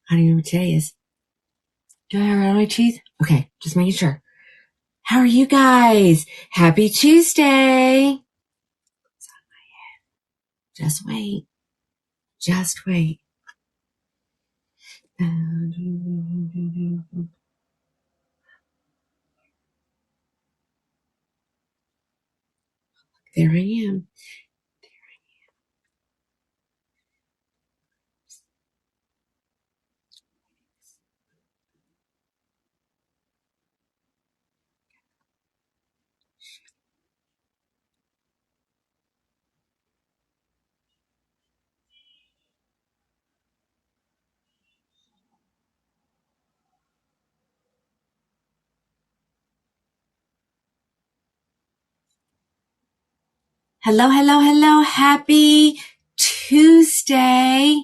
I don't even know what today is. Do I have it on my teeth? Okay, just making sure. How are you guys? Happy Tuesday. Just wait. Just wait. There I am. Hello, hello, hello. Happy Tuesday.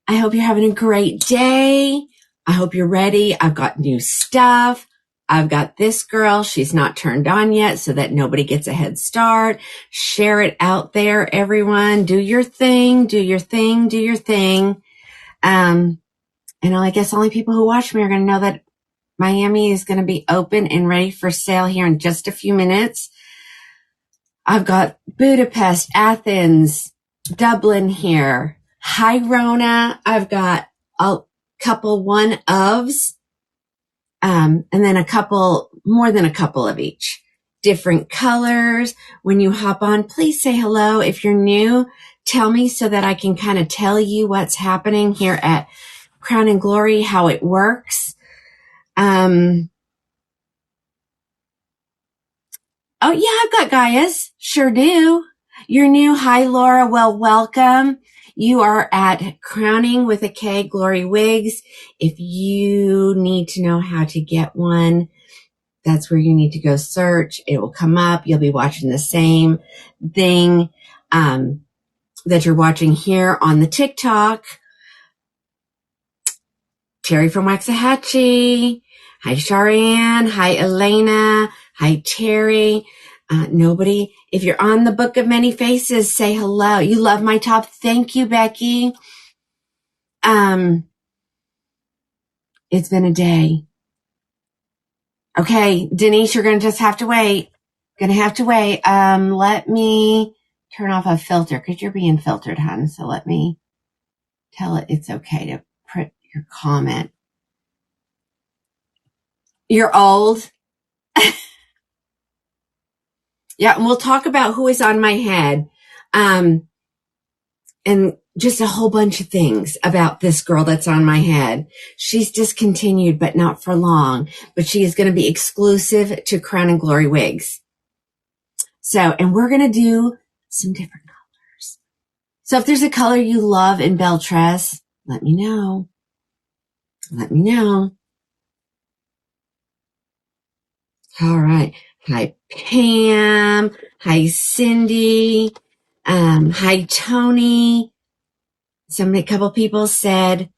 I hope you're having a great day. I hope you're ready. I've got new stuff. I've got this girl. She's not turned on yet so that nobody gets a head start. Share it out there, everyone. Do your thing, do your thing, do your thing. And I guess only people who watch me are going to know that Miami is going to be open and ready for sale here in just a few minutes. I've got Budapest, Athens, Dublin here. Hi, Rona. I've got a couple one-ofs, and then more than a couple of each. Different colors. When you hop on, please say hello. If you're new, tell me so that I can kind of tell you what's happening here at Crown and Glory, how it works. Oh, yeah, I've got Gaia's. Sure do. You're new. Hi, Laura. Well, welcome. You are at Crowning with a K Glory Wigs. If you need to know how to get one, that's where you need to go search. It will come up. You'll be watching the same thing that you're watching here on the TikTok. Terry from Waxahachie. Hi, Sharianne. Hi, Elena. Hi, Terry. Nobody. If you're on the Book of Many Faces, say hello. You love my top. Thank you, Becky. It's been a day. Okay, Denise, you're going to just have to wait. Going to have to wait. Let me turn off a filter because you're being filtered, hon. So let me tell it it's okay to print your comment. You're old. Yeah, and we'll talk about who is on my head. And just a whole bunch of things about this girl that's on my head. She's discontinued, but not for long. But she is going to be exclusive to Crown and Glory Wigs. So, and we're going to do some different colors. So if there's a color you love in Belle Tress, let me know. Let me know. All right. Hi, Pam. Hi, Cindy. Hi, Tony. A couple people said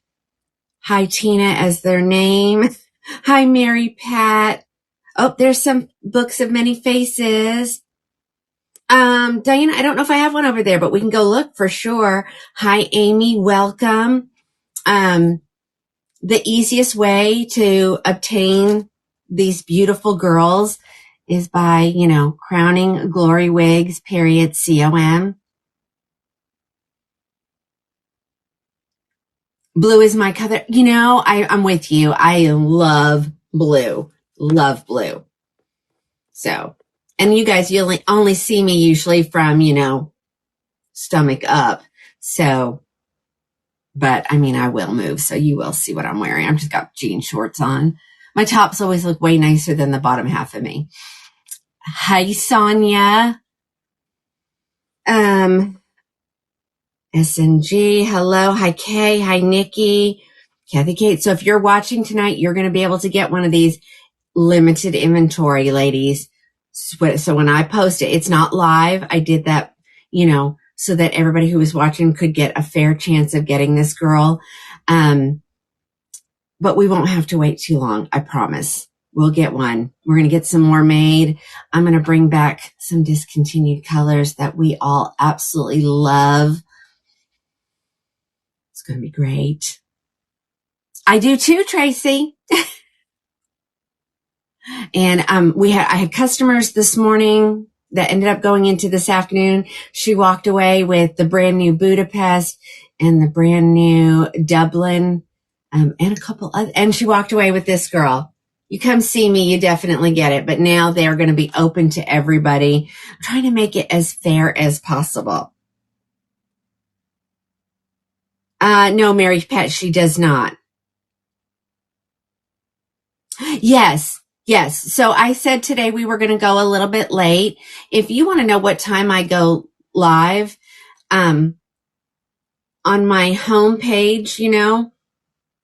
hi, Tina, as their name. Hi, Mary Pat. Oh, there's some Books of Many Faces. Diana, I don't know if I have one over there, but we can go look for sure. Hi, Amy. Welcome. The easiest way to obtain these beautiful girls is by, Crowning Glory Wigs, .com. Blue is my color. I'm with you. I love blue. Love blue. So, and you guys, you only see me usually from, stomach up. So, but I will move. So you will see what I'm wearing. I've just got jean shorts on. My tops always look way nicer than the bottom half of me. Hi, Sonia. SNG. Hello. Hi, Kay. Hi, Nikki. Kathy Kate. So if you're watching tonight, you're going to be able to get one of these limited inventory, ladies. So when I post it, it's not live. I did that, so that everybody who was watching could get a fair chance of getting this girl. But we won't have to wait too long. I promise. We'll get one. We're going to get some more made. I'm going to bring back some discontinued colors that we all absolutely love. It's going to be great. I do too, Tracy. And I had customers this morning that ended up going into this afternoon. She walked away with the brand new Budapest and the brand new Dublin, and a couple other, and she walked away with this girl. You come see me, you definitely get it. But now they're going to be open to everybody. I'm trying to make it as fair as possible. No, Mary Pat, she does not. Yes. Yes. So I said today we were going to go a little bit late. If you want to know what time I go live, on my homepage,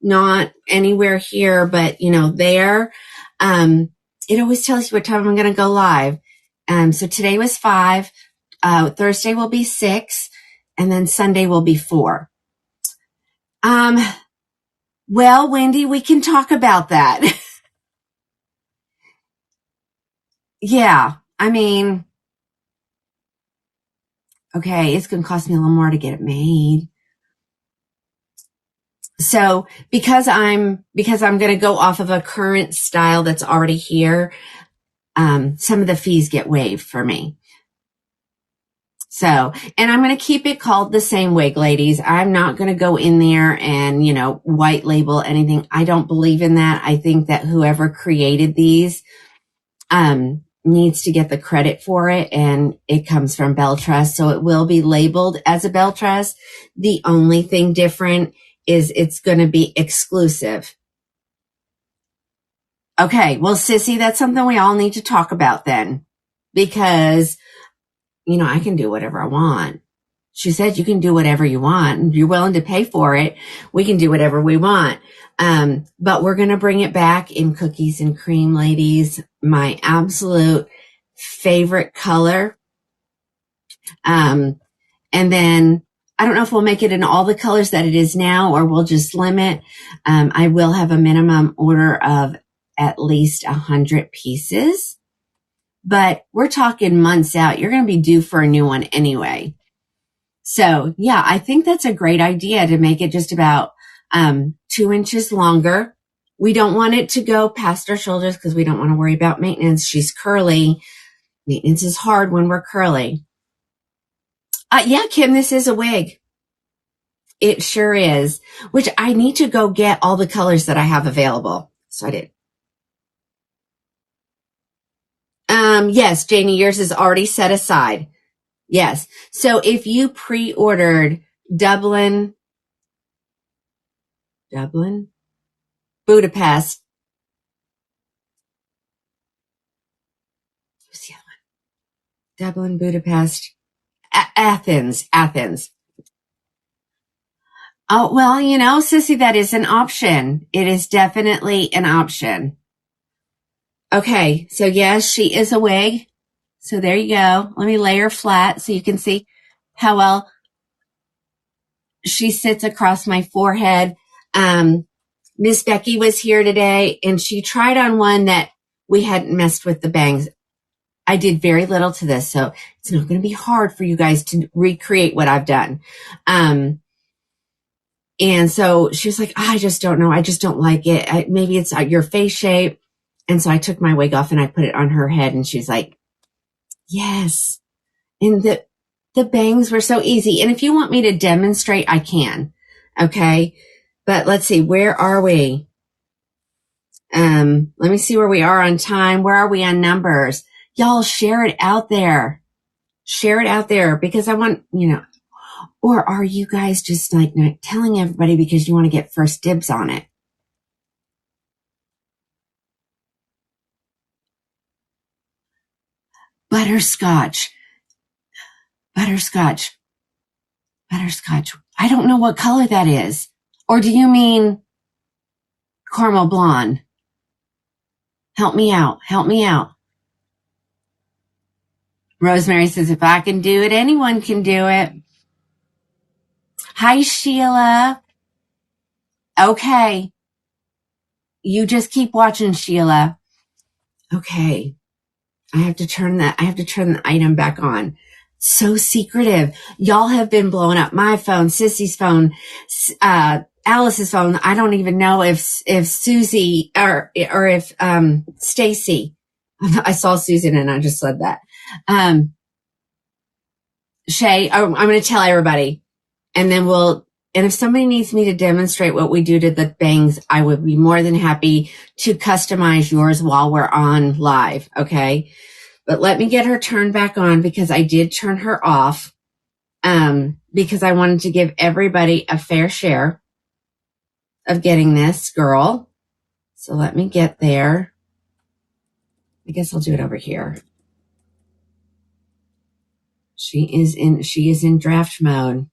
not anywhere here, but there, it always tells you what time I'm going to go live. So today was 5, Thursday will be 6, and then Sunday will be 4. Well, Wendy, we can talk about that. Yeah. I mean, okay, it's going to cost me a little more to get it made. So because I'm going to go off of a current style that's already here, some of the fees get waived for me. So, and I'm going to keep it called the same wig, ladies. I'm not going to go in there and, white label anything. I don't believe in that. I think that whoever created these, needs to get the credit for it, and it comes from Beltrust. So it will be labeled as a Beltrust. The only thing different is it's going to be exclusive. Okay. Well, Sissy, that's something we all need to talk about then, because, I can do whatever I want. She said, you can do whatever you want. You're willing to pay for it. We can do whatever we want. But we're going to bring it back in cookies and cream, ladies. My absolute favorite color. And then I don't know if we'll make it in all the colors that it is now, or we'll just limit. I will have a minimum order of at least 100 pieces, but we're talking months out. You're going to be due for a new one anyway. So yeah, I think that's a great idea to make it just about 2 inches longer. We don't want it to go past our shoulders because we don't want to worry about maintenance. She's curly. Maintenance is hard when we're curly. Yeah, Kim, this is a wig. It sure is, which I need to go get all the colors that I have available. So I did. Yes, Janie, yours is already set aside. Yes. So if you pre-ordered Dublin, Budapest. What's the other one? Dublin, Budapest, Athens. Oh, well, Sissy, that is an option. It is definitely an option. Okay. So yes, she is a wig. So there you go. Let me lay her flat so you can see how well she sits across my forehead. Miss Becky was here today and she tried on one that we hadn't messed with the bangs. I did very little to this, so it's not going to be hard for you guys to recreate what I've done. And so she was like, I just don't know. I just don't like it. Maybe it's your face shape. And so I took my wig off and I put it on her head and she's like, yes. And the bangs were so easy. And if you want me to demonstrate, I can. Okay. But let's see, where are we? Let me see where we are on time. Where are we on numbers? Y'all share it out there. Share it out there because I want, or are you guys just like not telling everybody because you want to get first dibs on it? Butterscotch. I don't know what color that is. Or do you mean caramel blonde? Help me out. Rosemary says, if I can do it, anyone can do it. Hi, Sheila. Okay. You just keep watching, Sheila. Okay. I have to turn the item back on. So secretive. Y'all have been blowing up my phone, Sissy's phone, Alice's phone. I don't even know if Susie or if Stacy. I saw Susan and I just said that. Shay, I'm going to tell everybody, and then and if somebody needs me to demonstrate what we do to the bangs, I would be more than happy to customize yours while we're on live. Okay. But let me get her turned back on because I did turn her off. Because I wanted to give everybody a fair share of getting this girl. So let me get there. I guess I'll do it over here. She is in draft mode.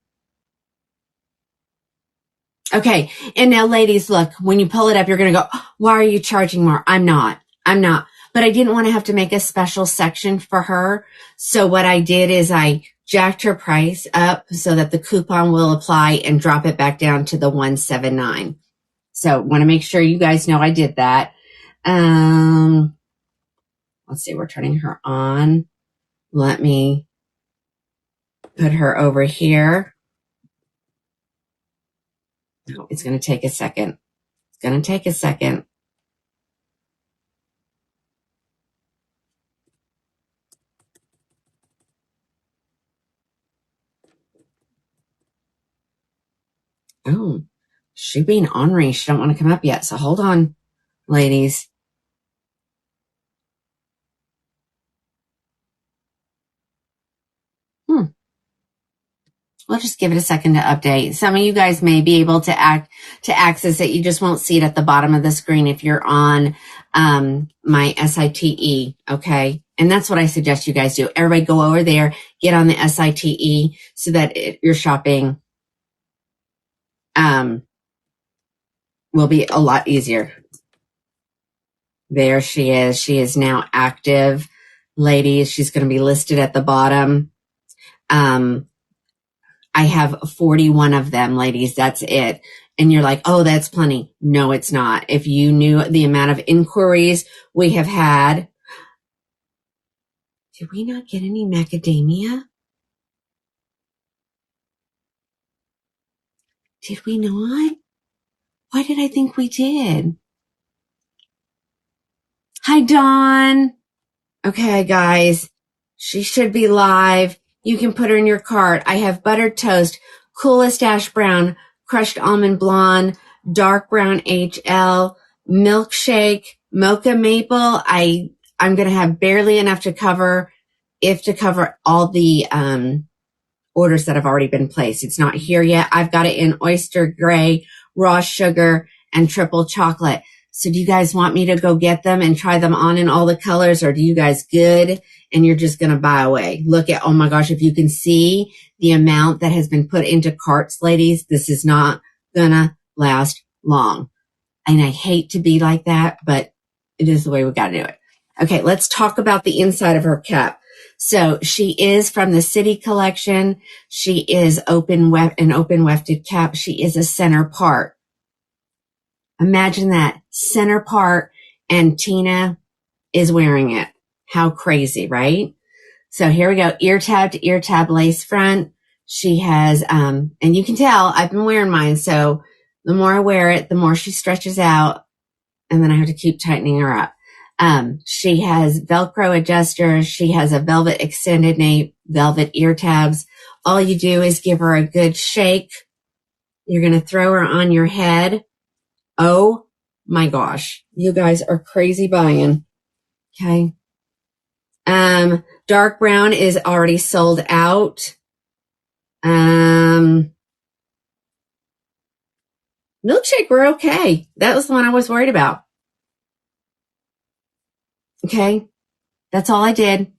Okay. And now ladies, look, when you pull it up, you're going to go, why are you charging more? I'm not. But I didn't want to have to make a special section for her. So what I did is I jacked her price up so that the coupon will apply and drop it back down to the $179. So want to make sure you guys know I did that. Let's see, we're turning her on. Let me put her over here. Oh, it's going to take a second. Oh, she being ornery. She don't want to come up yet. So hold on, ladies. We'll just give it a second to update. Some of you guys may be able to access it. You just won't see it at the bottom of the screen if you're on my SITE. Okay. And that's what I suggest you guys do. Everybody go over there, get on the SITE so that your shopping will be a lot easier. There she is. She is now active. Ladies, she's going to be listed at the bottom. I have 41 of them, ladies. That's it. And you're like, oh, that's plenty. No, it's not. If you knew the amount of inquiries we have had. Did we not get any macadamia? Did we not? Why did I think we did? Hi, Dawn. Okay, guys. She should be live. You can put her in your cart. I have buttered toast, coolest ash brown, crushed almond blonde, dark brown HL, milkshake, mocha maple. I'm going to have barely enough to cover all the orders that have already been placed. It's not here yet. I've got it in oyster gray, raw sugar, and triple chocolate. So do you guys want me to go get them and try them on in all the colors, or do you guys good and you're just going to buy away? Look at, oh my gosh, if you can see the amount that has been put into carts, ladies, this is not going to last long. And I hate to be like that, but it is the way we got to do it. Okay, let's talk about the inside of her cup. So she is from the City Collection. She is an open wefted cap. She is a center part. Imagine that, center part, and Tina is wearing it. How crazy, right? So here we go, ear tab to ear tab lace front. She has, and you can tell I've been wearing mine. So the more I wear it, the more she stretches out, and then I have to keep tightening her up. She has Velcro adjusters. She has a velvet extended nape, velvet ear tabs. All you do is give her a good shake. You're going to throw her on your head. Oh my gosh. You guys are crazy buying. Okay. Dark brown is already sold out. Milkshake, we're okay. That was the one I was worried about. Okay. That's all I did.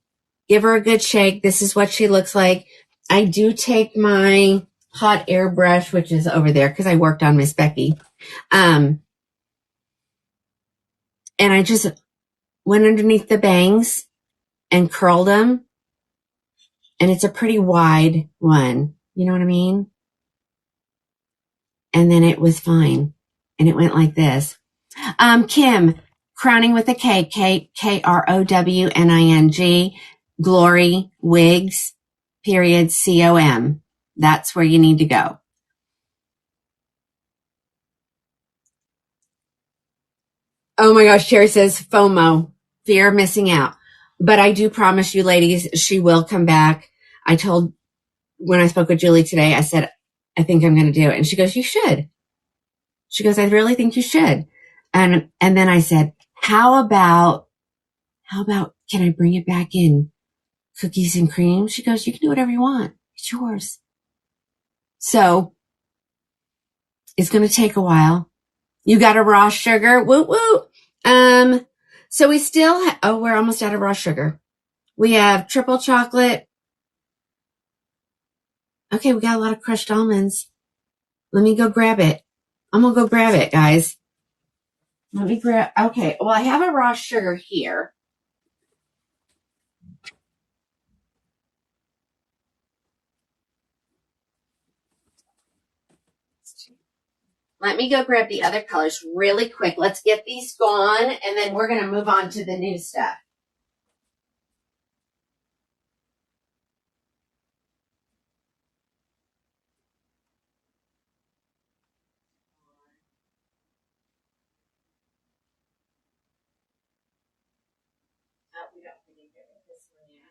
Give her a good shake. This is what she looks like. I do take my hot air brush, which is over there because I worked on Miss Becky. And I just went underneath the bangs and curled them. And it's a pretty wide one. You know what I mean? And then it was fine. And it went like this. Kim, crowning with a K, Krowning, Glory Wigs, period, COM. That's where you need to go. Oh my gosh, Sherry says FOMO, fear of missing out. But I do promise you, ladies, she will come back. I told, when I spoke with Julie today, I said, I think I'm going to do it. And she goes, you should. She goes, I really think you should. And then I said, how about, can I bring it back in cookies and cream? She goes, you can do whatever you want. It's yours. So it's going to take a while. You got a raw sugar. Woo woo. So we still, we're almost out of raw sugar. We have triple chocolate. Okay, we got a lot of crushed almonds. Let me go grab it. I'm going to go grab it, guys. Let me grab, okay. Well, I have a raw sugar here. Let me go grab the other colors really quick. Let's get these gone, and then we're going to move on to the new stuff. Oh, we don't need to get this one yet.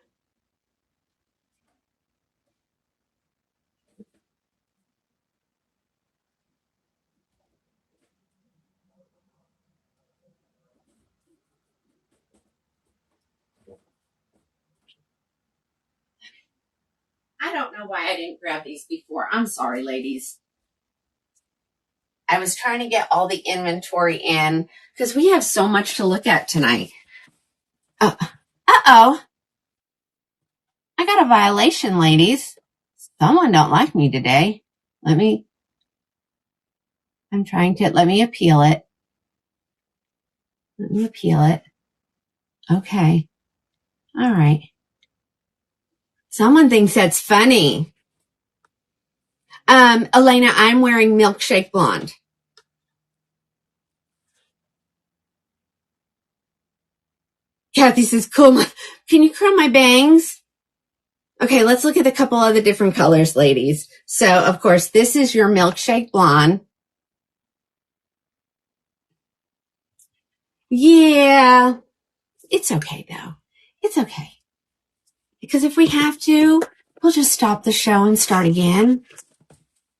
I don't know why I didn't grab these before. I'm sorry, ladies. I was trying to get all the inventory in because we have so much to look at tonight. Uh-oh. I got a violation, ladies. Someone don't like me today. Let me appeal it. Let me appeal it. Okay. All right. Someone thinks that's funny. Elena, I'm wearing Milkshake Blonde. Kathy says, cool. Can you curl my bangs? Okay, let's look at a couple of the different colors, ladies. So, of course, this is your Milkshake Blonde. Yeah. It's okay, though. It's okay. Because if we have to, we'll just stop the show and start again.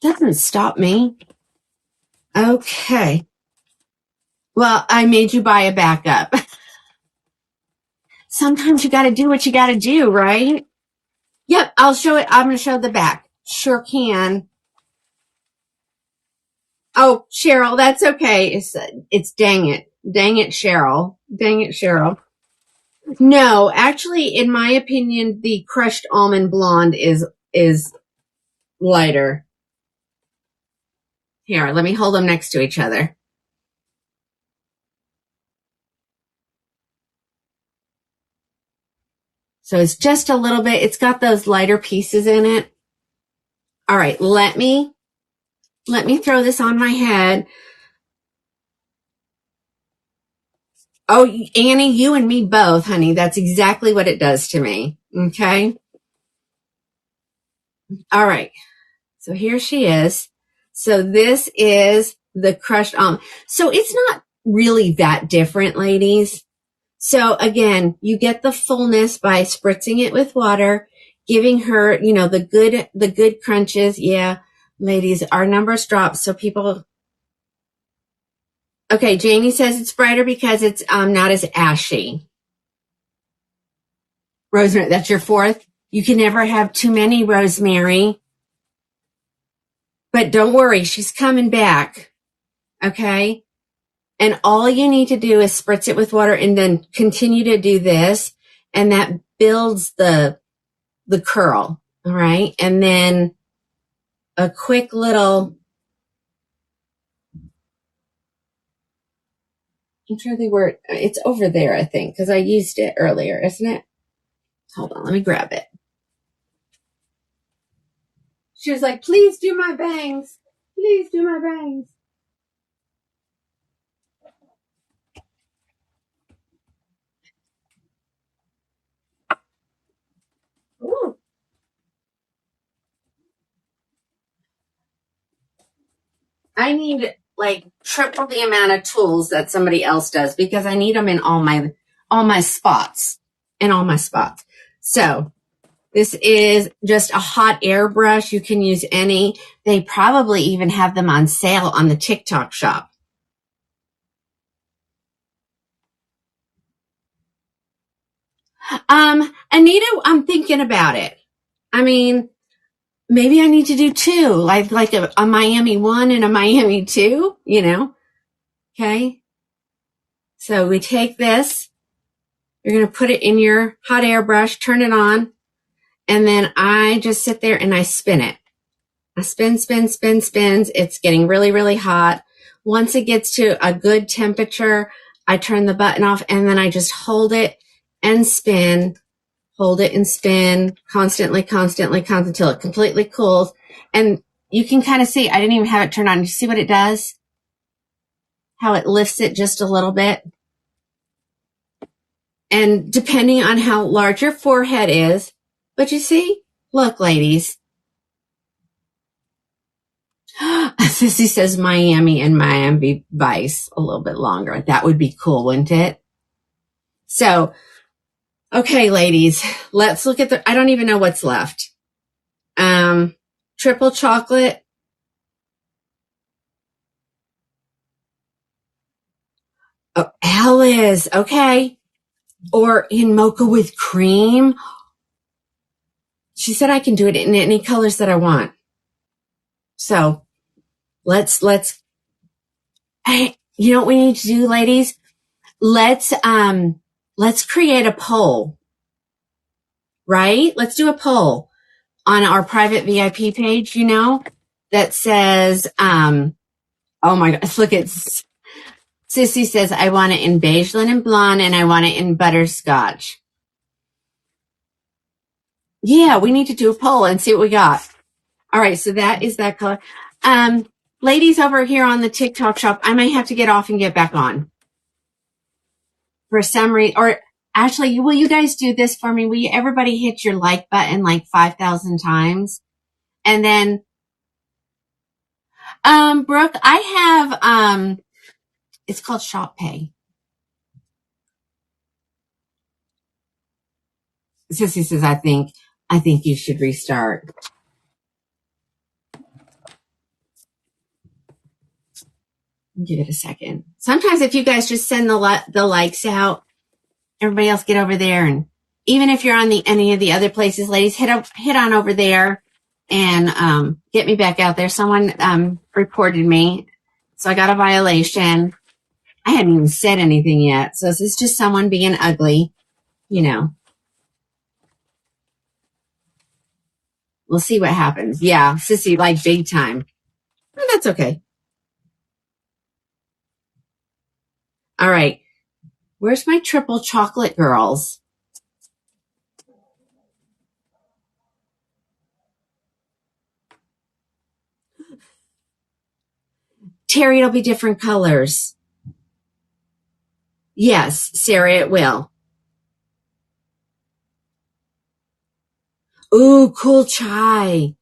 Doesn't stop me. Okay. Well, I made you buy a backup. Sometimes you got to do what you got to do, right? Yep, I'll show it. I'm going to show the back. Sure can. Oh, Cheryl, that's okay. It's dang it. Dang it, Cheryl. Dang it, Cheryl. No, actually, in my opinion, the crushed almond blonde is lighter. Here, let me hold them next to each other. So it's just a little bit, it's got those lighter pieces in it. All right, let me throw this on my head. Oh, Annie, you and me both, honey. That's exactly what it does to me. Okay. All right. So here she is. So this is the crushed almond. So it's not really that different, ladies. So again, you get the fullness by spritzing it with water, giving her, the good crunches. Yeah, ladies, our numbers drop. So people, okay. Janie says it's brighter because it's, not as ashy. Rosemary, that's your fourth. You can never have too many, Rosemary. But don't worry, she's coming back. Okay. And all you need to do is spritz it with water and then continue to do this. And that builds the curl. All right. And then a quick little, I'm trying to think where it's over there, I think, because I used it earlier, isn't it? Hold on. Let me grab it. She was like, please do my bangs. Please do my bangs. Ooh. I need like triple the amount of tools that somebody else does because I need them in all my spots. So this is just a hot air brush. You can use any. They probably even have them on sale on the TikTok shop. Anita, I'm thinking about it. I mean, maybe I need to do two, like a Miami 1 and a Miami 2, you know? Okay. So we take this, you're going to put it in your hot air brush, turn it on, and then I just sit there and I spin it. I spins. It's getting really, really hot. Once it gets to a good temperature, I turn the button off and then I just hold it and spin, hold it and spin constantly until it completely cools. And you can kind of see, I didn't even have it turned on. You see what it does? How it lifts it just a little bit. And depending on how large your forehead is, but you see, look, ladies. Sissy says Miami and Miami Vice a little bit longer. That would be cool, wouldn't it? So, okay, ladies, let's look at I don't even know what's left. Triple chocolate. Oh, Alice. Okay. Or in mocha with cream. She said I can do it in any colors that I want. So let's, hey, you know what we need to do, ladies? Let's create a poll, right? Let's do a poll on our private VIP page, you know, that says, oh my gosh, look at Sissy says, I want it in beige linen blonde and I want it in butterscotch. Yeah, we need to do a poll and see what we got. All right, so that is that color. Ladies over here on the TikTok shop, I might have to get off and get back on. For some reason, or actually, will you guys do this for me? Will you everybody hit your like button like 5,000 times? And then, Brooke, I have, it's called Shop Pay. Sissy says, I think you should restart. Give it a second. Sometimes if you guys just send the likes out, everybody else get over there. And even if you're on any of the other places, ladies, hit on over there and, get me back out there. Someone, reported me. So I got a violation. I hadn't even said anything yet. So this is just someone being ugly, you know. We'll see what happens. Yeah, Sissy, like big time. Well, that's okay. All right. Where's my triple chocolate girls? Terry, it'll be different colors. Yes, Sarah, it will. Ooh, cool chai.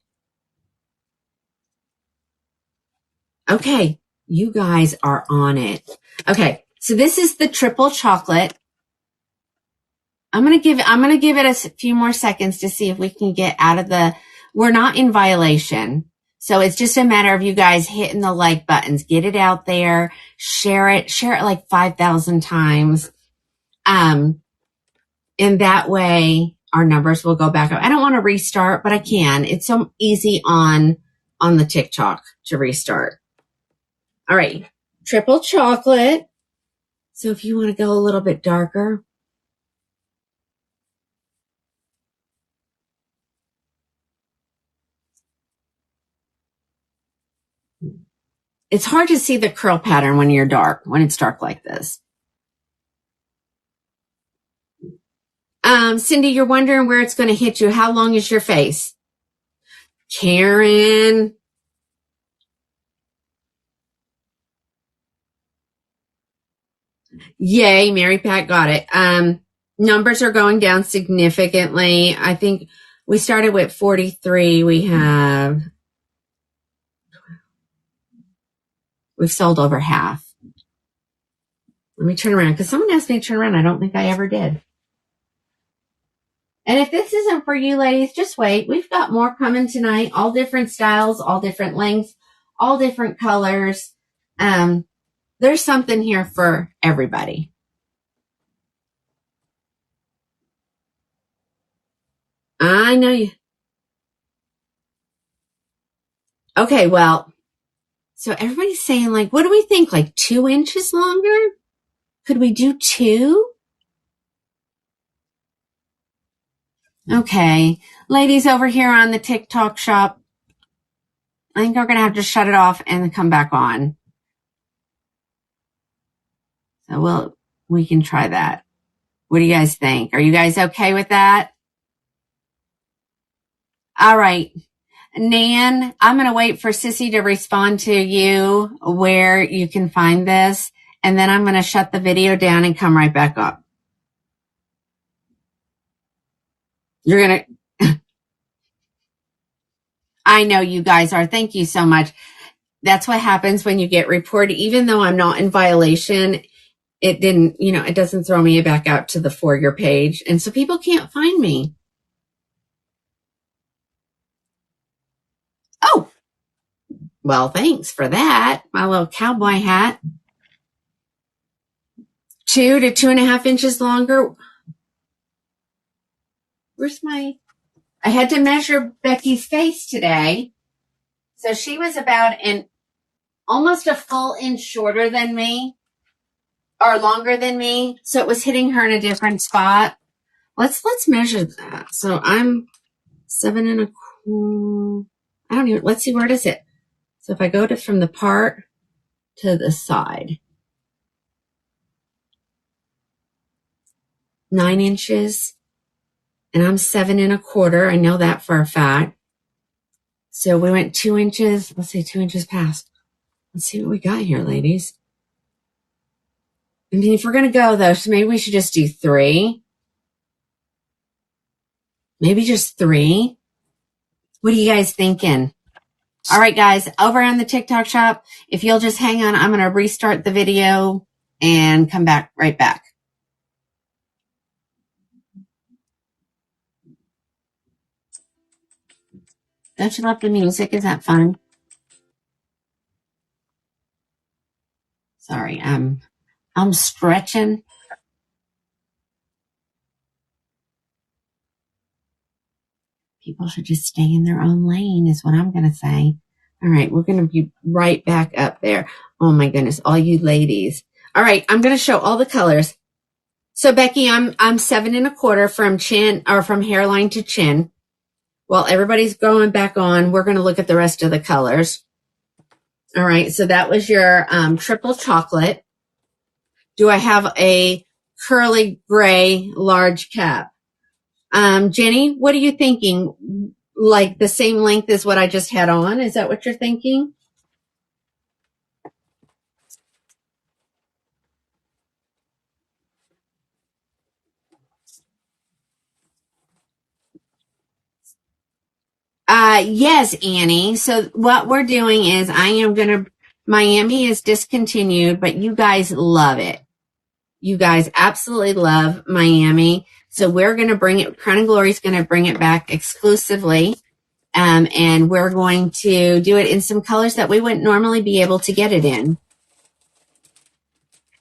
Okay, you guys are on it. Okay, so this is the triple chocolate. I'm gonna give it a few more seconds to see if we can get out of we're not in violation. So it's just a matter of you guys hitting the like buttons, get it out there, share it like 5,000 times. And that way our numbers will go back up. I don't want to restart, but I can. It's so easy on the TikTok to restart. All right. Triple chocolate. So if you want to go a little bit darker. It's hard to see the curl pattern when it's dark like this. Cindy, you're wondering where it's going to hit you. How long is your face? Karen. Yay, Mary Pat got it. Numbers are going down significantly. I think we started with 43. We have We've sold over half. Let me turn around because someone asked me to turn around. I don't think I ever did. And if this isn't for you ladies, just wait. We've got more coming tonight. All different styles, all different lengths, all different colors. There's something here for everybody. I know you. Okay, well, so everybody's saying like, what do we think? Like 2 inches longer? Could we do 2? Okay. Ladies over here on the TikTok shop, I think we're going to have to shut it off and come back on. So we can try that. What do you guys think? Are you guys okay with that? All right. Nan, I'm going to wait for Sissy to respond to you where you can find this, and then I'm going to shut the video down and come right back up. You're going to... I know you guys are. Thank you so much. That's what happens when you get reported. Even though I'm not in violation, it didn't, it doesn't throw me back out to the For Your page. And so people can't find me. Oh, well, thanks for that. My little cowboy hat. 2 to 2.5 inches longer. I had to measure Becky's face today. So she was about almost a full inch shorter than me, or longer than me. So it was hitting her in a different spot. Let's measure that. So I'm 7.25. Let's see, where is it? So if I go from the part to the side, 9 inches, and I'm 7.25. I know that for a fact. So we went 2 inches. Let's say 2 inches past. Let's see what we got here, ladies. I mean, if we're going to go, though, so maybe we should just do 3. Maybe just 3. What are you guys thinking? All right, guys, over on the TikTok shop, if you'll just hang on, I'm going to restart the video and come right back. Don't you love the music? Is that fun? Sorry, I'm stretching. People should just stay in their own lane is what I'm going to say. All right, we're going to be right back up there. Oh, my goodness, all you ladies. All right, I'm going to show all the colors. So, Becky, I'm 7.25 from chin, or from hairline to chin. While everybody's going back on, we're going to look at the rest of the colors. All right, so that was your triple chocolate. Do I have a curly gray large cap? Jenny, what are you thinking? Like the same length as what I just had on? Is that what you're thinking? Yes, Annie. So what we're doing is Miami is discontinued, but you guys love it. You guys absolutely love Miami. So we're going to bring it, Crown and Glory is going to bring it back exclusively. And we're going to do it in some colors that we wouldn't normally be able to get it in.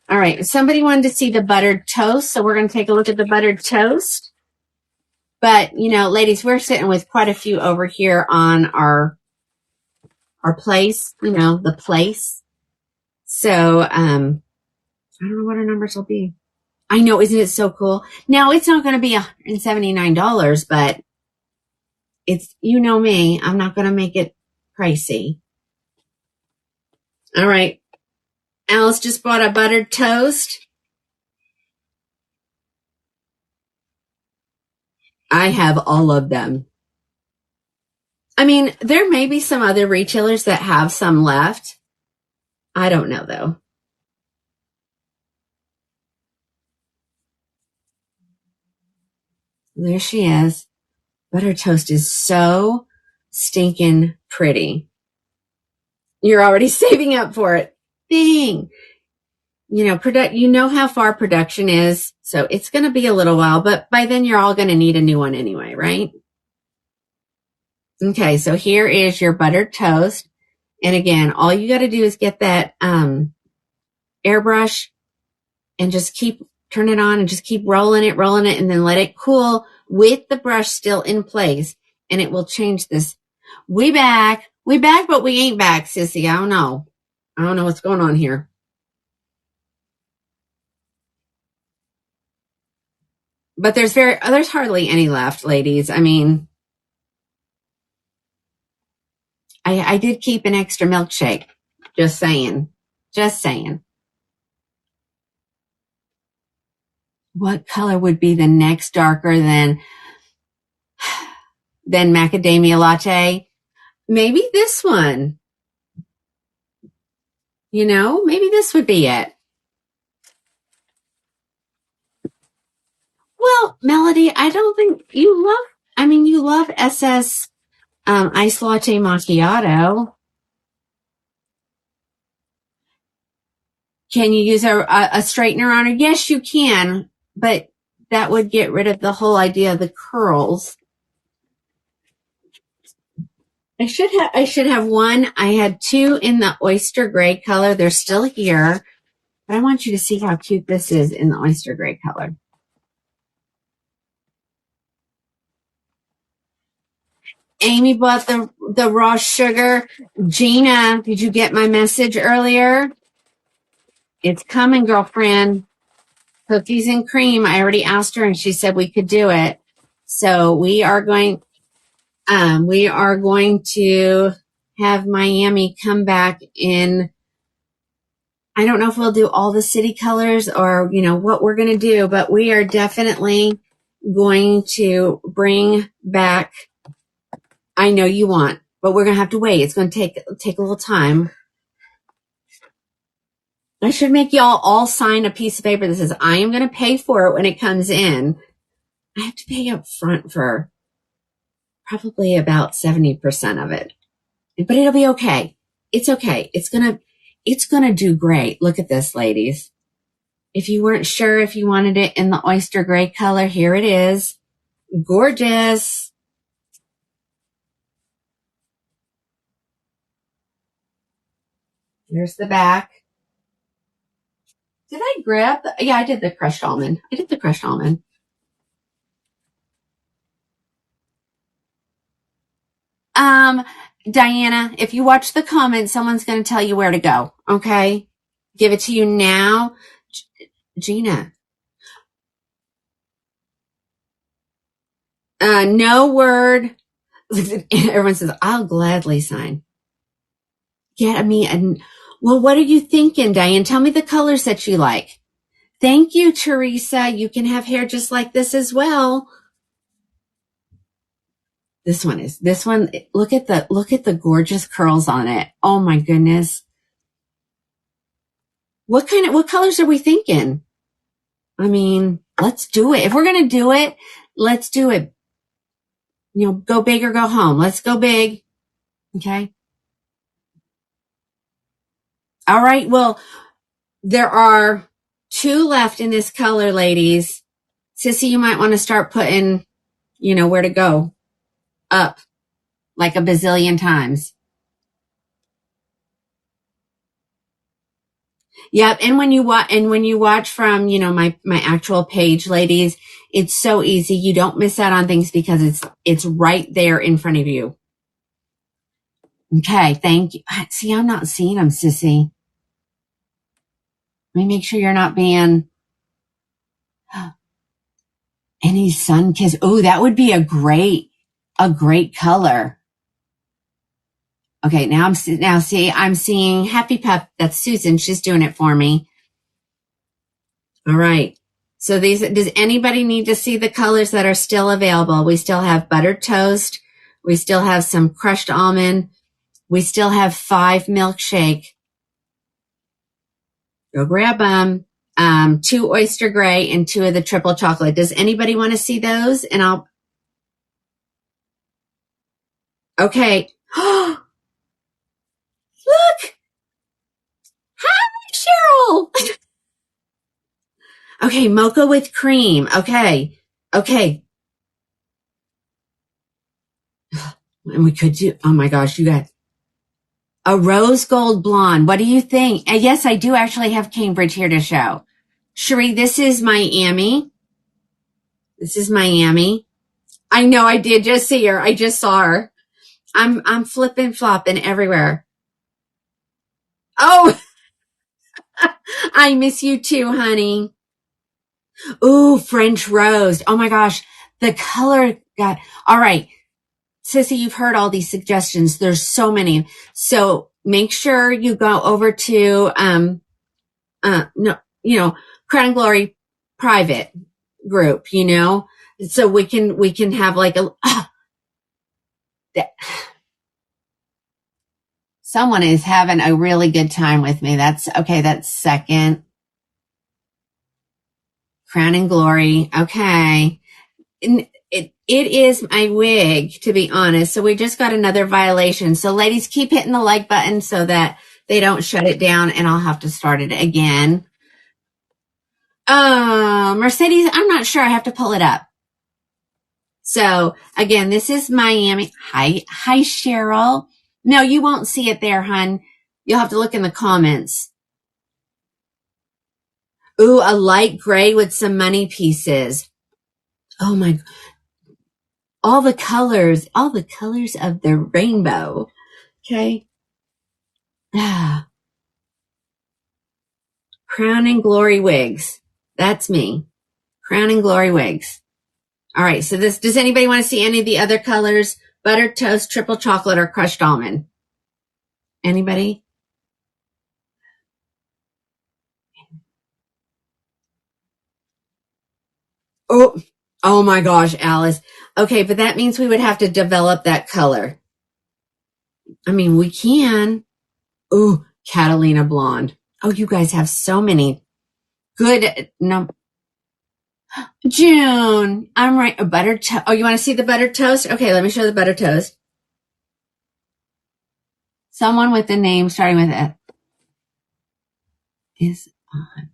All right. Somebody wanted to see the buttered toast. So we're going to take a look at the buttered toast. But, ladies, we're sitting with quite a few over here on our place, the place. So, I don't know what our numbers will be. I know, isn't it so cool? Now, it's not going to be $179, but it's, me, I'm not going to make it pricey. All right. Alice just bought a buttered toast. I have all of them. I mean, there may be some other retailers that have some left. I don't know, though. There she is. Butter toast is so stinking pretty. You're already saving up for it. thing. You know how far production is, so it's going to be a little while, but by then you're all going to need a new one anyway, right? Okay, so here is your buttered toast. And again, all you got to do is get that airbrush and just keep turn it on and just keep rolling it, and then let it cool with the brush still in place, and it will change this. We back, but we ain't back, sissy. I don't know what's going on here. But there's hardly any left, ladies. I mean, I did keep an extra milkshake. Just saying. What color would be the next darker than macadamia latte? Maybe this one. Maybe this would be it. Well, Melody, I don't think you love SS iced latte macchiato. Can you use a straightener on it? Yes, you can, but that would get rid of the whole idea of the curls. I should have one. I had two in the oyster gray color. They're still here, but I want you to see how cute this is in the oyster gray color. Amy bought the raw sugar. Gina, did you get my message earlier? It's coming, girlfriend. Cookies and cream. I already asked her and she said we could do it. So we are going to have Miami come back in. I don't know if we'll do all the city colors or, what we're going to do, but we are definitely going to bring back. I know you want, but we're going to have to wait. It's going to take a little time. I should make y'all all sign a piece of paper that says, I am going to pay for it when it comes in. I have to pay up front for probably about 70% of it, but it'll be okay. It's okay. It's going to do great. Look at this, ladies. If you weren't sure if you wanted it in the oyster gray color, here it is. Gorgeous. Here's the back. Did I grab? Yeah, I did the crushed almond. Diana, if you watch the comments, someone's going to tell you where to go. Okay. Give it to you now. Gina. No word. Everyone says, I'll gladly sign. Get me. Well, what are you thinking, Diane? Tell me the colors that you like. Thank you, Teresa. You can have hair just like this as well. This one. Look at the gorgeous curls on it. Oh my goodness. What colors are we thinking? I mean, let's do it. If we're going to do it, let's do it. Go big or go home. Let's go big. Okay. All right. Well, there are 2 left in this color, ladies. Sissy, you might want to start putting, where to go up like a bazillion times. Yep. And when you watch from, my actual page, ladies, it's so easy. You don't miss out on things because it's right there in front of you. Okay. Thank you. See, I'm not seeing them, sissy. Let me make sure you're not being any sun kiss. Oh, that would be a great color. Okay. I'm seeing Happy Pup. That's Susan. She's doing it for me. All right. So does anybody need to see the colors that are still available? We still have buttered toast. We still have some crushed almond. We still have 5 milkshake. Go grab them. 2 oyster gray and 2 of the triple chocolate. Does anybody want to see those? And okay. Look. purple. Okay, mocha with cream. Okay. Okay. And we could do, oh my gosh, you guys. A rose gold blonde. What do you think? Yes, I do actually have Cambridge here to show. Cherie, this is Miami. This is Miami. I know I did just see her. I just saw her. I'm flipping flopping everywhere. Oh, I miss you too, honey. Ooh, French rose. Oh my gosh. The color got, all right. Sissy, you've heard all these suggestions. There's so many. So make sure you go over to, no, Crown and Glory private group, so we can have like someone is having a really good time with me. That's okay. That's second. Crown and Glory. Okay. And it is my wig, to be honest. So we just got another violation. So ladies, keep hitting the like button so that they don't shut it down and I'll have to start it again. Mercedes, I'm not sure. I have to pull it up. So again, this is Miami. Hi, Cheryl. No, you won't see it there, hun. You'll have to look in the comments. Ooh, a light gray with some money pieces. Oh my, all the colors of the rainbow. Okay. Crown and Glory wigs. That's me. Crown and Glory wigs. All right. So does anybody want to see any of the other colors? Buttered toast, triple chocolate, or crushed almond? Anybody? Oh my gosh, Alice. Okay, but that means we would have to develop that color. I mean, we can. Ooh, Catalina blonde. Oh, you guys have so many good. No, June. I'm right. A buttered toast. Oh, you want to see the buttered toast? Okay, let me show the buttered toast. Someone with the name starting with F is on.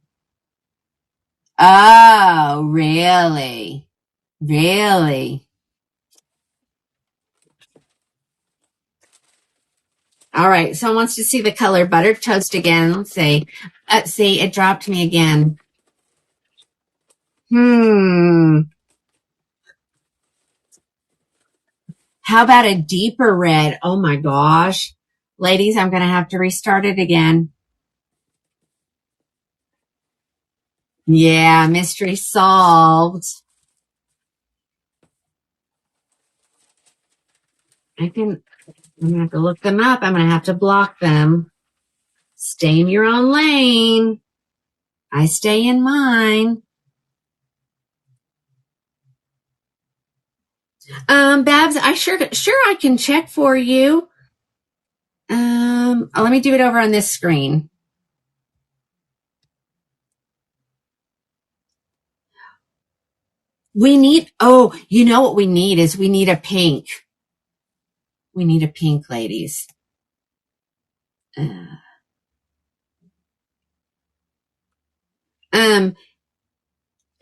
Oh, really? Really? All right. Someone wants to see the color buttered toast again. Let's see. See, it dropped me again. How about a deeper red? Oh my gosh. Ladies, I'm going to have to restart it again. Yeah, mystery solved. I'm going to have to look them up. I'm going to have to block them. Stay in your own lane. I stay in mine. Babs, I can check for you. Let me do it over on this screen. You know what we need is we need a pink. We need a pink, ladies.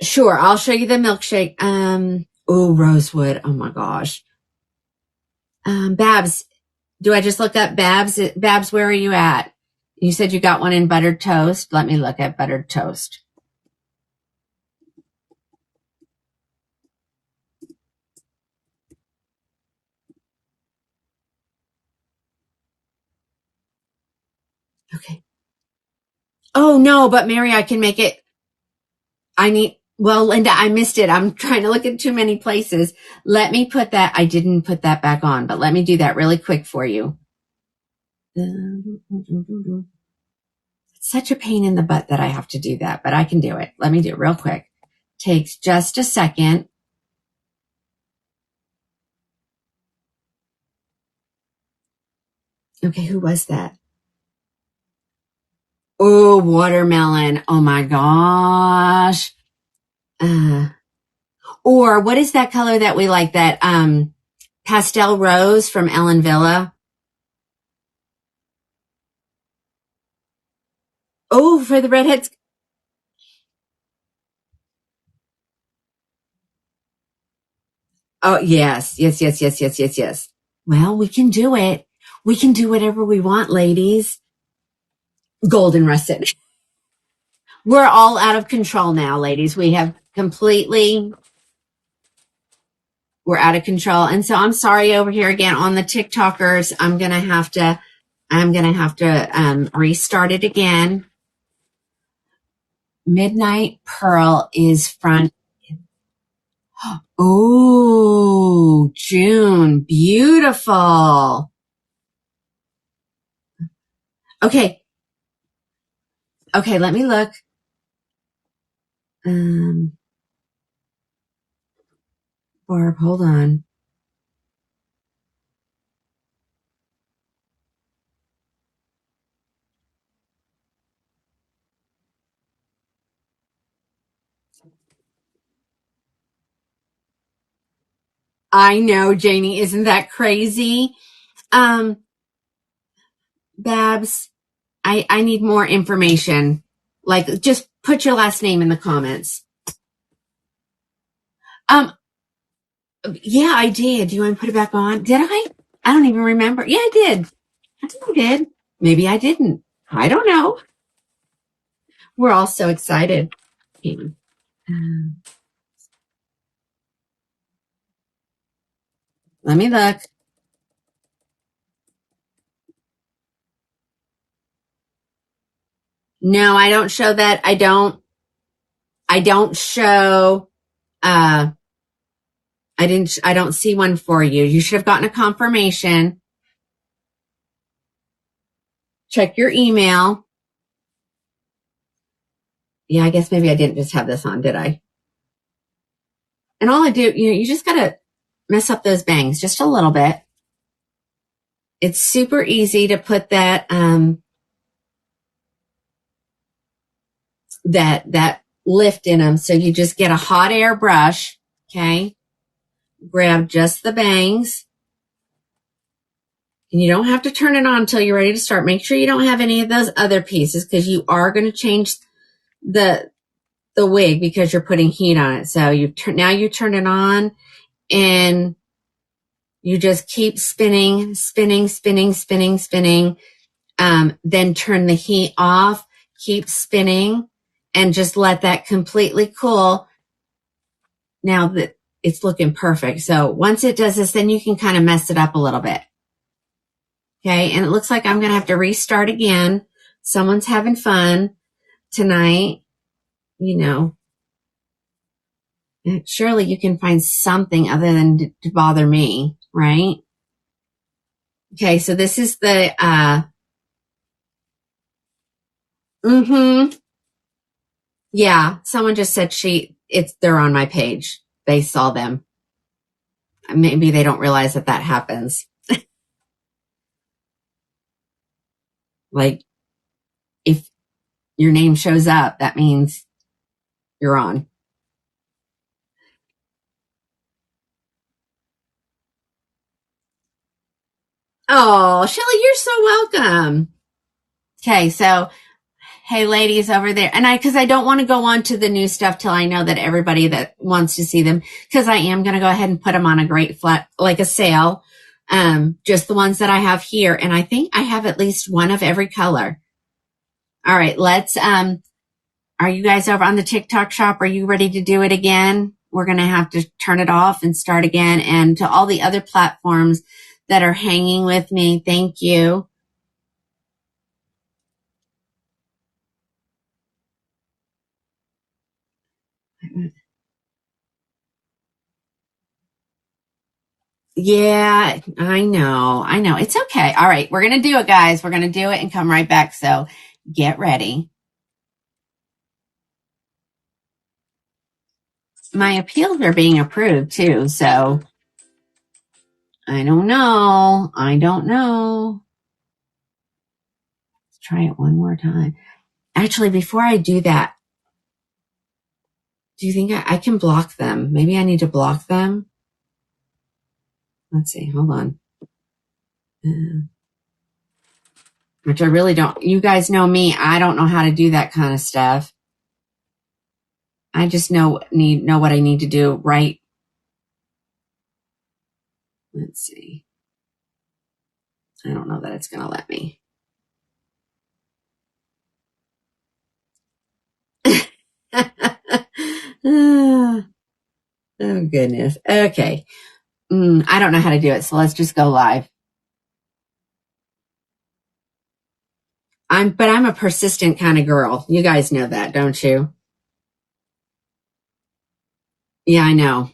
Sure, I'll show you the milkshake. Rosewood. Oh my gosh. Babs, do I just look up Babs? Babs, where are you at? You said you got one in buttered toast. Let me look at buttered toast. Okay. Oh no, but Mary, I can make it. Linda, I missed it. I'm trying to look at too many places. Let me put that. I didn't put that back on, but let me do that really quick for you. It's such a pain in the butt that I have to do that, but I can do it. Let me do it real quick. Takes just a second. Okay, who was that? Oh, watermelon. Oh my gosh. Or what is that color that we like? That pastel rose from Ellen Villa. Oh, for the redheads. Oh, yes, yes, yes, yes, yes, yes, yes. Well, we can do it. We can do whatever we want, ladies. Golden russet. We're all out of control now, ladies. We have completely, we're out of control. And so I'm sorry over here again on the TikTokers. I'm going to have to restart it again. Midnight Pearl is front. Oh, June. Beautiful. Okay. Okay. Let me look. Barb, hold on. I know, Janie. Isn't that crazy? Babs, I need more information. Like, just put your last name in the comments. Yeah, I did. Do you want to put it back on? Did I? I don't even remember. Yeah, I did. I think I did. Maybe I didn't. I don't know. We're all so excited. Let me look. No, I don't show that. I don't show, I don't see one for you. You should have gotten a confirmation. Check your email. Yeah, I guess maybe I didn't just have this on, did I? And all I do, you just got to mess up those bangs just a little bit. It's super easy to put that, that lift in them. So you just get a hot air brush. Okay. Grab just the bangs. And you don't have to turn it on until you're ready to start. Make sure you don't have any of those other pieces because you are going to change the wig because you're putting heat on it. So now you turn it on and you just keep spinning, spinning, spinning, spinning, spinning. Then turn the heat off, keep spinning, and just let that completely cool. Now that it's looking perfect. So once it does this, then you can kind of mess it up a little bit. Okay. And it looks like I'm going to have to restart again. Someone's having fun tonight. Surely you can find something other than to bother me, right? Okay. So this is the, yeah. Someone just said they're on my page. They saw them. Maybe they don't realize that happens. Like, if your name shows up, that means you're on. Oh, Shelly, you're so welcome. Okay, so hey, ladies over there, and because I don't want to go on to the new stuff till I know that everybody that wants to see them, because I am going to go ahead and put them on a great flat, like a sale. Just the ones that I have here, and I think I have at least one of every color. All right, let's. Are you guys over on the TikTok shop? Are you ready to do it again? We're going to have to turn it off and start again. And to all the other platforms that are hanging with me, thank you. Yeah, I know. It's okay. All right. We're going to do it, guys. We're going to do it and come right back. So get ready. My appeals are being approved too. So I don't know. Let's try it one more time. Actually, before I do that, do you think I can block them? Maybe I need to block them. Let's see. Hold on. which I really don't. You guys know me. I don't know how to do that kind of stuff. I just know what I need to do, right? Let's see. I don't know that it's going to let me. Oh, goodness. Okay. I don't know how to do it, so let's just go live. I'm a persistent kind of girl. You guys know that, don't you? Yeah, I know.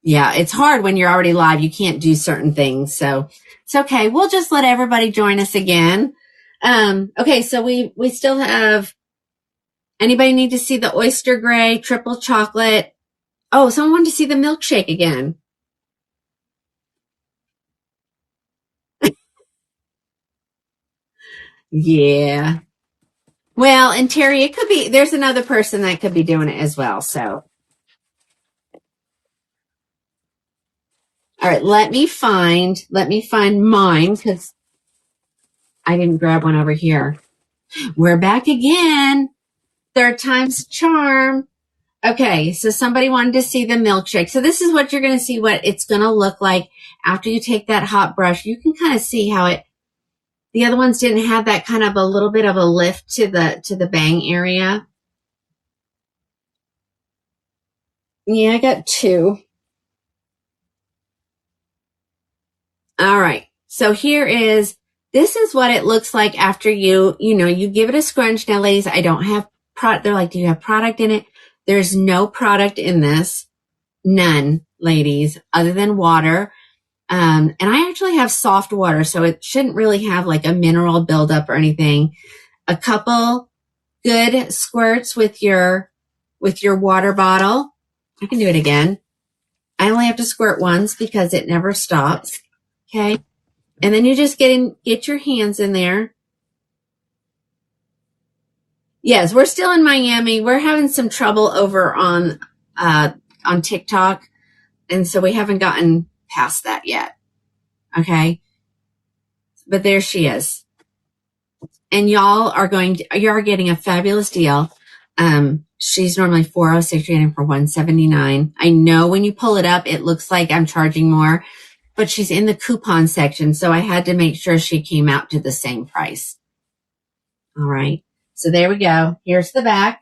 Yeah, it's hard when you're already live. You can't do certain things. So it's okay. We'll just let everybody join us again. Okay, so we still have, anybody need to see the oyster gray triple chocolate? Oh, someone wanted to see the milkshake again. Yeah. Well, and Terry, it could be, there's another person that could be doing it as well. So, all right, let me find mine because I didn't grab one over here. We're back again. Third time's a charm. Okay, so somebody wanted to see the milkshake. So this is what you're going to see what it's going to look like after you take that hot brush. You can kind of see how the other ones didn't have that kind of a little bit of a lift to the bang area. Yeah, I got two. All right. So this is what it looks like after you give it a scrunch. Now, ladies, I don't have product. They're like, do you have product in it? There's no product in this. None, ladies, other than water. And I actually have soft water, so it shouldn't really have like a mineral buildup or anything. A couple good squirts with your water bottle. I can do it again. I only have to squirt once because it never stops. Okay. And then you just get your hands in there. Yes, we're still in Miami. We're having some trouble over on TikTok. And so we haven't gotten past that yet. Okay. But there she is. And you're getting a fabulous deal. She's normally $406, you're getting for $179. I know when you pull it up, it looks like I'm charging more, but she's in the coupon section. So I had to make sure she came out to the same price. All right. So there we go. Here's the back.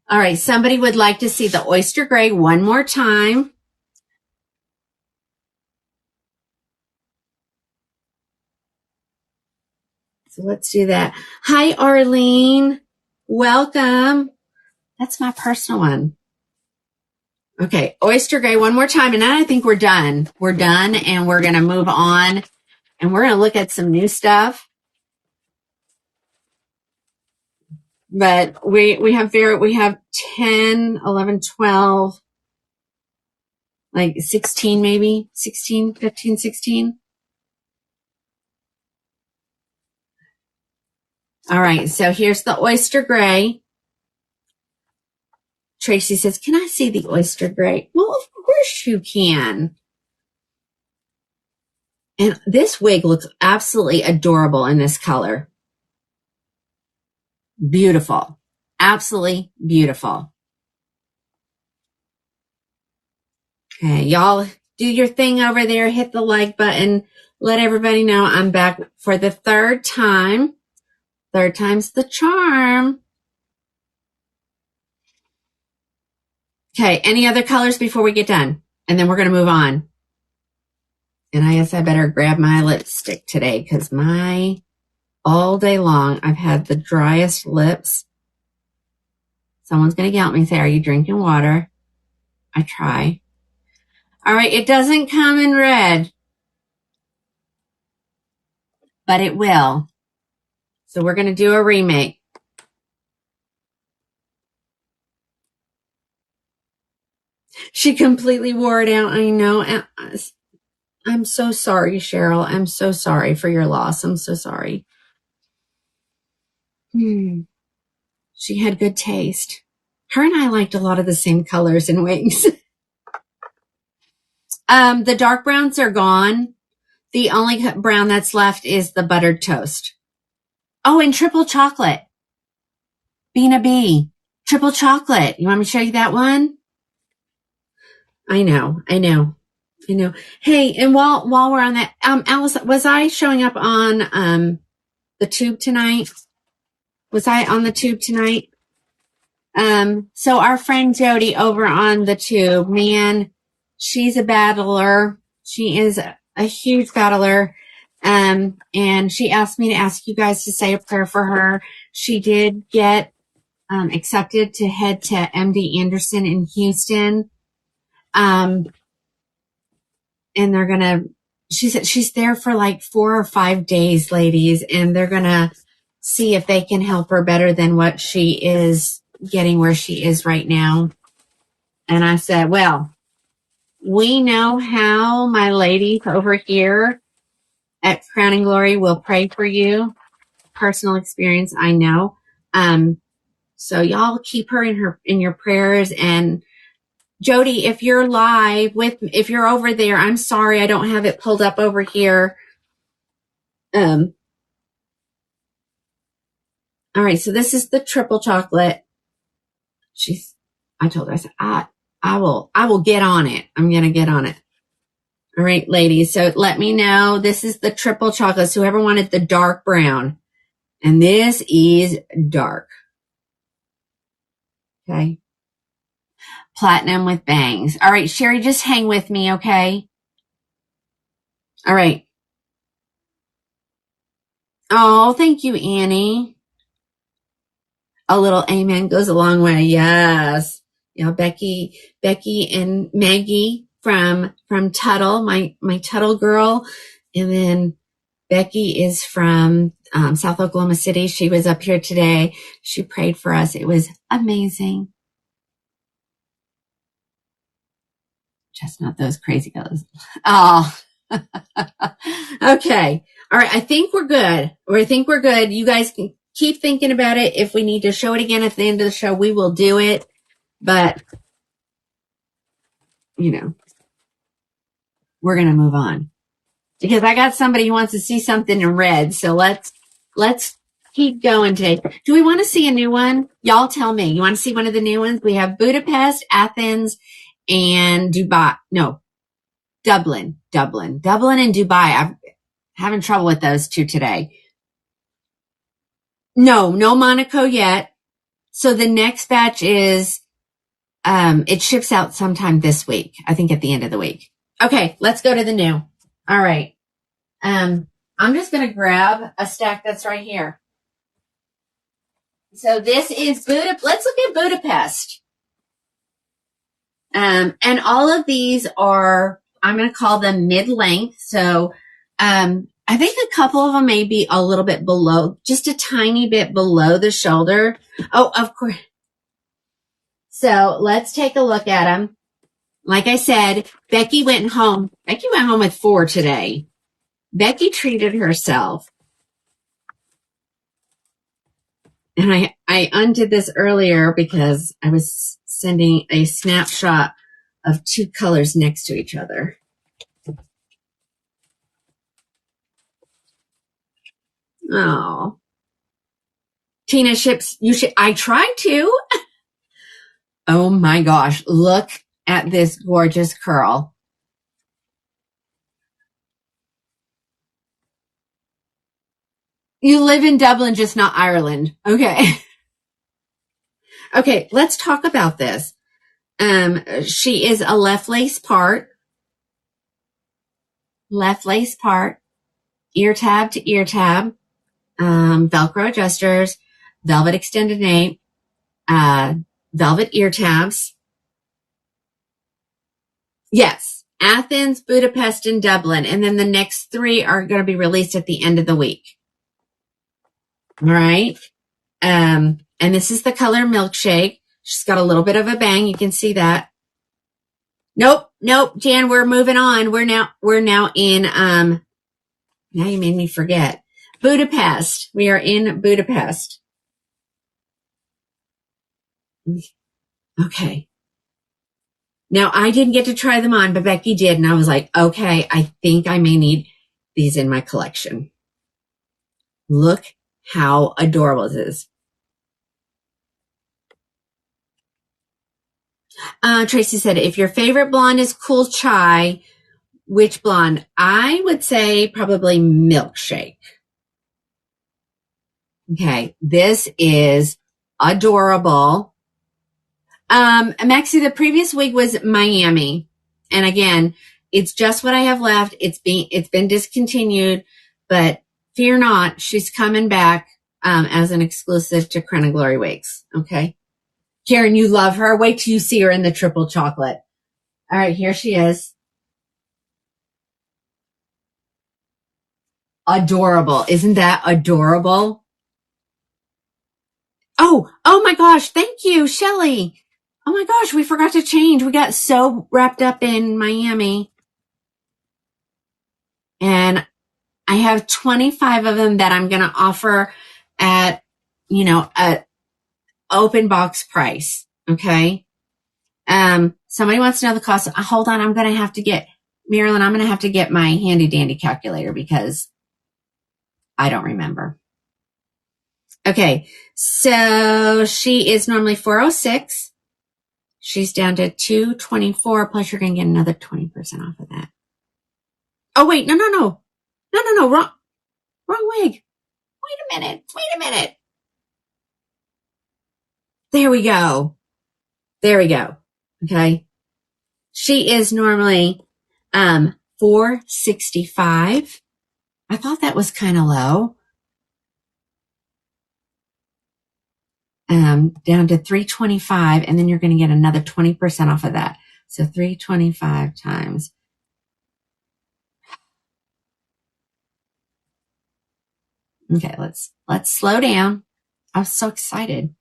All right. Somebody would like to see the oyster gray one more time. So let's do that. Hi, Arlene. Welcome. That's my personal one. Okay. Oyster gray one more time. And now I think we're done. We're done and we're going to move on and we're going to look at some new stuff. But we have 10, 11, 12, like 16, maybe 16, 15, 16. All right. So here's the oyster gray. Tracy says, can I see the oyster gray? Well, of course you can. And this wig looks absolutely adorable in this color. Beautiful. Absolutely beautiful. Okay, y'all do your thing over there. Hit the like button. Let everybody know I'm back for the third time. Third time's the charm. Okay, any other colors before we get done? And then we're going to move on. And I guess I better grab my lipstick today because all day long I've had the driest lips. Someone's going to yell at me and say, are you drinking water? I try. All right, it doesn't come in red, but it will. So we're going to do a remake. She completely wore it out. I know. I'm so sorry, Cheryl. I'm so sorry for your loss. I'm so sorry. She had good taste. Her and I liked a lot of the same colors and wigs. The dark browns are gone. The only brown that's left is the buttered toast. Oh, and triple chocolate. Beena Bee. Triple chocolate. You want me to show you that one? I know. Hey, and while we're on that, Alice, was I showing up on the tube tonight? Was I on the tube tonight? So our friend Jody over on the tube, man, she's a battler. She is a huge battler. And she asked me to ask you guys to say a prayer for her. She did get accepted to head to MD Anderson in Houston. And they're gonna, she said she's there for like 4 or 5 days, ladies, and they're gonna see if they can help her better than what she is getting where she is right now. And I said, well, we know how my lady over here at Crowning Glory will pray for you. Personal experience, I know. So y'all keep her in your prayers. And Jody, if you're live if you're over there, I'm sorry I don't have it pulled up over here. All right, so this is the triple chocolate. I told her, I said, I will get on it. I'm going to get on it. All right, ladies. So let me know. This is the triple chocolate. So whoever wanted the dark brown, and this is dark. Okay. Platinum with bangs. All right, Sherry, just hang with me. Okay. All right. Oh, thank you, Annie. A little amen goes a long way. Yes. You know, Becky and Maggie from Tuttle, my Tuttle girl. And then Becky is from South Oklahoma City. She was up here today. She prayed for us. It was amazing. Just not those crazy girls. Oh, okay. All right. I think we're good. You guys can keep thinking about it. If we need to show it again at the end of the show, we will do it. But, you know, we're going to move on because I got somebody who wants to see something in red. So let's keep going today. Do we want to see a new one? Y'all tell me. You want to see one of the new ones? We have Budapest, Athens, and Dubai. No, Dublin and Dubai. I'm having trouble with those two today. No Monaco yet. So the next batch is, it ships out sometime this week. I think at the end of the week. Okay, let's go to the new. All right. I'm just going to grab a stack that's right here. So this is Budapest. Let's look at Budapest. And all of these are, I'm going to call them mid-length. So, I think a couple of them may be a little bit below, just a tiny bit below the shoulder. Oh, of course. So let's take a look at them. Like I said, Becky went home with 4 today. Becky treated herself. And I undid this earlier because I was sending a snapshot of 2 colors next to each other. Oh, Tina Ships, I tried to. Oh my gosh. Look at this gorgeous curl. You live in Dublin, just not Ireland. Okay. Okay. Let's talk about this. She is a left lace part, ear tab to ear tab, Velcro adjusters, velvet extended nape, velvet ear tabs. Yes. Athens, Budapest, and Dublin. And then the next 3 are going to be released at the end of the week. All right. And this is the color Milkshake. She's got a little bit of a bang. You can see that. Nope. Jan, we're moving on. We're now in, now you made me forget. Budapest. We are in Budapest. Okay. Now, I didn't get to try them on, but Becky did. And I was like, okay, I think I may need these in my collection. Look how adorable this is. Tracy said, if your favorite blonde is Cool Chai, which blonde? I would say probably Milkshake. Okay, this is adorable. Maxie, the previous wig was Miami. And again, it's just what I have left. It's been discontinued, but fear not, she's coming back as an exclusive to Crown and Glory Wigs. Okay. Karen, you love her. Wait till you see her in the triple chocolate. All right, here she is. Adorable. Isn't that adorable? Oh my gosh. Thank you, Shelly. Oh my gosh, we forgot to change. We got so wrapped up in Miami. And I have 25 of them that I'm going to offer at, at open box price. Okay. Somebody wants to know the cost. Hold on. I'm going to have to get Marilyn. I'm going to have to get my handy dandy calculator because I don't remember. Okay. So she is normally $406. She's down to $224. Plus you're going to get another 20% off of that. Oh, wait. No. Wrong wig. Wait a minute. There we go. Okay. She is normally, $465. I thought that was kind of low. Down to $325, and then you're going to get another 20% off of that. So $325 times. Okay, let's slow down. I was so excited.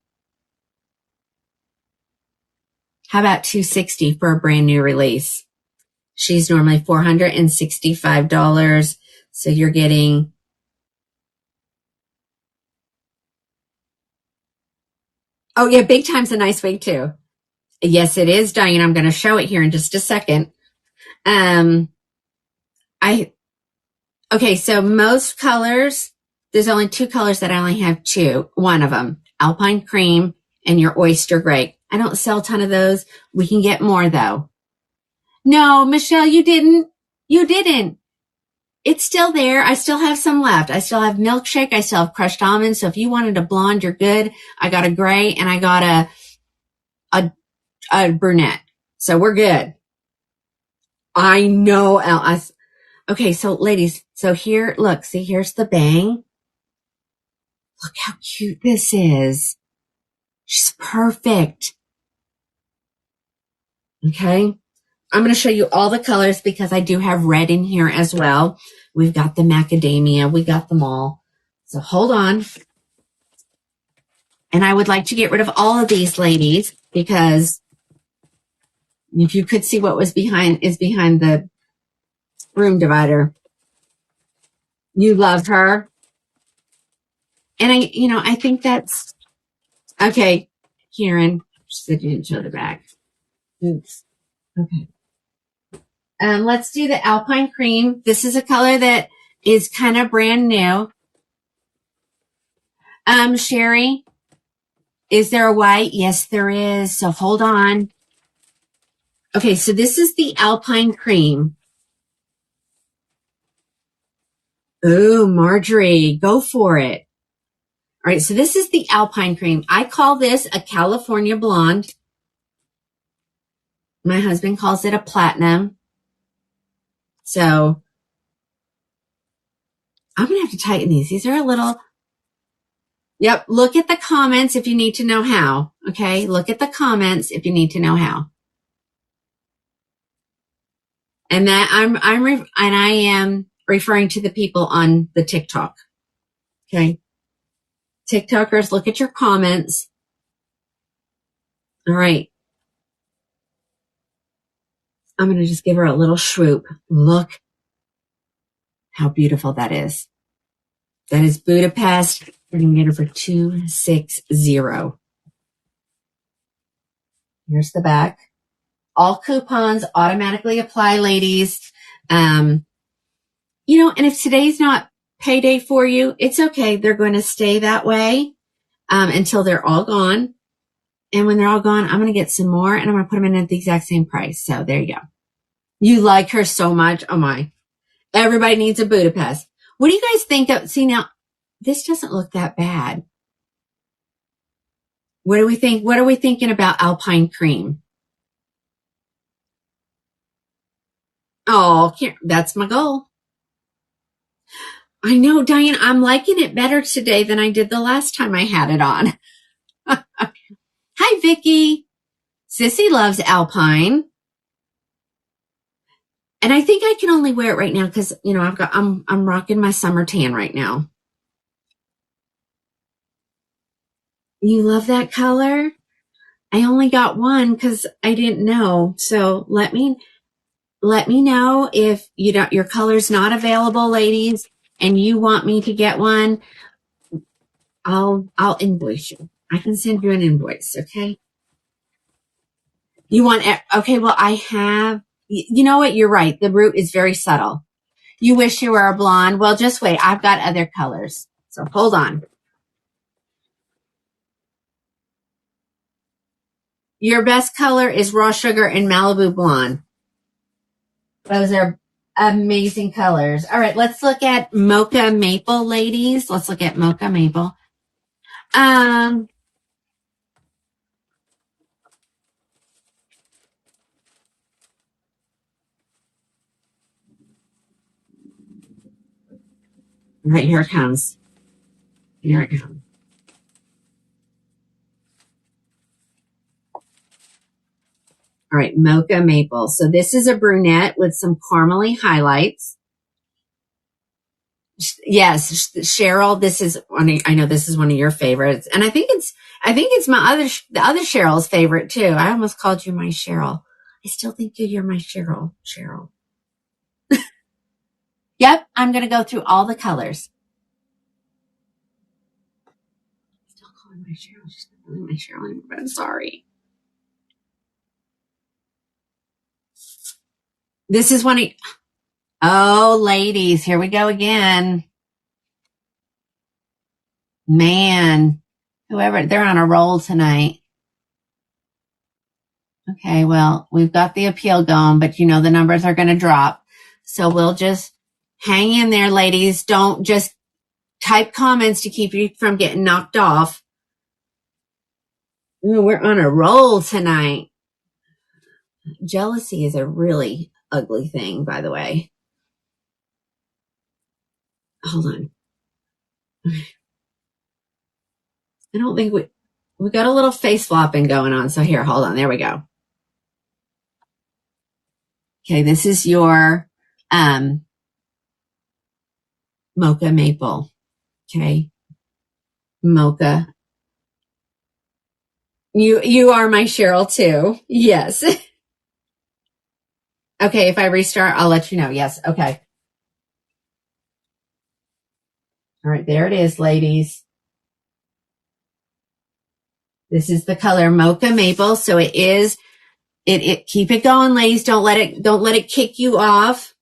How about $260 for a brand new release? She's normally $465. So you're getting oh yeah, Big Time's a nice wig too. Yes, it is, Diane. I'm going to show it here in just a second. Okay, so most colors, there's only two colors that I only have two. One of them, Alpine Cream and your Oyster Gray. I don't sell a ton of those. We can get more though. No, Michelle, you didn't. It's still there. I still have some left. I still have Milkshake. I still have crushed almonds. So if you wanted a blonde, you're good. I got a gray and I got a brunette. So we're good. I know. Okay. So ladies, so here, look, see, here's the bang. Look how cute this is. She's perfect. Okay. I'm going to show you all the colors because I do have red in here as well. We've got the macadamia. We got them all. So hold on. And I would like to get rid of all of these ladies because if you could see what was behind the room divider. You love her. And I think that's okay. Karen, she said you didn't show the back. Oops. Okay. Let's do the Alpine Cream. This is a color that is kind of brand new. Sherry, is there a white? Yes, there is. So hold on. Okay, so this is the Alpine Cream. Ooh, Marjorie, go for it. All right, so this is the Alpine Cream. I call this a California Blonde. My husband calls it a Platinum. So I'm going to have to tighten these. These are a little... Yep, look at the comments if you need to know how. Okay, look at the comments if you need to know how. And that I am referring to the people on the TikTok. Okay, TikTokers, look at your comments. All right, I'm going to just give her a little swoop. Look how beautiful that is. That is Budapest. We're going to get her for $260. Here's the back. All coupons automatically apply, ladies. And if today's not payday for you, it's okay. They're going to stay that way until they're all gone. And when they're all gone, I'm going to get some more and I'm going to put them in at the exact same price. So there you go. You like her so much. Oh my. Everybody needs a Budapest. What do you guys think of? See, now this doesn't look that bad. What do we think? What are we thinking about Alpine Cream? Oh, that's my goal. I know, Diane, I'm liking it better today than I did the last time I had it on. Hi, Vicki. Sissy loves Alpine. And I think I can only wear it right now because, I'm rocking my summer tan right now. You love that color? I only got one because I didn't know. So let me know if your color's not available, ladies, and you want me to get one. I'll invoice you. I can send you an invoice, okay? You want okay, well I have, you know what, you're right. The root is very subtle. You wish you were a blonde. Well, just wait. I've got other colors. So hold on. Your best color is raw sugar and Malibu blonde. Those are amazing colors. All right, let's look at mocha maple, ladies. Let's look at mocha maple. Right, here it comes. Here it comes. All right, mocha maple. So this is a brunette with some caramely highlights. Yes, Cheryl, I know this is one of your favorites. And I think it's the other Cheryl's favorite too. I almost called you my Cheryl. I still think you're my Cheryl. Yep, I'm going to go through all the colors. I'm still calling my Cheryl. She's not really my Cheryl anymore, but I'm sorry. This is one of, oh, ladies, here we go again. Man, they're on a roll tonight. Okay, well, we've got the appeal going, but the numbers are going to drop. So we'll just hang in there, ladies. Don't just type comments to keep you from getting knocked off. Ooh, we're on a roll tonight. Jealousy is a really ugly thing, by the way. Hold on. I don't think we got a little face flopping going on. So here, hold on. There we go. Okay, this is your mocha maple. Okay. Mocha. You are my Cheryl too. Yes. Okay, if I restart, I'll let you know. Yes. Okay. All right, there it is, ladies. This is the color mocha maple. So it is it keep it going, ladies. Don't let it kick you off.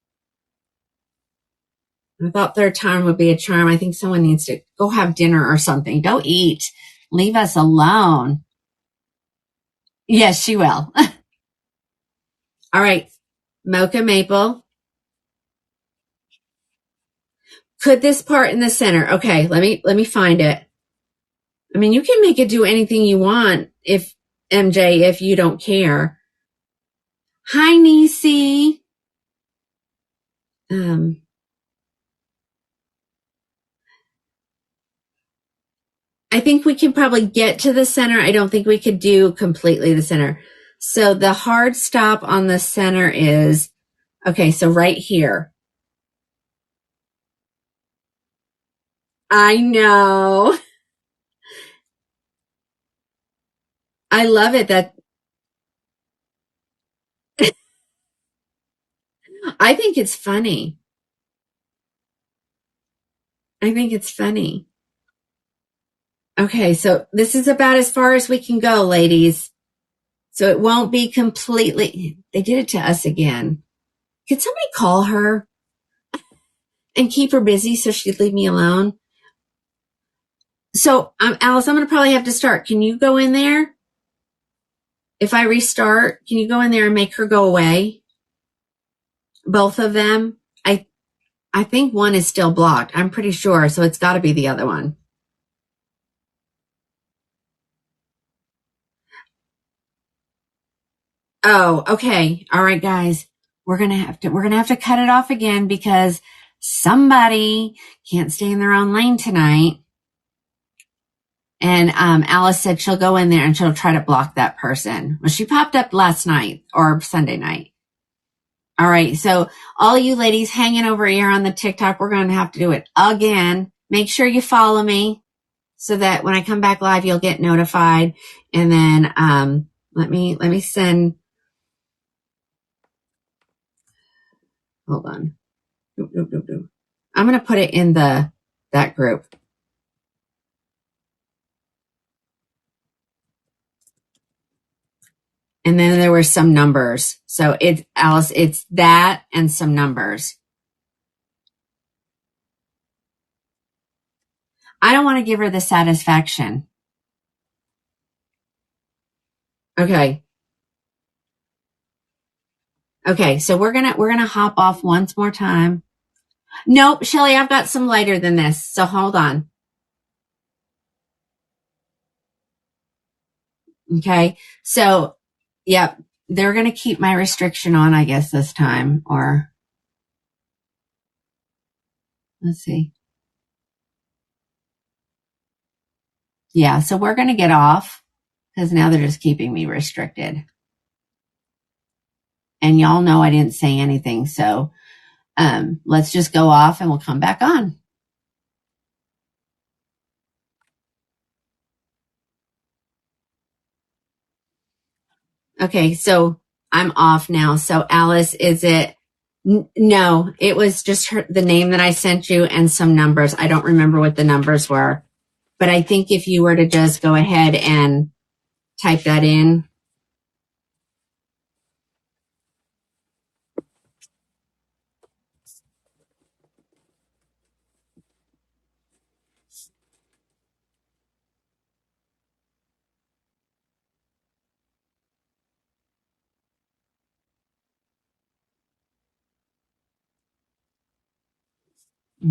I thought third time would be a charm. I think someone needs to go have dinner or something. Go eat. Leave us alone. Yes, she will. All right. Mocha maple. Could this part in the center. Okay, let me find it. I mean, you can make it do anything you want if you don't care. Hi, Nisi. I think we can probably get to the center. I don't think we could do completely the center. So the hard stop on the center is, okay, so right here. I know. I love it that I think it's funny. I think it's funny. Okay, so this is about as far as we can go, ladies. So it won't be completely, they did it to us again. Could somebody call her and keep her busy so she'd leave me alone? So, Alice, I'm going to probably have to start. Can you go in there? If I restart, can you go in there and make her go away? Both of them? I think one is still blocked. I'm pretty sure. So it's got to be the other one. Oh, okay. All right, guys. We're going to have to cut it off again because somebody can't stay in their own lane tonight. And Alice said she'll go in there and she'll try to block that person. Well, she popped up last night or Sunday night. All right. So all you ladies hanging over here on the TikTok, we're going to have to do it again. Make sure you follow me so that when I come back live, you'll get notified. And then let me send. Hold on. I'm going to put it in that group. And then there were some numbers. So Alice, it's that and some numbers. I don't want to give her the satisfaction. Okay. Okay, so we're gonna hop off once more time. Nope, Shelly, I've got some lighter than this, so hold on. Okay, so yep, they're gonna keep my restriction on, I guess, this time, or let's see. Yeah, so we're gonna get off because now they're just keeping me restricted. And y'all know I didn't say anything, so let's just go off and we'll come back on. Okay, so I'm off now. So Alice, is it? No, it was just the name that I sent you and some numbers. I don't remember what the numbers were, but I think if you were to just go ahead and type that in.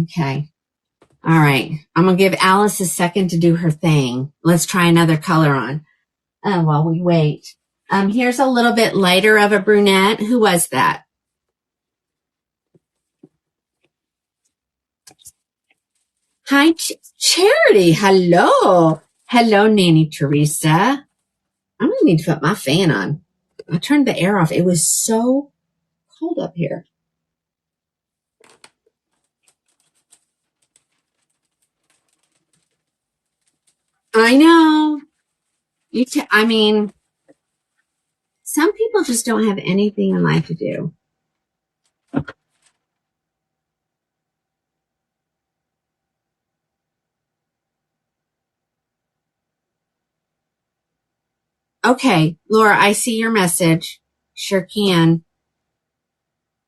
Okay. All right. I'm going to give Alice a second to do her thing. Let's try another color on while we wait. Here's a little bit lighter of a brunette. Who was that? Hi, Charity. Hello. Hello, Nanny Teresa. I'm going to need to put my fan on. I turned the air off. It was so cold up here. I know. I mean, some people just don't have anything in life to do. Okay, Laura, I see your message. Sure can.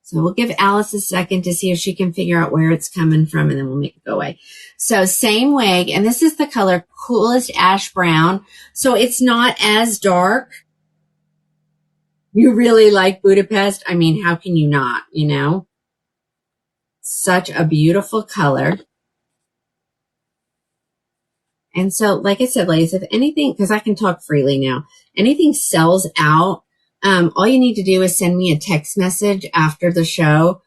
So we'll give Alice a second to see if she can figure out where it's coming from, and then we'll make it go away. So same wig, and this is the color Coolest Ash Brown. So it's not as dark. You really like Budapest? I mean, how can you not, you know? Such a beautiful color. And so, like I said, ladies, if anything, because I can talk freely now, anything sells out, all you need to do is send me a text message after the show,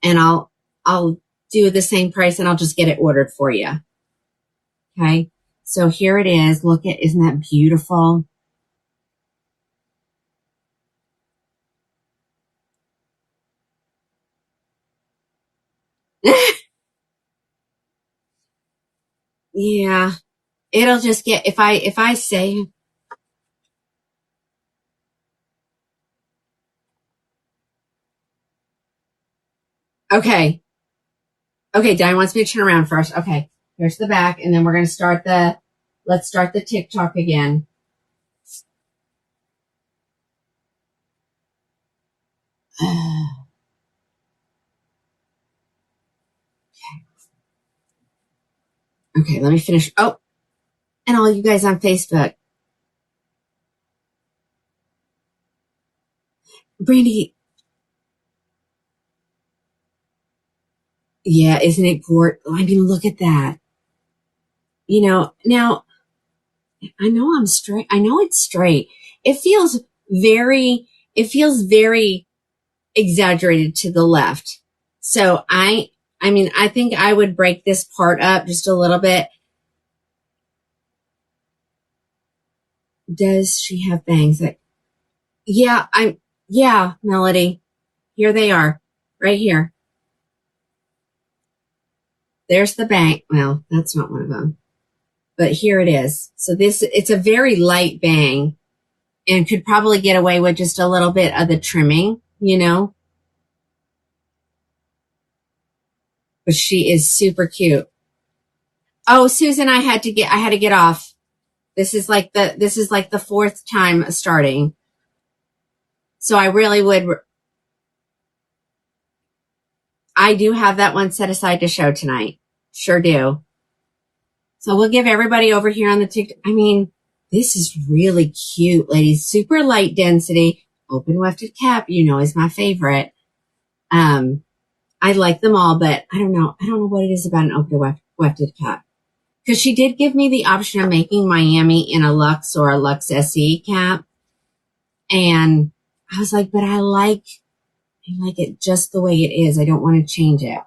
and I'll do the same price, and I'll just get it ordered for you. Okay. So here it is. Look at, isn't that beautiful? Yeah. It'll just get, if I say, okay. Okay. Diane wants me to turn around first. Okay. Here's the back. And then we're going to let's start the TikTok again. Okay, let me finish. Oh, and all you guys on Facebook. Brandy, yeah, isn't it gorgeous? I mean, look at that. Now, I know I'm straight. I know it's straight. It feels it feels very exaggerated to the left. So I mean, I think I would break this part up just a little bit. Does she have bangs? Yeah, yeah, Melody. Here they are, right here. There's the bang. Well, that's not one of them, but here it is. So it's a very light bang and could probably get away with just a little bit of the trimming, but she is super cute. Oh, Susan, I had to get off. This is like the fourth time starting. So I do have that one set aside to show tonight. Sure do. So we'll give everybody over here on the TikTok. I mean, this is really cute, ladies. Super light density. Open wefted cap, is my favorite. I like them all, but I don't know. I don't know what it is about an open wefted cap. Because she did give me the option of making Miami in a Luxe or a Luxe SE cap. And I was like, but I like it just the way it is. I don't want to change it.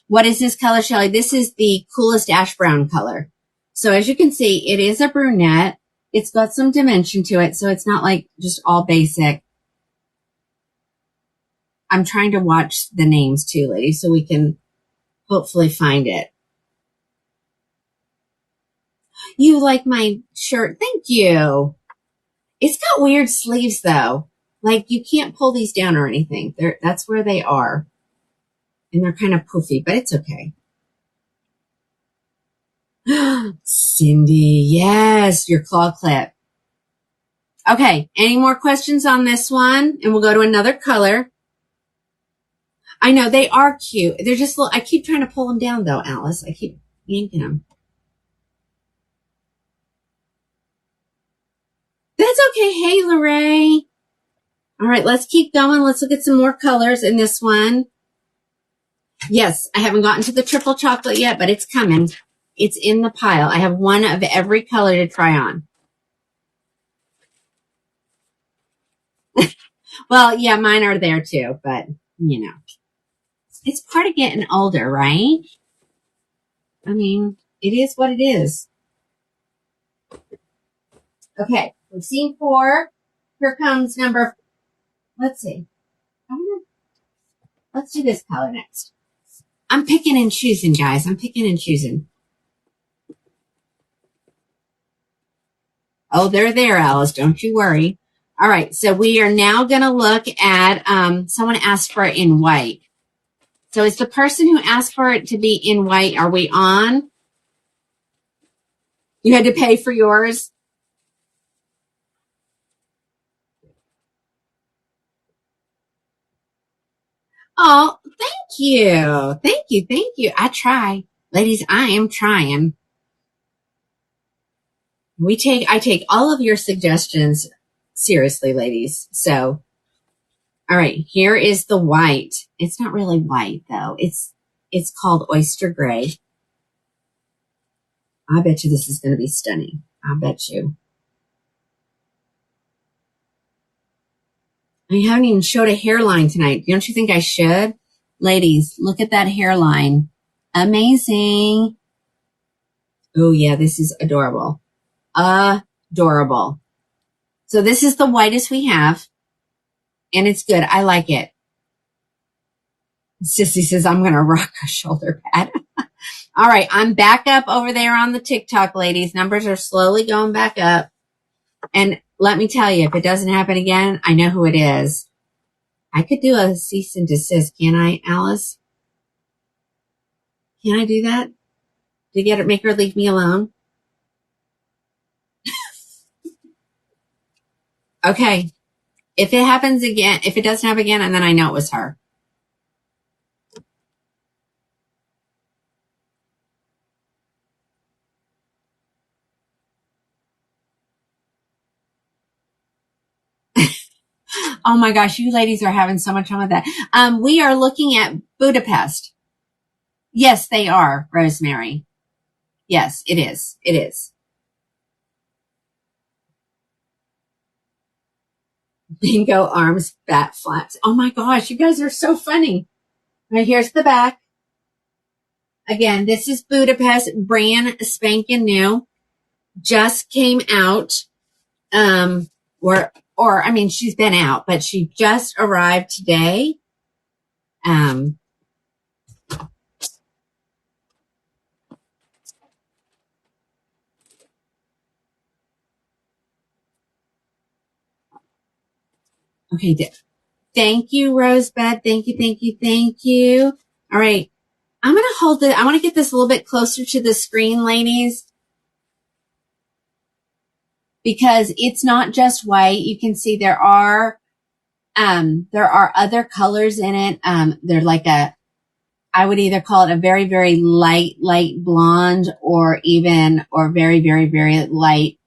What is this color, Shelly? This is the coolest ash brown color. So as you can see, it is a brunette. It's got some dimension to it, so it's not like just all basic. I'm trying to watch the names too, ladies, so we can hopefully find it. You like my shirt? Thank you. It's got weird sleeves though. Like you can't pull these down or anything. That's where they are. And they're kind of poofy, but it's okay. Cindy, yes, your claw clip. Okay, any more questions on this one? And we'll go to another color. I know they are cute. They're just I keep trying to pull them down though, Alice. I keep yanking them. That's okay. Hey, Lorraine. All right, let's keep going. Let's look at some more colors in this one. Yes, I haven't gotten to the triple chocolate yet, but it's coming. It's in the pile. I have one of every color to try on. Well, yeah, mine are there too, but it's part of getting older, right? I mean, it is what it is. Okay, we've seen 4. Here comes number, let's see. Let's do this color next. I'm picking and choosing, guys. I'm picking and choosing. Oh, they're there, Alice. Don't you worry. All right, so we are now going to look at, someone asked for it in white. So is the person who asked for it to be in white, are we on? You had to pay for yours? Oh, thank you. Thank you. Thank you. I try. Ladies, I am trying. I take all of your suggestions seriously, ladies. So, all right, here is the white. It's not really white though. It's called oyster gray. I bet you this is going to be stunning. I bet you. I haven't even showed a hairline tonight. Don't you think I should? Ladies, look at that hairline. Amazing. Oh yeah, this is adorable. Adorable. So this is the whitest we have. And it's good. I like it. Sissy says, I'm going to rock a shoulder pad. All right. I'm back up over there on the TikTok, ladies. Numbers are slowly going back up. And let me tell you, if it doesn't happen again, I know who it is. I could do a cease and desist. Can I, Alice? Can I do that? To make her leave me alone? Okay. If it happens again, if it doesn't happen again, and then I know it was her. Oh my gosh, you ladies are having so much fun with that. We are looking at Budapest. Yes, they are, Rosemary. Yes, it is. It is. Bingo arms, bat flaps. Oh my gosh, you guys are so funny. All right, here's the back. Again, this is Budapest, brand spanking new. Just came out. Or I mean, she's been out, but she just arrived today. Okay. Thank you, Rosebud. Thank you, thank you, thank you. All right. I'm going to hold it. I want to get this a little bit closer to the screen, ladies, because it's not just white. You can see there are other colors in it. They're like I would either call it a very, very light blonde or very, very, very light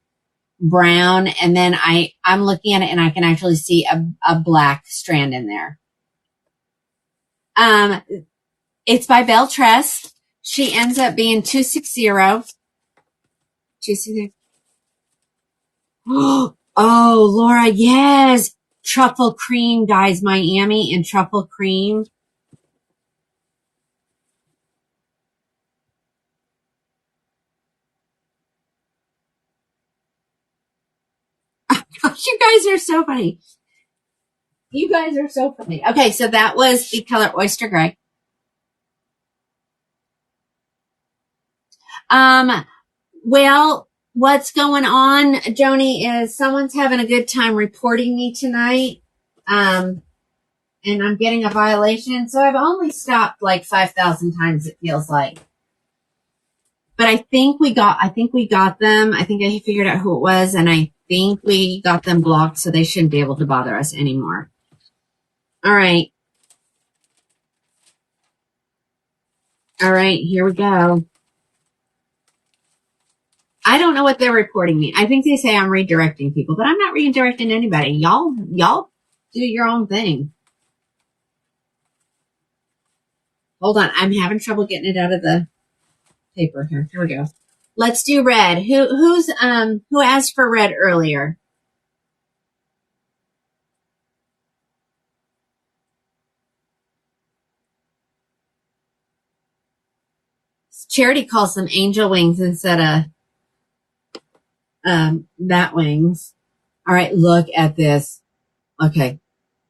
brown. And then I'm looking at it and I can actually see a black strand in there. It's by Belle Tress. She ends up being 260. 260. Oh, Laura, yes. Truffle cream, guys. Miami and truffle cream. Gosh, you guys are so funny. You guys are so funny. Okay, so that was the color Oyster Gray. Well, what's going on, Joni, is someone's having a good time reporting me tonight. And I'm getting a violation. So I've only stopped like 5,000 times, it feels like. But I think we got them. I think I figured out who it was, and I think we got them blocked, so they shouldn't be able to bother us anymore. All right. All right, here we go. I don't know what they're reporting me. I think they say I'm redirecting people, but I'm not redirecting anybody. Y'all do your own thing. Hold on. I'm having trouble getting it out of the paper here. Here we go. Let's do red. Who asked for red earlier? Charity calls them angel wings instead of bat wings. All right, look at this. Okay,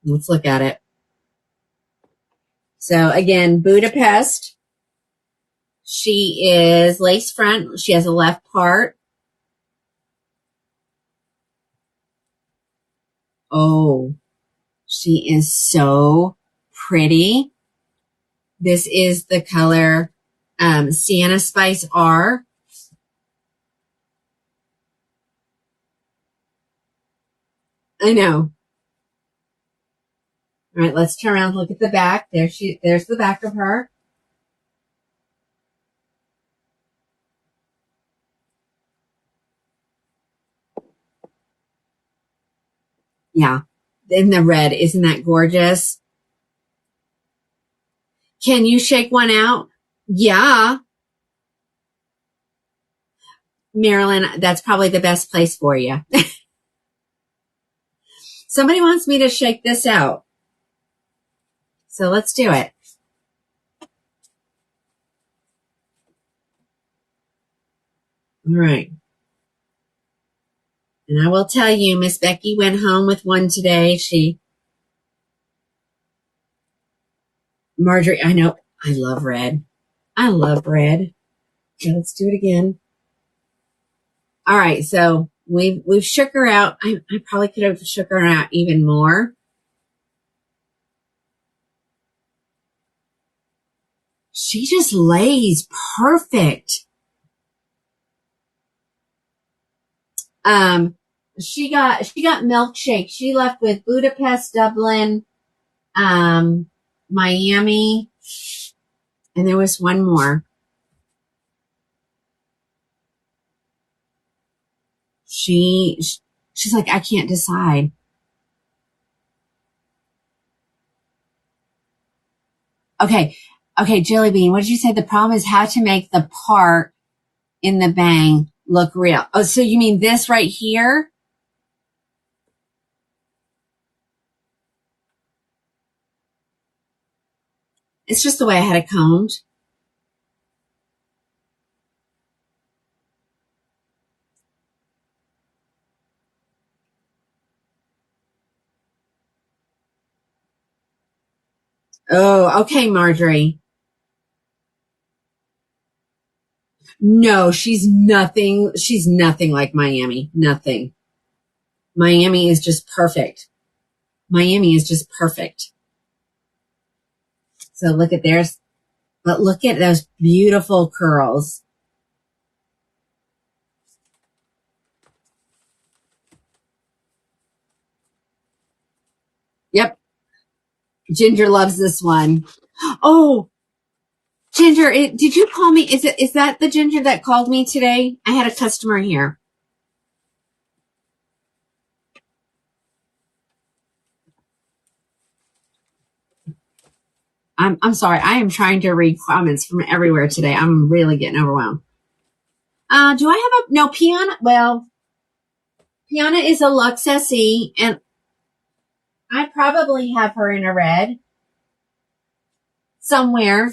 let's look at it. So again, Budapest. She is lace front. She has a left part. Oh, she is so pretty. This is the color Sienna Spice R. I know. All right, let's turn around and look at the back. There's the back of her. Yeah. In the red. Isn't that gorgeous? Can you shake one out? Yeah. Marilyn, that's probably the best place for you. Somebody wants me to shake this out. So let's do it. All right. And I will tell you, Miss Becky went home with one today. Marjorie, I know, I love red. I love red. Okay, let's do it again. All right, so we've shook her out. I probably could have shook her out even more. She just lays perfect. she got milkshake. She left with Budapest, Dublin, Miami, and there was one more. She's like, I can't decide. Okay, Jelly Bean, what did you say? The problem is how to make the part in the bang look real. Oh, so you mean this right here? It's just the way I had it combed. Oh, okay, Marjorie. No, she's nothing. She's nothing like Miami. Nothing. Miami is just perfect. Miami is just perfect. So look at theirs. But look at those beautiful curls. Yep. Ginger loves this one. Oh, Ginger, did you call me? Is that the Ginger that called me today? I had a customer here. I'm sorry. I am trying to read comments from everywhere today. I'm really getting overwhelmed. Do I have no Piana? Well, Piana is a Lux SE, and I probably have her in a red somewhere.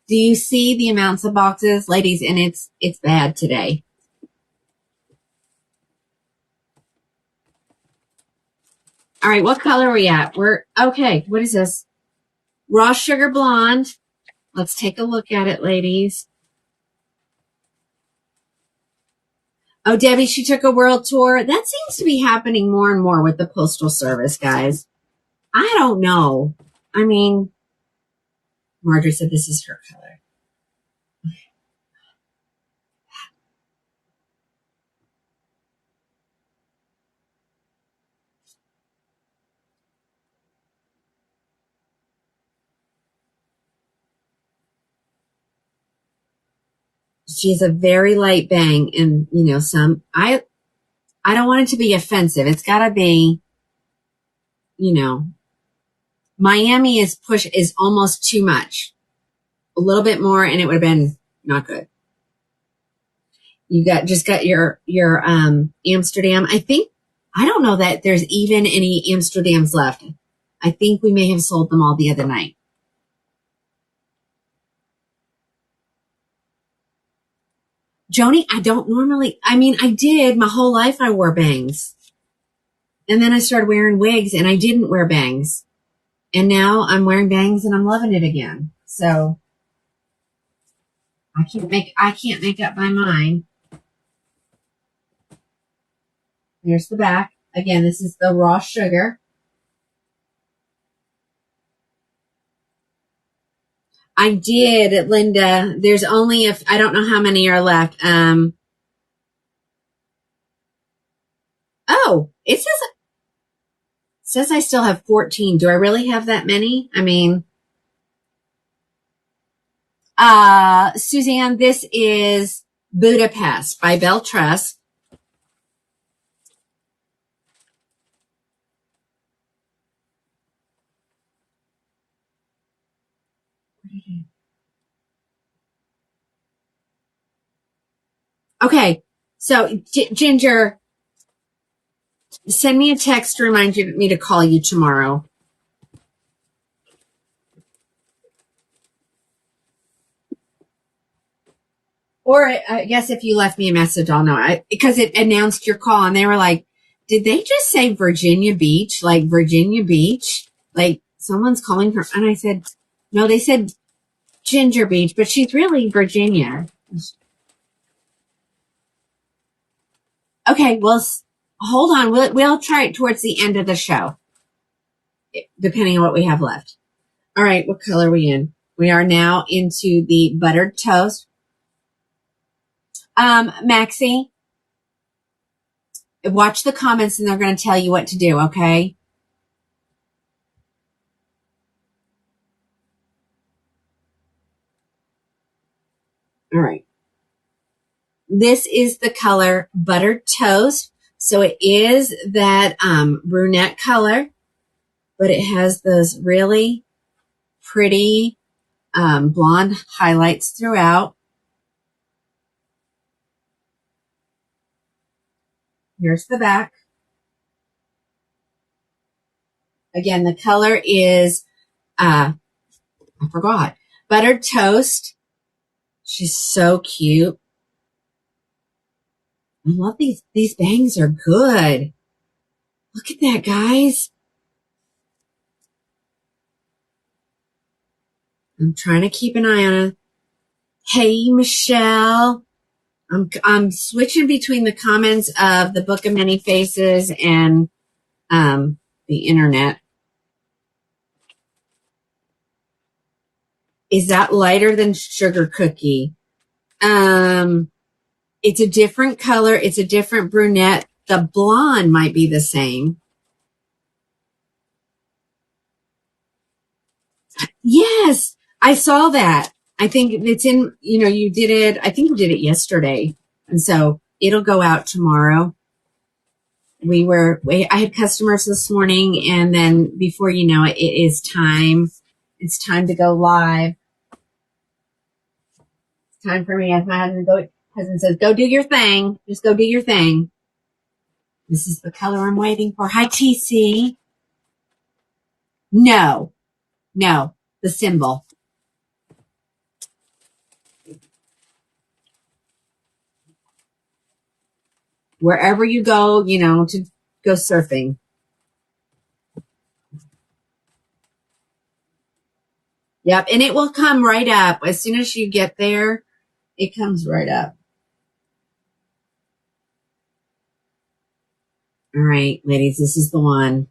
Do you see the amounts of boxes, ladies? And it's bad today. All right, what color are we at? We're okay. What is this? Raw Sugar Blonde. Let's take a look at it, ladies. Oh, Debbie, she took a world tour. That seems to be happening more and more with the Postal Service, guys. I don't know. I mean, Marjorie said this is her color. She's a very light bang, and I don't want it to be offensive. It's got to be, Miami is almost too much. A little bit more, and it would have been not good. You got your Amsterdam. I don't know that there's even any Amsterdams left. I think we may have sold them all the other night. Joni, I don't normally, I did my whole life. I wore bangs. And then I started wearing wigs and I didn't wear bangs. And now I'm wearing bangs and I'm loving it again. So I can't make up my mind. Here's the back. Again, this is the raw sugar. I did, Linda. There's only I don't know how many are left. Oh, it says I still have 14. Do I really have that many? Suzanne, this is Budapest by Belle Tress. Okay, so Ginger, send me a text to remind me to call you tomorrow. Or I guess if you left me a message, I'll know. Because it announced your call, and they were like, did they just say Virginia Beach? Like Virginia Beach? Like someone's calling her. And I said, no, they said Ginger Beach, but she's really Virginia. Okay, well, hold on. We'll try it towards the end of the show, depending on what we have left. All right, what color are we in? We are now into the buttered toast. Maxie, Watch the comments and they're going to tell you what to do, okay? All right. This is the color Buttered Toast. So it is that brunette color, but it has those really pretty blonde highlights throughout. Here's the back. Again, the color is, I forgot, Buttered Toast. She's so cute. I love these. These bangs are good. Look at that, guys. I'm trying to keep an eye on her. Hey, Michelle. I'm switching between the comments of the Book of Many Faces and the internet. Is that lighter than Sugar Cookie? It's a different color. It's a different brunette. The blonde might be the same. Yes, I saw that. I think it's in, you did it. I think you did it yesterday. And so it'll go out tomorrow. I had customers this morning, and then before you know it, it is time. It's time to go live. It's time for me, as my husband says, go do your thing. Just go do your thing. This is the color I'm waiting for. Hi, TC. No, the symbol. Wherever you go, to go surfing. Yep, and it will come right up. As soon as you get there, it comes right up. All right, ladies, this is the one.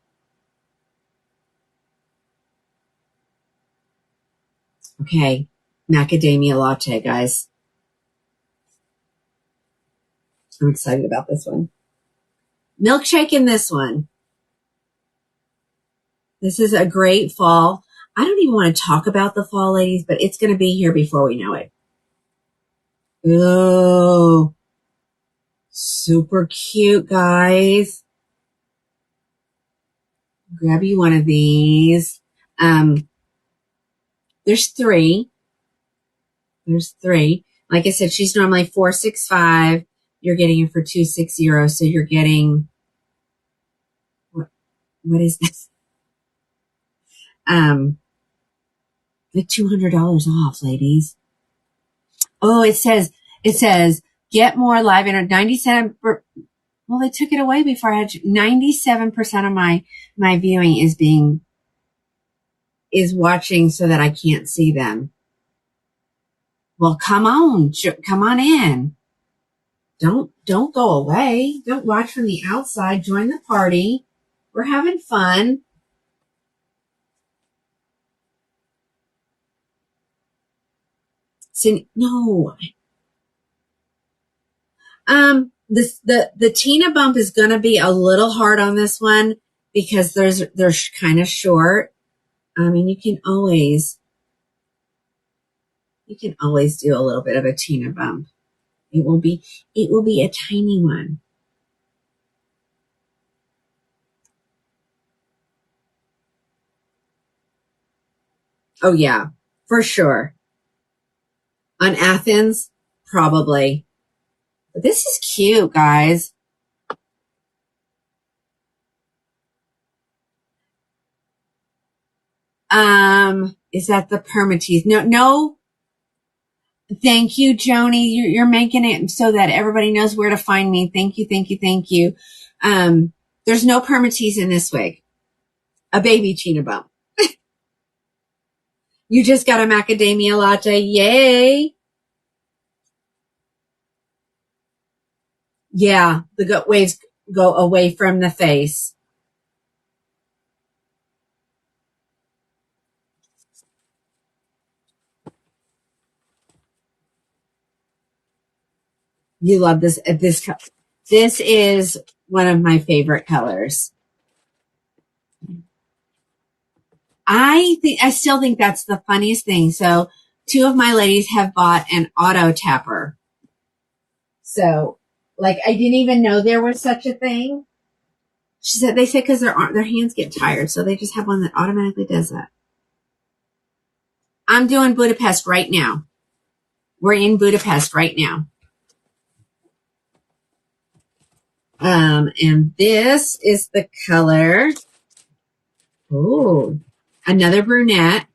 Okay, macadamia latte, guys. I'm excited about this one. Milkshake in this one. This is a great fall. I don't even want to talk about the fall, ladies, but it's going to be here before we know it. Oh, super cute, guys. Grab you one of these. There's three. Like I said, she's normally $465. You're getting it for $260. So you're getting, what is this? Like $200 off, ladies. Oh, it says get more live inter 97. Well, they took it away before I had 97% of my viewing is watching so that I can't see them. Well, come on in. Don't go away. Don't watch from the outside. Join the party. We're having fun. No. The Tina bump is going to be a little hard on this one because they're kind of short. I mean, you can always do a little bit of a Tina bump. It will be a tiny one. Oh yeah, for sure. On Athens, probably. But this is cute, guys. Is that the permatease? No. Thank you, Joni. You're making it so that everybody knows where to find me. Thank you. There's no permatease in this wig. A baby Tina bump. You just got a macadamia latte. Yay. Yeah, the gut waves go away from the face. You love this. This is one of my favorite colors. I still think that's the funniest thing. So 2 of my ladies have bought an auto tapper. So like I didn't even know there was such a thing. They said because their hands get tired, so they just have one that automatically does that. I'm doing Budapest right now. We're in Budapest right now. And this is the color. Oh, another brunette.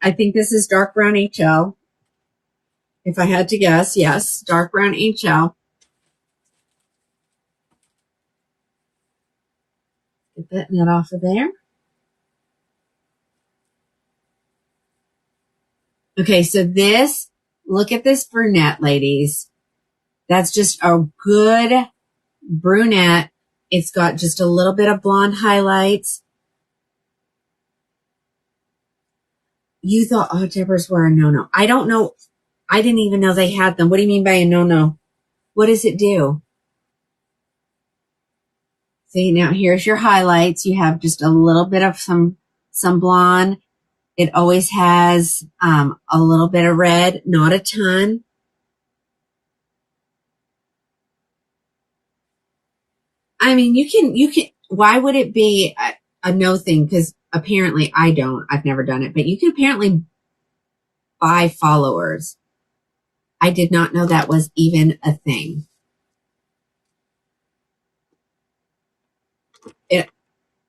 I think this is dark brown HL. If I had to guess, yes, dark brown HL. Get that net off of there. Okay, so look at this brunette, ladies. That's just a good brunette. It's got just a little bit of blonde highlights. You thought auto tappers were a no-no. I don't know. I didn't even know they had them. What do you mean by a no-no? What does it do? See, now here's your highlights. You have just a little bit of some blonde. It always has a little bit of red, not a ton. I mean, you can, why would it be a no thing? Because apparently I don't. I've never done it, but you can apparently buy followers. I did not know that was even a thing.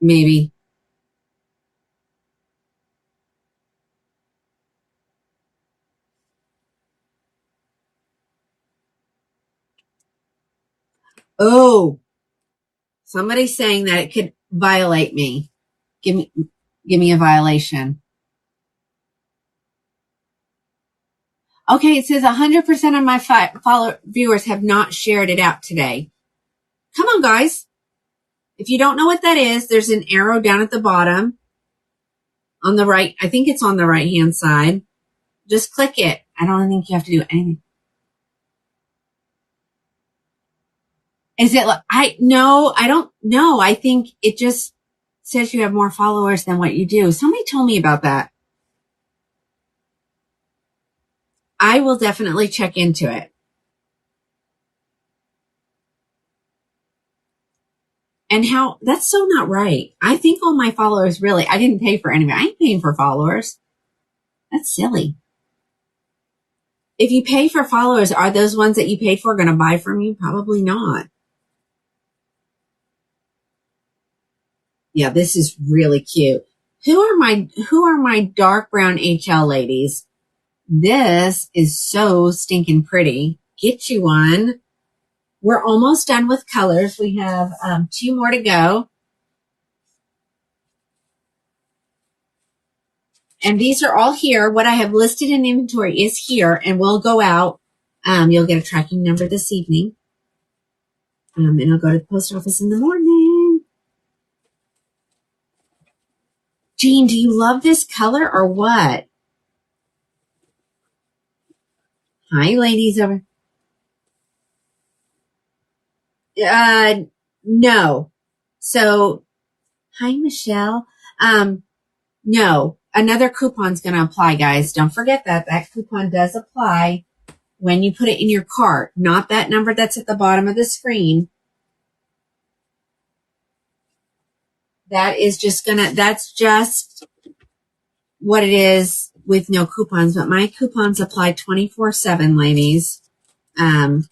Maybe. Oh, somebody's saying that it could violate me. Give me a violation. Okay, it says 100% of my viewers have not shared it out today. Come on, guys. If you don't know what that is, there's an arrow down at the bottom on the right. I think it's on the right-hand side. Just click it. I don't think you have to do anything. Is it like, I don't know. I think it just says you have more followers than what you do. Somebody told me about that. I will definitely check into it. And that's so not right. I think all my followers I didn't pay for anything. I ain't paying for followers. That's silly. If you pay for followers, are those ones that you paid for going to buy from you? Probably not. Yeah, this is really cute. Who are my dark brown HL ladies? This is so stinking pretty. Get you one. We're almost done with colors. We have 2 more to go. And these are all here. What I have listed in inventory is here and will go out. You'll get a tracking number this evening. And I'll go to the post office in the morning. Jean, do you love this color or what? Hi, ladies over. No. So, hi, Michelle. No. Another coupon's going to apply, guys. Don't forget that. That coupon does apply when you put it in your cart, not that number that's at the bottom of the screen. That's just what it is with no coupons, but my coupons apply 24/7, ladies.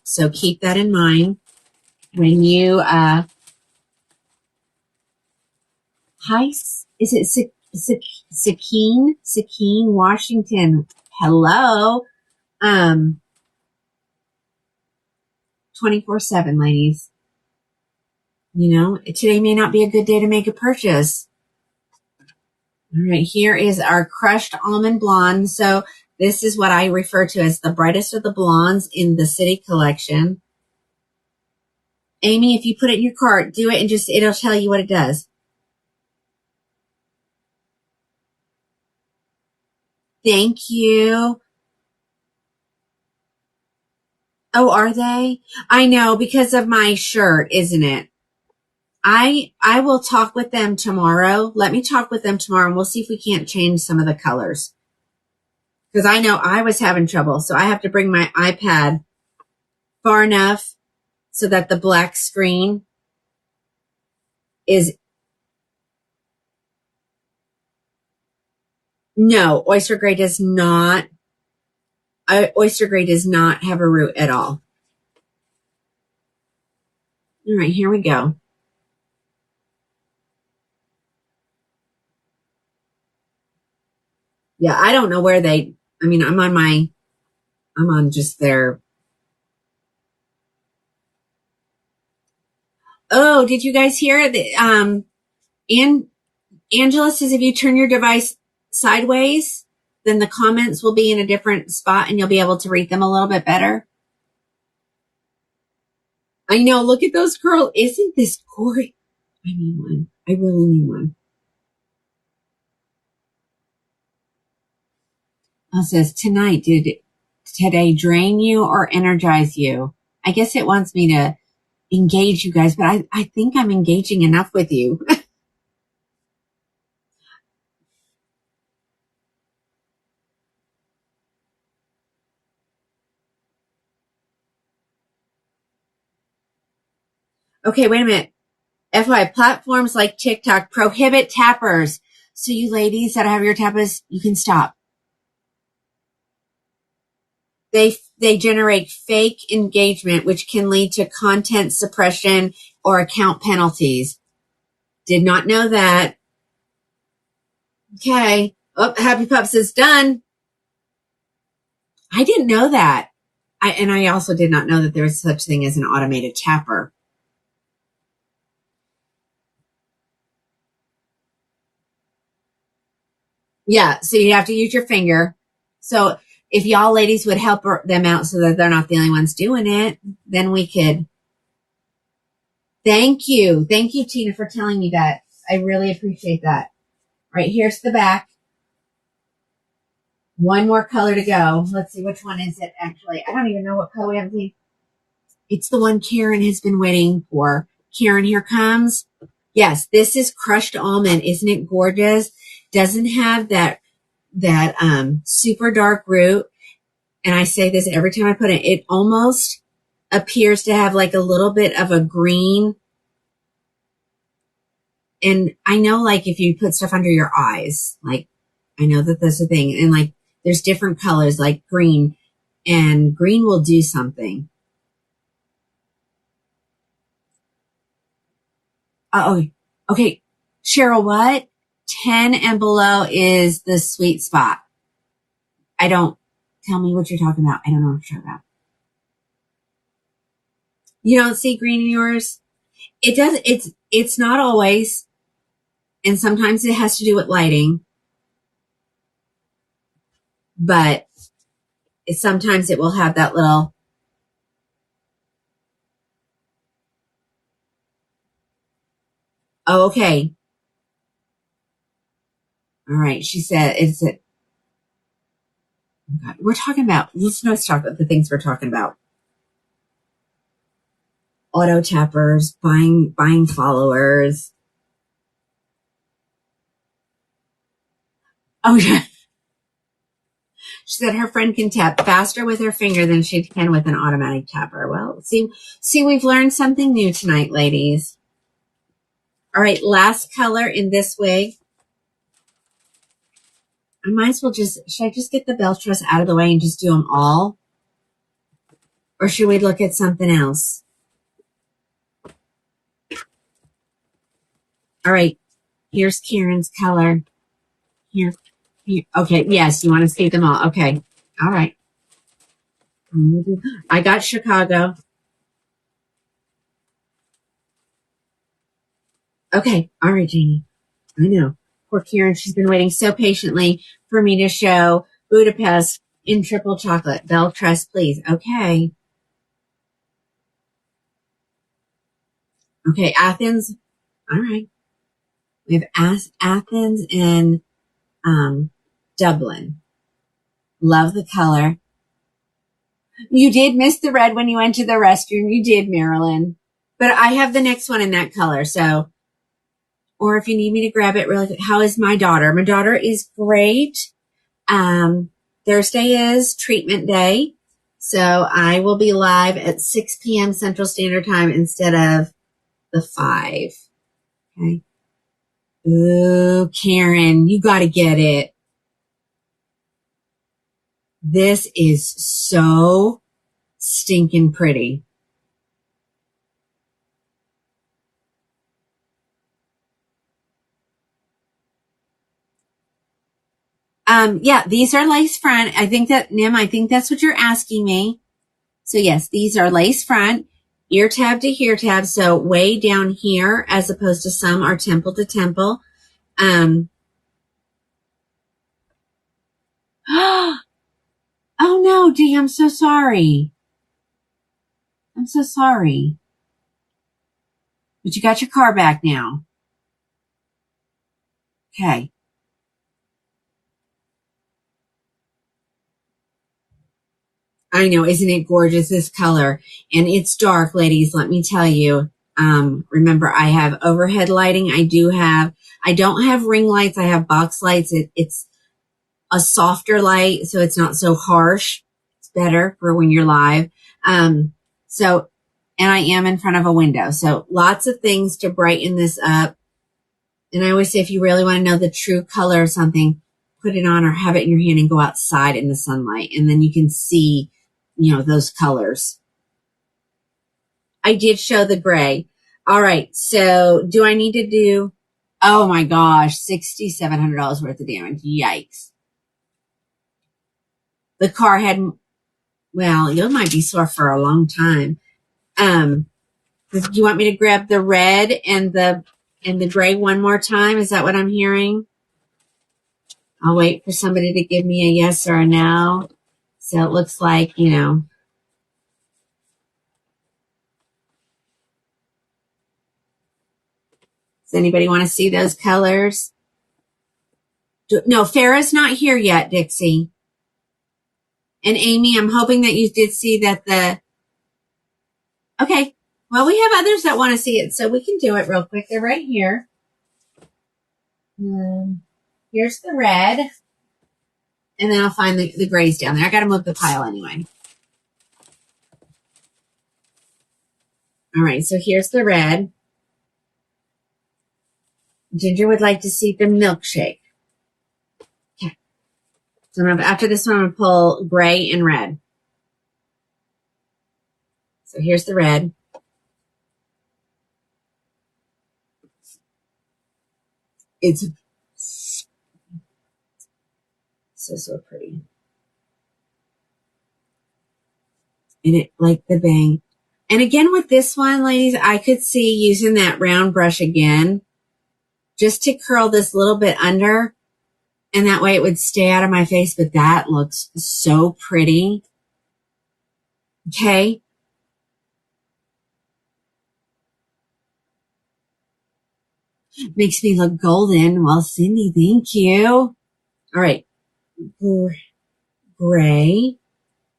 So keep that in mind when you, hi, is it Sakine, Washington? Hello. 24/7, ladies. You know, today may not be a good day to make a purchase. All right, here is our crushed almond blonde. So this is what I refer to as the brightest of the blondes in the City collection. Amy, if you put it in your cart, do it and it'll tell you what it does. Thank you. Oh, are they? I know, because of my shirt, isn't it? I will talk with them tomorrow. Let me talk with them tomorrow and we'll see if we can't change some of the colors. Because I know I was having trouble. So I have to bring my iPad far enough so that the black screen is, no, oyster gray does not, oyster gray does not have a root at all. All right, here we go. Yeah, I don't know where they, I mean, I'm on just their, oh, did you guys hear that? Angela says if you turn your device sideways, then the comments will be in a different spot and you'll be able to read them a little bit better. I know. Look at those curls. Isn't this gorgeous? I need one. I really need one. Oh, it says tonight, did today drain you or energize you? I guess it wants me to engage you guys, but I think I'm engaging enough with you. Okay, wait a minute. FYI, platforms like TikTok prohibit tappers. So you ladies that have your tappers, you can stop. They generate fake engagement, which can lead to content suppression or account penalties. Did not know that. Okay. Oh, Happy Pups is done. I didn't know that. I also did not know that there was such thing as an automated tapper. Yeah, so you have to use your finger. So if y'all ladies would help them out so that they're not the only ones doing it, then we could. Thank you. Thank you, Tina, for telling me that. I really appreciate that. Right, here's the back. One more color to go. Let's see, which one is it actually? I don't even know what color we have. It's the one Karen has been waiting for. Karen, here comes. Yes, this is crushed almond. Isn't it gorgeous? Doesn't have that super dark root. And I say this every time I put it, it almost appears to have like a little bit of a green. And I know, like, if you put stuff under your eyes, like, I know that that's a thing. And like, there's different colors like green, and green will do something. Oh, okay. Cheryl, what? 10 and below is the sweet spot. I don't, tell me what you're talking about. I don't know what you're talking about. You don't see green in yours? It does. It's not always. And sometimes it has to do with lighting, but sometimes it will have that little, oh, okay. All right. She said, it's it. Oh, we're talking about, let's talk about the things we're talking about. Auto tappers, buying followers. Oh, yeah. She said her friend can tap faster with her finger than she can with an automatic tapper. Well, see, we've learned something new tonight, ladies. All right, last color in this wig. I might as well should I just get the bell truss out of the way and just do them all? Or should we look at something else? All right, here's Karen's color. Here. Okay, yes, you want to see them all. Okay, all right. I got Chicago. Okay, all right, Janie. I know. Poor Karen, she's been waiting so patiently for me to show Budapest in triple chocolate. Bell truss, please. Okay. Okay, Athens. All right. We have Athens and Dublin. Love the color. You did miss the red when you went to the restroom. You did, Marilyn. But I have the next one in that color. So, or if you need me to grab it really quick. How is my daughter? My daughter is great. Thursday is treatment day. So I will be live at 6 p.m. Central Standard Time instead of the 5. Okay. Ooh, Karen, you got to get it. This is so stinking pretty. Yeah, these are lace front. I think that's what you're asking me. So yes, these are lace front, ear tab to ear tab. So way down here, as opposed to some are temple to temple. Oh no, Dee, I'm so sorry. I'm so sorry. But you got your car back now. Okay. I know, isn't it gorgeous, this color? And it's dark, ladies, let me tell you. Remember, I have overhead lighting. I don't have ring lights. I have box lights. It's a softer light, so it's not so harsh. It's better for when you're live. So, and I am in front of a window. So lots of things to brighten this up. And I always say, if you really want to know the true color of something, put it on or have it in your hand and go outside in the sunlight. And then you can see, those colors. I did show the gray. All right. So do I need to do, oh my gosh, $6,700 worth of damage. Yikes. The car had, well, you might be sore for a long time. Do you want me to grab the red and the gray one more time? Is that what I'm hearing? I'll wait for somebody to give me a yes or a no. So it looks like, does anybody want to see those colors? No, Farrah's not here yet, Dixie. And Amy, I'm hoping that you did see that okay. Well, we have others that want to see it, so we can do it real quick. They're right here. Here's the red. And then I'll find the grays down there. I got to move the pile anyway. All right, so here's the red. Ginger would like to see the milkshake. Okay. So after this one, I'm going to pull gray and red. So here's the red. It's so pretty. And it like the bang. And again, with this one, ladies, I could see using that round brush again just to curl this little bit under. And that way it would stay out of my face. But that looks so pretty. Okay. Makes me look golden. Well, Cindy, thank you. All right. Gray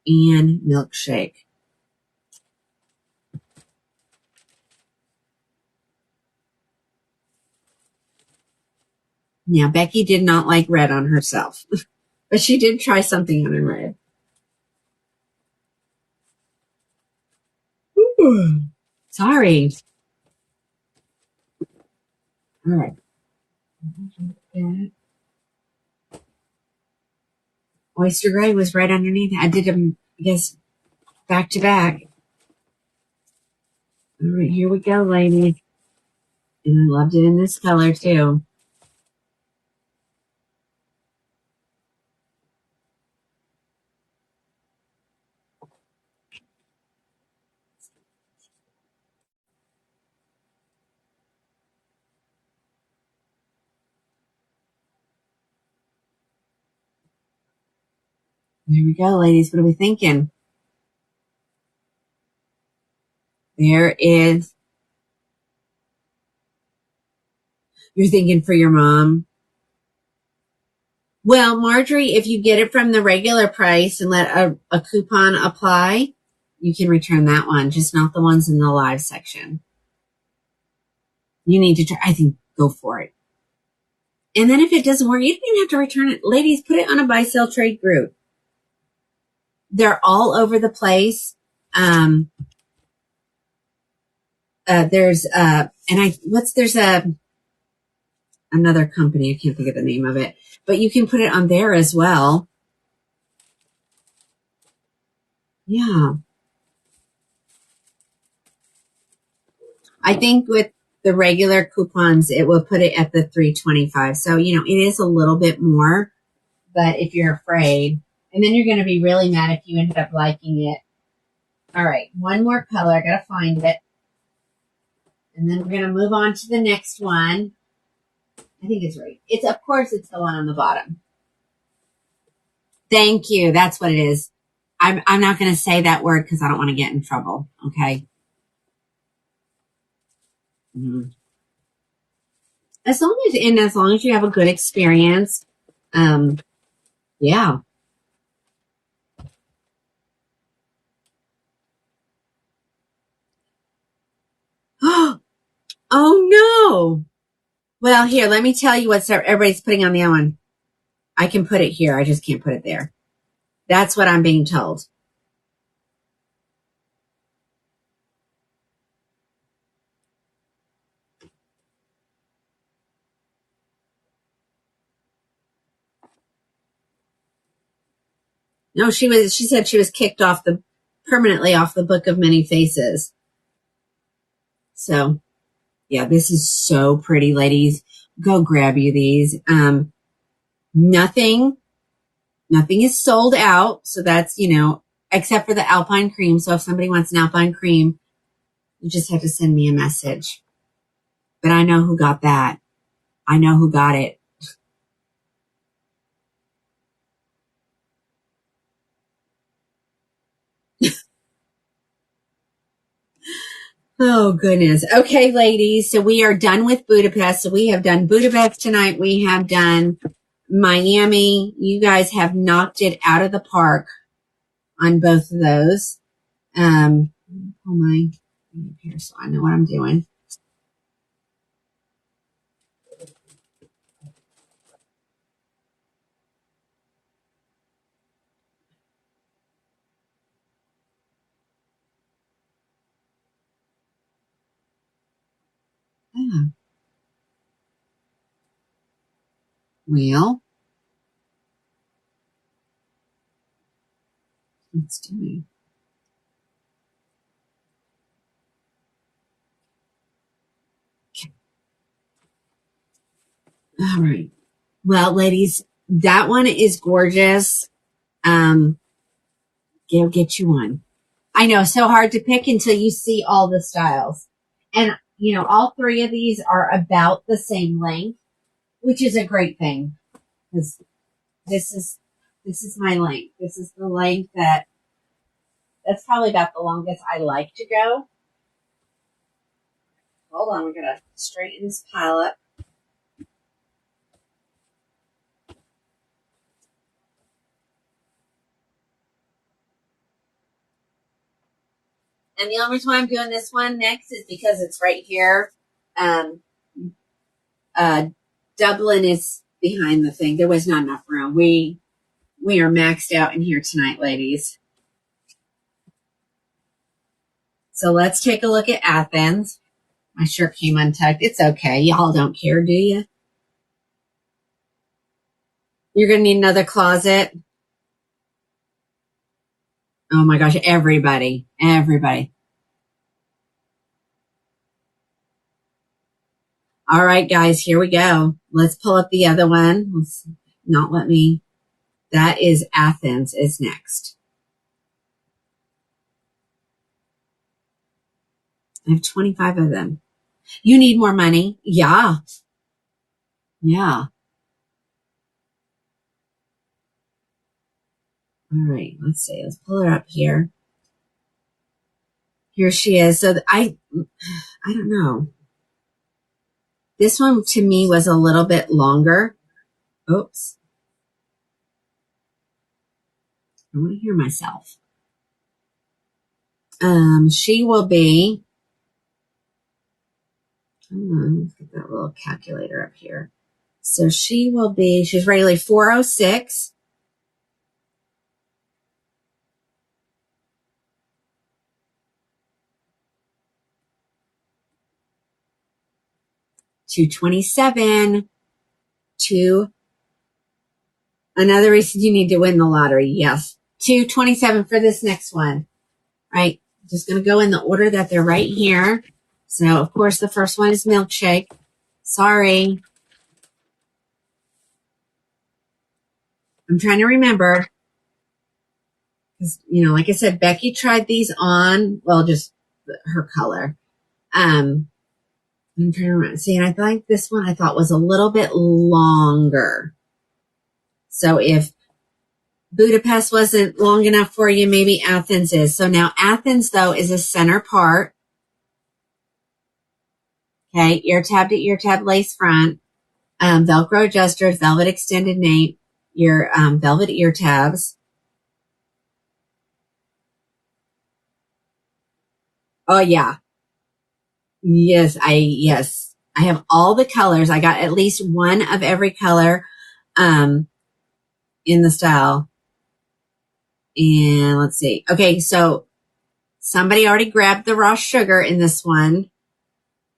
and milkshake. Now, Becky did not like red on herself, but she did try something on in red. Ooh, sorry. All right. Oyster gray was right underneath. I did them, I guess, back to back. All right, here we go, ladies. And I loved it in this color, too. There we go, ladies. What are we thinking? There is. You're thinking for your mom. Well, Marjorie, if you get it from the regular price and let a coupon apply, you can return that one, just not the ones in the live section. You need to try, I think, go for it. And then if it doesn't work, you don't even have to return it. Ladies, put it on a buy, sell, trade group. They're all over the place. There's another company. I can't think of the name of it, but you can put it on there as well. Yeah. I think with the regular coupons, it will put it at the $3.25. So, it is a little bit more, but if you're afraid, and then you're going to be really mad if you ended up liking it. All right. One more color. I got to find it. And then we're going to move on to the next one. I think it's right. Of course, it's the one on the bottom. Thank you. That's what it is. I'm not going to say that word because I don't want to get in trouble. Okay. Mm-hmm. As long as you have a good experience, yeah. Oh no. Well, here, let me tell you what everybody's putting on the other one. I can put it here. I just can't put it there. That's what I'm being told. No, she said she was kicked permanently off the Book of Many Faces. So, yeah, this is so pretty, ladies. Go grab you these. Nothing is sold out. So that's, except for the Alpine cream. So if somebody wants an Alpine cream, you just have to send me a message. But I know who got that. I know who got it. Oh, goodness. Okay, ladies. So we are done with Budapest. So we have done Budapest tonight. We have done Miami. You guys have knocked it out of the park on both of those. Oh my, here, so I know what I'm doing. Yeah. Well, it's doing. All right. Well, ladies, that one is gorgeous. Get you one. I know, so hard to pick until you see all the styles. And, all three of these are about the same length, which is a great thing because this is my length. This is the length that's probably about the longest I like to go. Hold on, we're going to straighten this pile up. And the only reason why I'm doing this one next is because it's right here. Dublin is behind the thing. There was not enough room. We are maxed out in here tonight, ladies. So let's take a look at Athens. My shirt came untucked. It's okay. Y'all don't care, do you? You're going to need another closet. Oh my gosh, everybody. All right, guys, here we go. Let's pull up the other one. That is Athens is next. I have 25 of them. You need more money? Yeah. Yeah. All right, let's see. Let's pull her up here. Here she is. So I don't know. This one to me was a little bit longer. Oops. I want to hear myself. She will be, let's get that little calculator up here. So she will be, she's regularly 406. $227 to another reason you need to win the lottery. Yes. $227 for this next one. Right. Just going to go in the order that they're right here. So of course the first one is milkshake. Sorry. I'm trying to remember. Because, like I said, Becky tried these on, well, just her color. I'm trying to remember. See, and I think this one I thought was a little bit longer. So if Budapest wasn't long enough for you, maybe Athens is. So now Athens, though, is a center part. Okay, ear tab to ear tab lace front, Velcro adjusters, velvet extended nape, your velvet ear tabs. Oh yeah, yes, I have all the colors. I got at least one of every color in the style. And let's see. Okay, so somebody already grabbed the raw sugar in this one.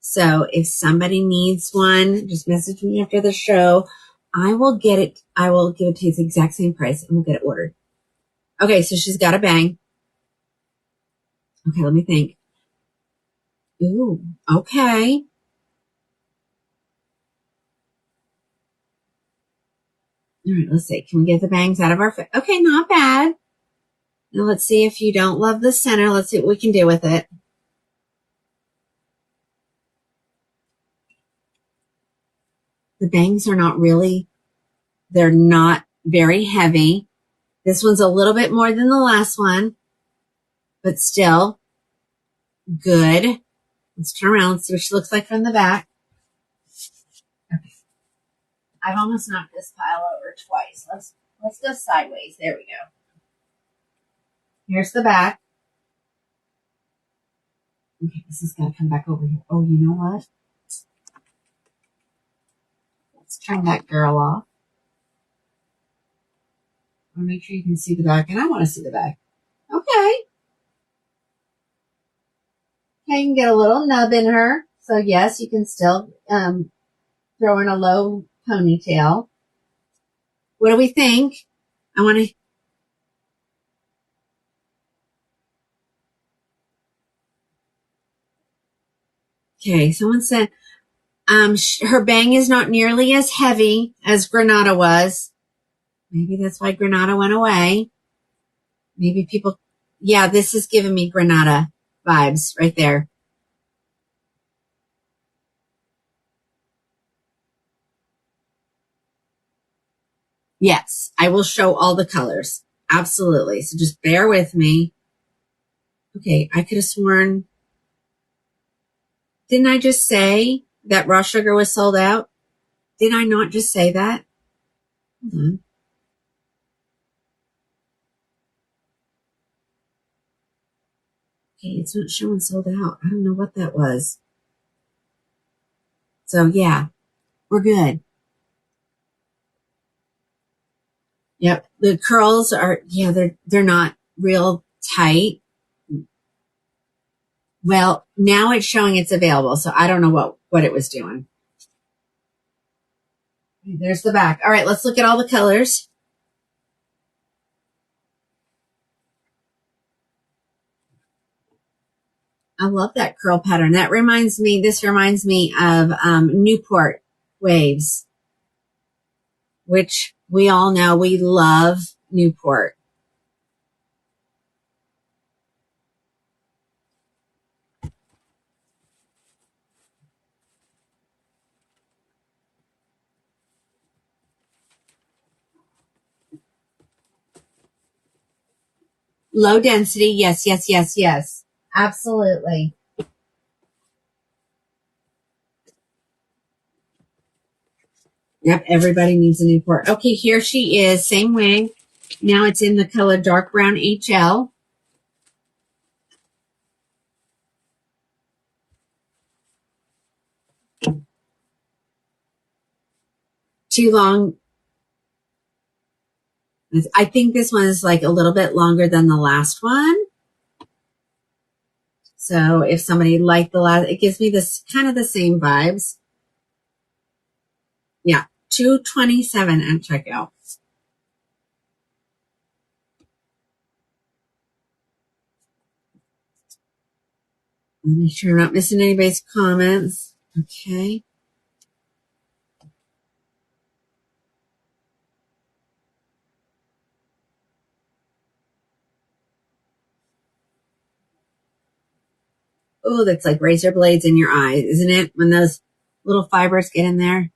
So if somebody needs one, just message me after the show. I will get it. I will give it to you at the exact same price and we'll get it ordered. Okay, so she's got a bang. Okay, let me think. Ooh, okay. All right, let's see. Can we get the bangs out of our face? Okay, not bad. Now let's see if you don't love the center. Let's see what we can do with it. The bangs are not really, they're not very heavy. This one's a little bit more than the last one, but still good. Let's turn around and see what she looks like from the back. Okay. I've almost knocked this pile over twice. Let's go sideways. There we go. Here's the back. Okay, this has got to come back over here. Oh, you know what? Let's turn that girl off. I want to make sure you can see the back, and I want to see the back. Okay. Okay, you can get a little nub in her. So yes, you can still throw in a low ponytail. What do we think? I want to. Okay, someone said her bang is not nearly as heavy as Granada was. Maybe that's why Granada went away. Maybe people. Yeah, this is giving me Granada vibes right there. Yes, I will show all the colors. Absolutely. So just bear with me. Okay, I could have sworn. Didn't I just say that raw sugar was sold out? Did I not just say that? Hold on. Okay, it's not showing sold out. I don't know what that was. So yeah, we're good. Yep. The curls are, yeah, they're not real tight. Well, now it's showing it's available. So I don't know what it was doing. There's the back. All right, let's look at all the colors. I love that curl pattern. This reminds me of Newport waves, which we all know we love Newport. Low density. Yes, yes, yes, yes. Absolutely. Yep, everybody needs a Newport. Okay, here she is. Same wig. Now it's in the color dark brown HL. Too long. I think this one is like a little bit longer than the last one. So if somebody liked the last, it gives me this kind of the same vibes. Yeah, $227 at checkout. Make sure I'm not missing anybody's comments. Okay. Oh, that's like razor blades in your eyes, isn't it? When those little fibers get in there.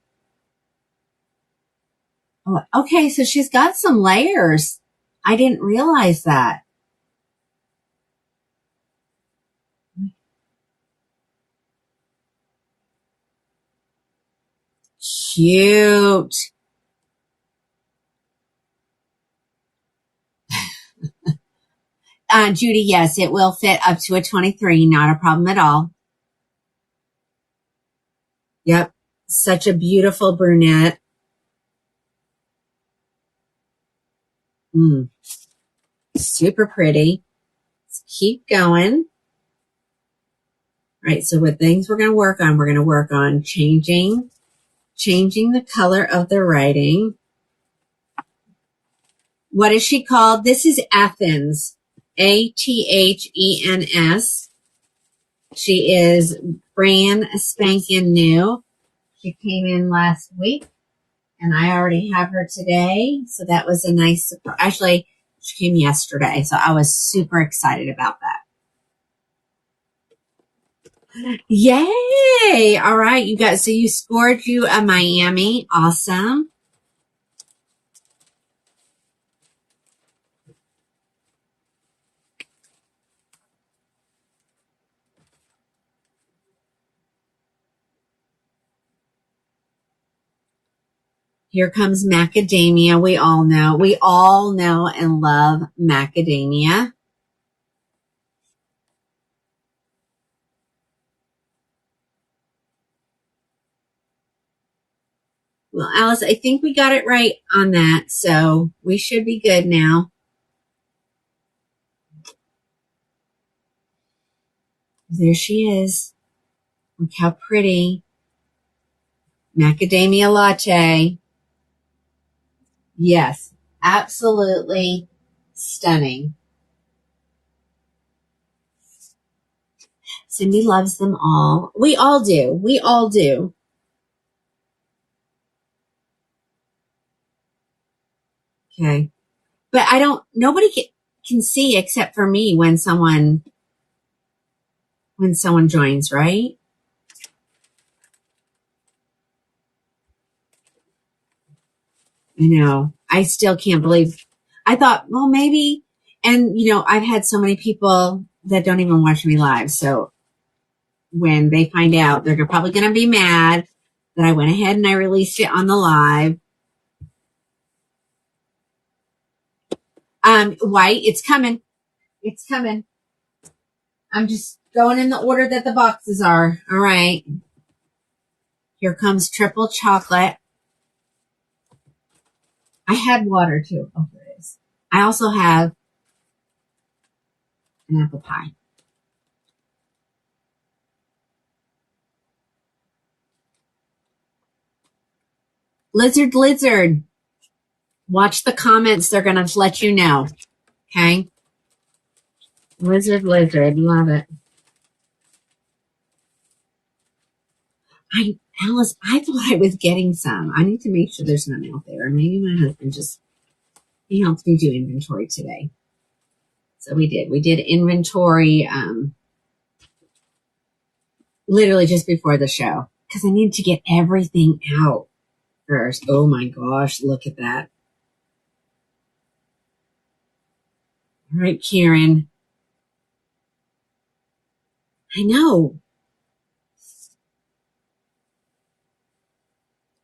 Oh, okay, so she's got some layers. I didn't realize that. Cute. Judy, yes, it will fit up to a 23. Not a problem at all. Yep. Such a beautiful brunette. Super pretty. Let's keep going. All right. So what things we're going to work on? We're going to work on changing the color of the writing. What is she called? This is Athens. Athens. She is brand spanking new. She came in last week and I already have her today. So that was a nice surprise. Actually, she came yesterday. So I was super excited about that. Yay. All right. So you scored you a Miami. Awesome. Here comes macadamia. We all know and love macadamia. Well, Alice, I think we got it right on that. So we should be good now. There she is. Look how pretty. Macadamia latte. Yes, absolutely stunning. Cindy loves them all. We all do. We all do. Okay. But nobody can see except for me when someone joins, right? I know. I still can't believe. I thought, well, maybe. And, I've had so many people that don't even watch me live. So when they find out, they're probably going to be mad that I went ahead and I released it on the live. White, it's coming. It's coming. I'm just going in the order that the boxes are. All right. Here comes triple chocolate. I had water too. Oh, there it is. I also have an apple pie. Lizard. Watch the comments. They're going to let you know. Okay. Lizard. Love it. Alice, I thought I was getting some. I need to make sure there's none out there. Maybe my husband he helped me do inventory today. So we did inventory, literally just before the show because I need to get everything out first. Oh my gosh. Look at that. All right, Karen. I know.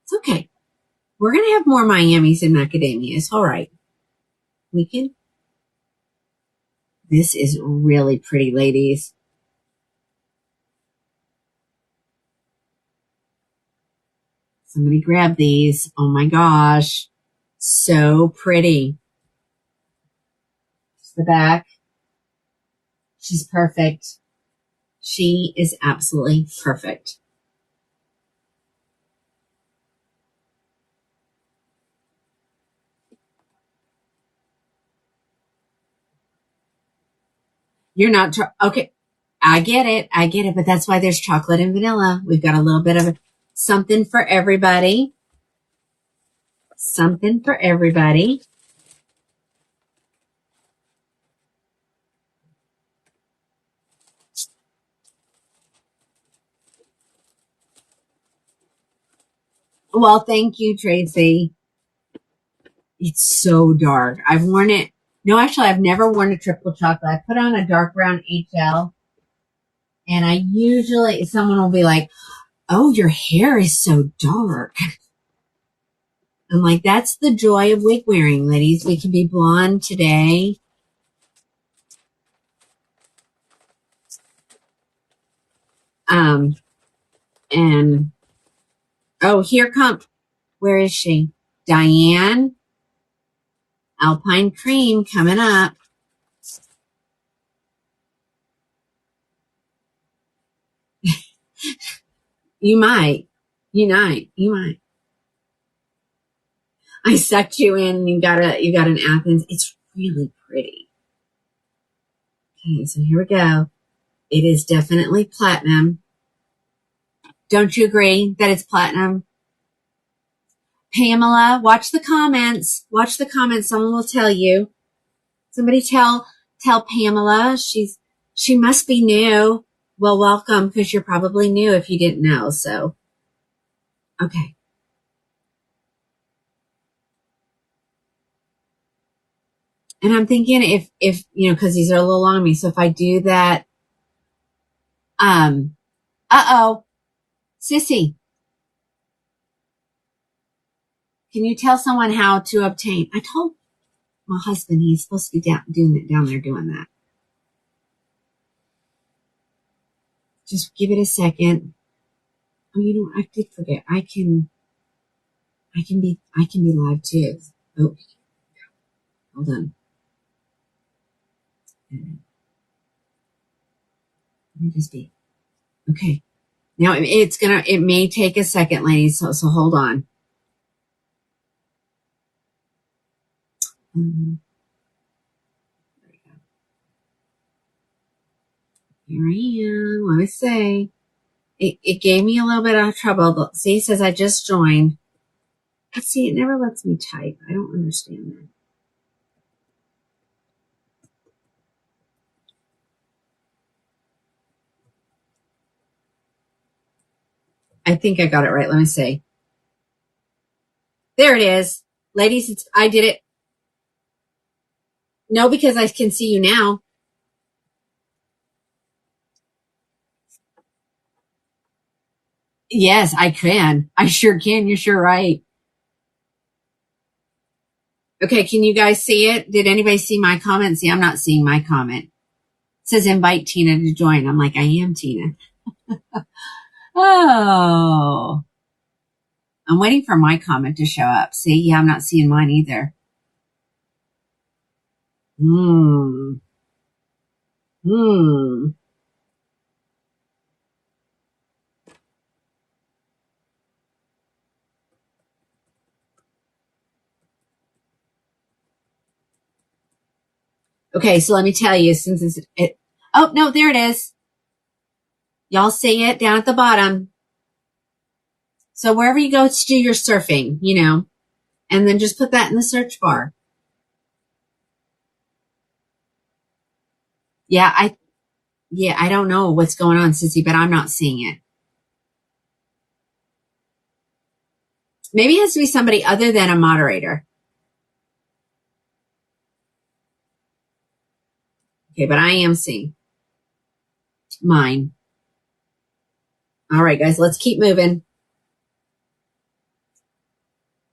It's okay. We're going to have more Miamis and macadamias. All right. This is really pretty, ladies. Somebody grab these. Oh my gosh. So pretty. It's the back. She's perfect. She is absolutely perfect. You're not, okay. I get it. But that's why there's chocolate and vanilla. We've got a little bit of something for everybody. Something for everybody. Well, thank you, Tracy. It's so dark. I've worn it. No, actually, I've never worn a triple chocolate. I put on a dark brown HL, and I usually, someone will be like, oh, your hair is so dark. I'm like, that's the joy of wig wearing, ladies. We can be blonde today. And, oh, where is she? Diane, Alpine Cream coming up. You might. I sucked you in. You got an Athens. It's really pretty. Okay, so here we go. It is definitely platinum. Don't you agree that it's platinum? Pamela, watch the comments. Watch the comments. Someone will tell you. Somebody tell Pamela she must be new. Well, welcome, because you're probably new if you didn't know. So, okay. And I'm thinking if because these are a little long on me. So if I do that, Sissy, can you tell someone how to obtain? I told my husband he's supposed to be down there doing that. Just give it a second. Oh, I did forget. I can be live too. Oh, hold on. Let me just be okay. Now it may take a second, ladies. So hold on. Here I am. Let me see. It gave me a little bit of trouble. See, it says I just joined. Let's see, it never lets me type. I don't understand that. I think I got it right. Let me see. There it is. Ladies, I did it. No, because I can see you now. Yes, I can. I sure can. You're sure right. Okay, can you guys see it? Did anybody see my comment? See, I'm not seeing my comment. It says invite Tina to join. I'm like, I am Tina. Oh. I'm waiting for my comment to show up. See, yeah, I'm not seeing mine either. Okay, so let me tell you, since oh, no, there it is. Y'all see it down at the bottom. So wherever you go to do your surfing, and then just put that in the search bar. Yeah, I don't know what's going on, Sissy, but I'm not seeing it. Maybe it has to be somebody other than a moderator. Okay, but I am seeing mine. All right, guys, let's keep moving.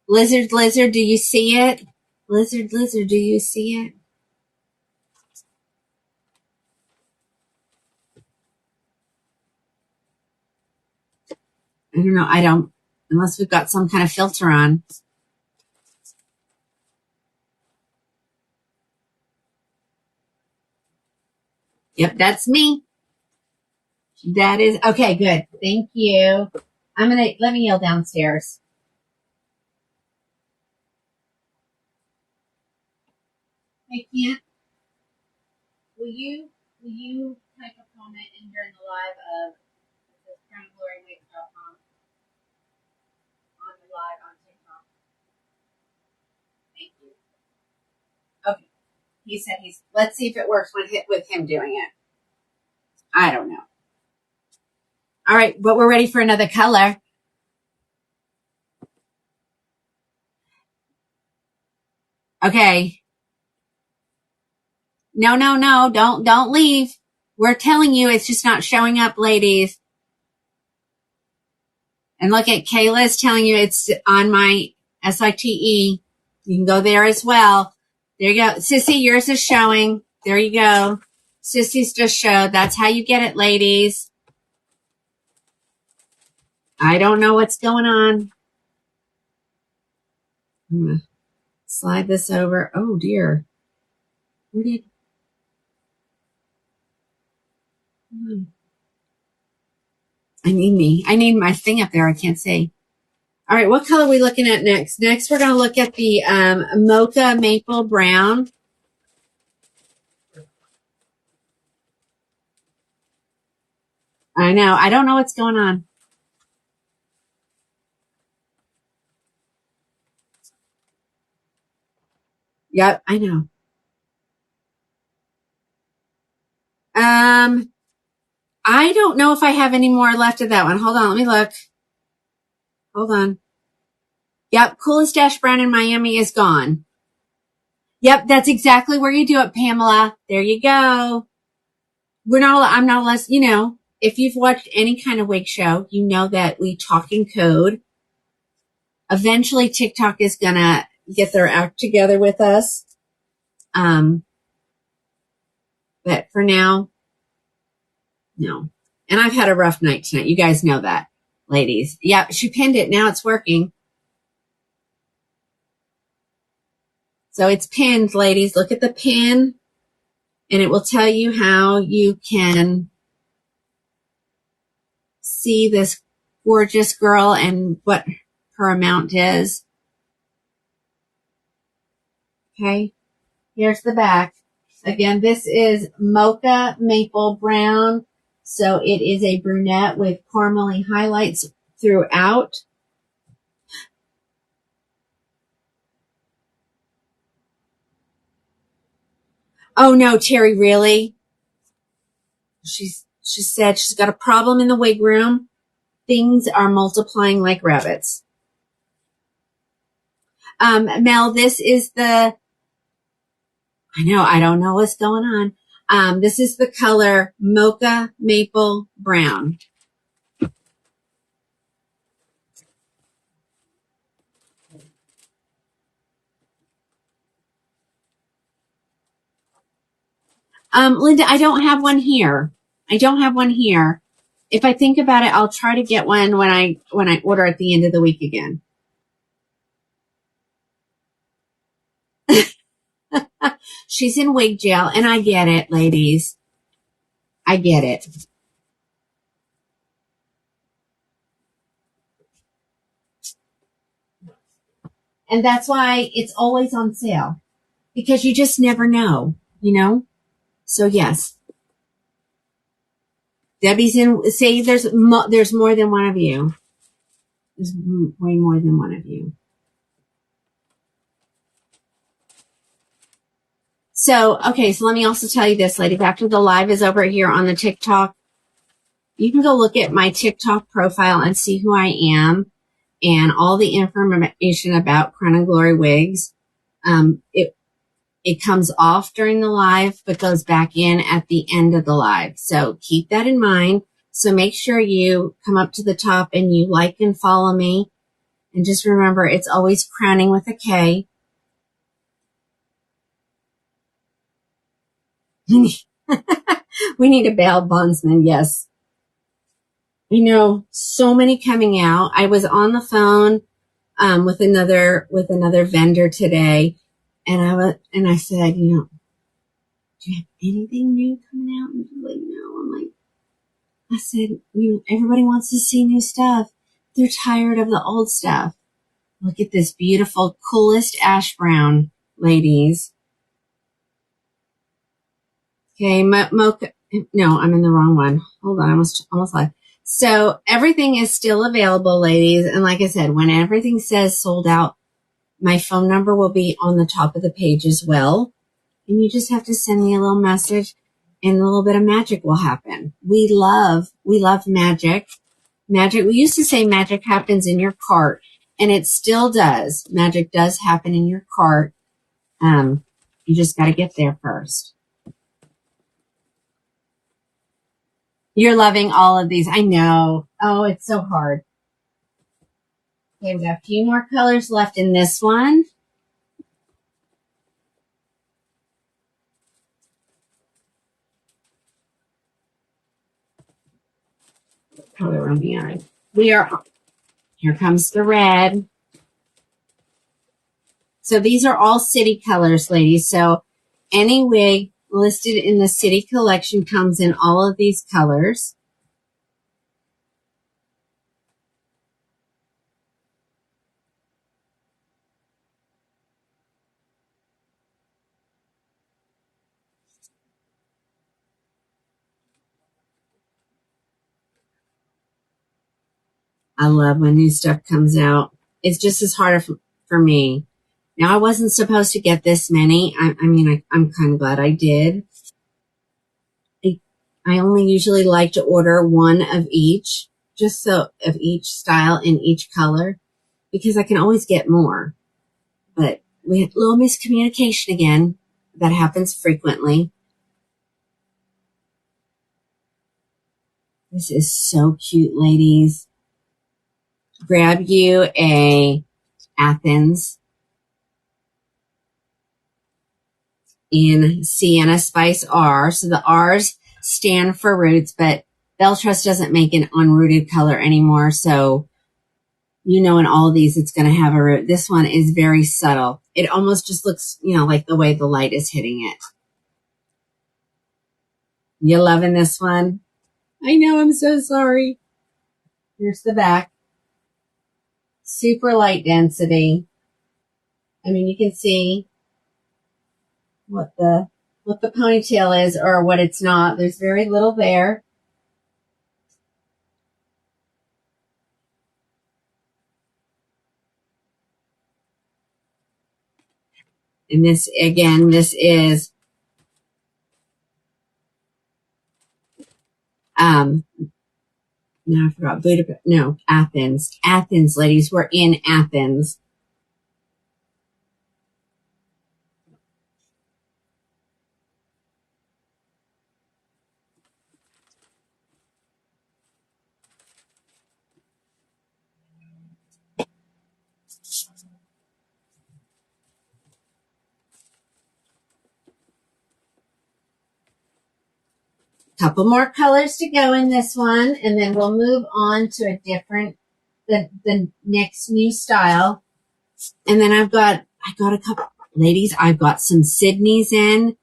Lizard, do you see it? Lizard, do you see it? I don't know. I don't, unless we've got some kind of filter on. Yep, that's me. That is, okay, good. Thank you. Let me yell downstairs. Hey, Kent, will you type a comment in during the live of the CrownGloryWig.com on the live on TikTok? Thank you. Okay. He said let's see if it works with him doing it. I don't know. All right, but we're ready for another color. Okay. No, don't leave. We're telling you it's just not showing up, ladies. And look at Kayla's telling you it's on my SITE. You can go there as well. There you go. Sissy, yours is showing. There you go. Sissy's just showed. That's how you get it, ladies. I don't know what's going on. I'm going to slide this over. Oh, dear. Where did... I need my thing up there. I can't see. All right, what color are we looking at next? Next, we're going to look at the Mocha Maple Brown. I know. I don't know what's going on. Yep, I know. I don't know if I have any more left of that one. Hold on, let me look. Hold on. Yep, Coolest Dash Brown in Miami is gone. Yep, that's exactly where you do it, Pamela. There you go. I'm not less, if you've watched any kind of wig show, you know that we talk in code. Eventually TikTok is gonna get their act together with us. But for now, no. And I've had a rough night tonight. You guys know that, ladies. Yeah, she pinned it. Now it's working. So it's pinned, ladies. Look at the pin, and it will tell you how you can see this gorgeous girl and what her amount is. Okay, here's the back. Again, this is Mocha Maple Brown. So it is a brunette with caramely highlights throughout. Oh no, Terry, really? She said she's got a problem in the wig room. Things are multiplying like rabbits. Mel, this is I don't know what's going on. This is the color Mocha Maple Brown. Linda, I don't have one here. If I think about it, I'll try to get one when I order at the end of the week again. She's in wig jail, and I get it, ladies. I get it. And that's why it's always on sale, because you just never know, So yes. Debbie's in, say there's more than one of you. There's way more than one of you. So, okay, so let me also tell you this, ladies. After the live is over here on the TikTok, you can go look at my TikTok profile and see who I am and all the information about Crown and Glory wigs. It comes off during the live, but goes back in at the end of the live. So keep that in mind. So make sure you come up to the top and you like and follow me. And just remember, it's always crowning with a K. We need a bail bondsman. Yes. I know, so many coming out. I was on the phone with another vendor today, and I said, do you have anything new coming out? And she's like, no. I'm like, I said, everybody wants to see new stuff. They're tired of the old stuff. Look at this beautiful, coolest ash brown, ladies. Okay, mocha. No, I'm in the wrong one. Hold on, I almost lied. So everything is still available, ladies. And like I said, when everything says sold out, my phone number will be on the top of the page as well. And you just have to send me a little message and a little bit of magic will happen. We love magic. Magic. We used to say magic happens in your cart, and it still does. Magic does happen in your cart. You just got to get there first. You're loving all of these. I know. Oh, it's so hard. Okay, we've got a few more colors left in this one. Color running out. Here comes the red. So these are all city colors, ladies. So any wig listed in the city collection comes in all of these colors. I love when new stuff comes out. It's just as hard for me. Now, I wasn't supposed to get this many. I'm kind of glad I did. I only usually like to order one of each, just so of each style in each color, because I can always get more. But we had a little miscommunication again. That happens frequently. This is so cute, ladies. Grab you a Athens in Sienna Spice R. So the R's stand for roots, but Belle Trust doesn't make an unrooted color anymore. So, in all of these, it's going to have a root. This one is very subtle. It almost just looks, like the way the light is hitting it. You loving this one? I know, I'm so sorry. Here's the back. Super light density. You can see what the ponytail is or what it's not. There's very little there. And this is now I forgot Budapest. No, Athens. Athens, ladies. We're in Athens. Couple more colors to go in this one, and then we'll move on to a different, the next new style. And then I got a couple, ladies, I've got some Sydneys in.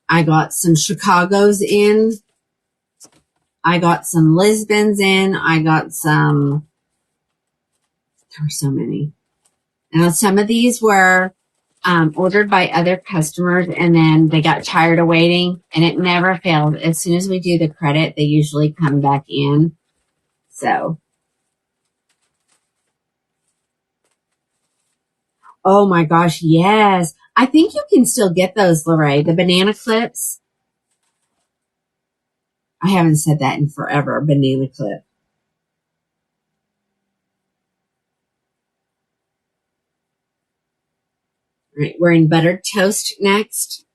I got some Chicago's in. I got some Lisbon's in. I got some, there were so many. Now, some of these were ordered by other customers, and then they got tired of waiting, and it never failed. As soon as we do the credit, they usually come back in. So, oh my gosh, yes. I think you can still get those, Lorraine. The banana clips. I haven't said that in forever, banana clip. All right, we're in buttered toast next.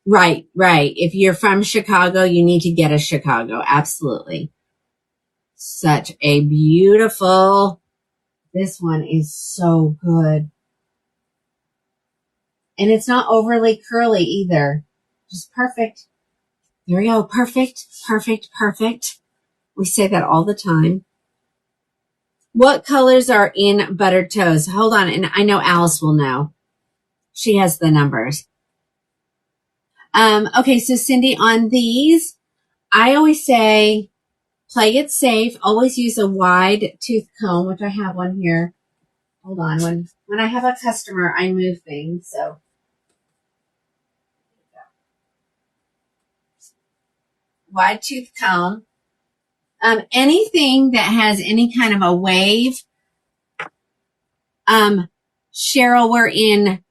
Right, right. If you're from Chicago, you need to get a Chicago. Absolutely. Such a beautiful, this one is so good. And it's not overly curly either. Just perfect. There we go. Perfect, perfect, perfect. We say that all the time. What colors are in buttered toast? Hold on. And I know Alice will know. She has the numbers. Okay. So Cindy, on these, I always say play it safe. Always use a wide tooth comb, which I have one here. Hold on. When I have a customer, I move things. So wide tooth comb. Anything that has any kind of a wave. Cheryl, we're in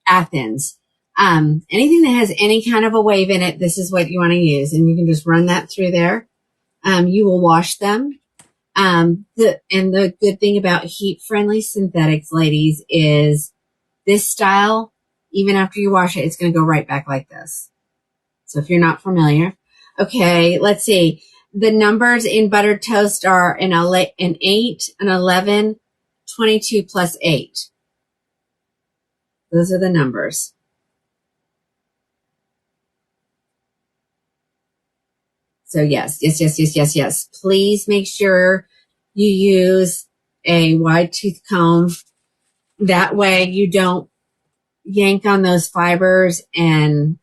Athens. Anything that has any kind of a wave in it, this is what you want to use. And you can just run that through there. You will wash them. The good thing about heat friendly synthetics, ladies, is this style, even after you wash it, it's going to go right back like this. So if you're not familiar, okay, let's see. The numbers in buttered toast are an 8, an 11, 22 plus 8. Those are the numbers. So yes. Please make sure you use a wide tooth comb. That way you don't yank on those fibers and,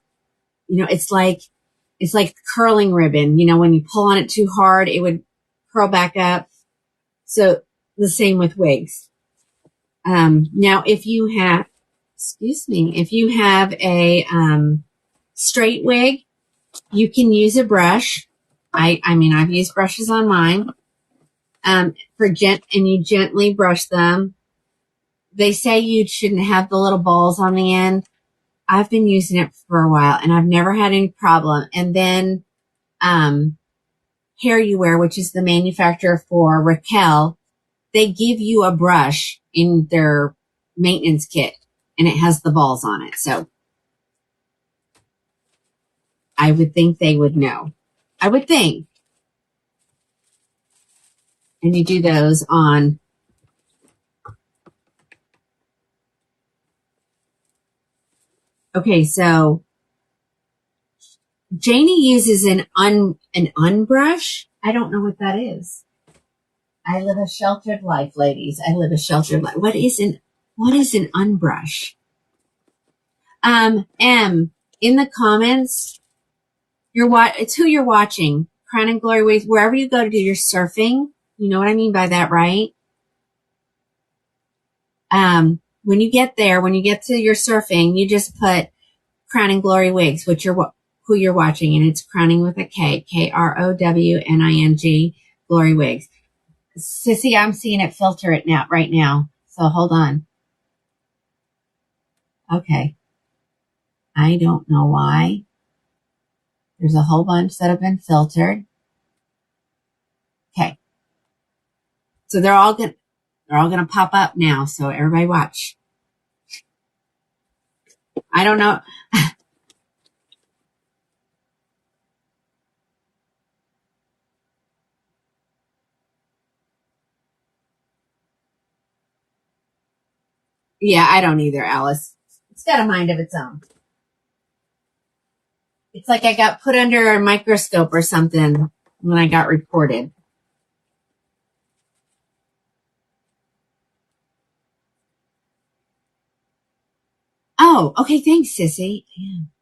it's like curling ribbon. When you pull on it too hard, it would curl back up. So the same with wigs. Now if you have a, straight wig, you can use a brush. I've used brushes on mine. And you gently brush them. They say you shouldn't have the little balls on the end. I've been using it for a while and I've never had any problem. And then, Hair You Wear, which is the manufacturer for Raquel, they give you a brush in their maintenance kit and it has the balls on it. So I would think they would know. I would think. And you do those on. Okay, so Janie uses an unbrush. I don't know what that is. I live a sheltered life, ladies. I live a sheltered life. What is an unbrush? M, in the comments, it's who you're watching. Crown and Glory Waves, wherever you go to do your surfing. You know what I mean by that, right? When you get to your surfing, you just put Crown and Glory Wigs, who you're watching, and it's crowning with a K, Krowning, Glory Wigs. Sissy, I'm seeing it filter it right now. So hold on. Okay. I don't know why. There's a whole bunch that have been filtered. Okay. So they're all going to pop up now. So everybody watch. I don't know. Yeah, I don't either, Alice. It's got a mind of its own. It's like I got put under a microscope or something when I got reported. Oh, okay. Thanks, Sissy.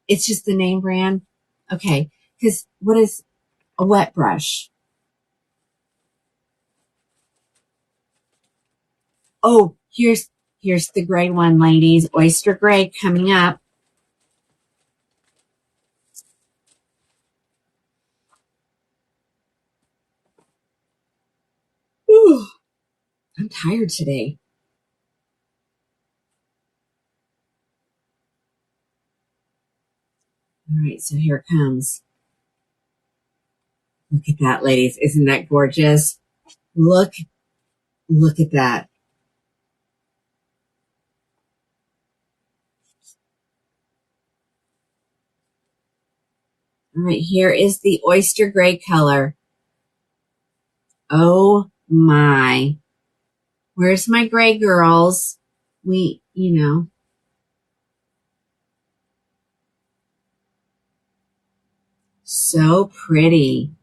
It's just the name brand. Okay. Because what is a wet brush? Oh, here's the gray one, ladies. Oyster gray coming up. Ooh, I'm tired today. All right, so here it comes. Look at that, ladies. Isn't that gorgeous? Look at that. All right, here is the oyster gray color. Oh my. Where's my gray girls? So pretty.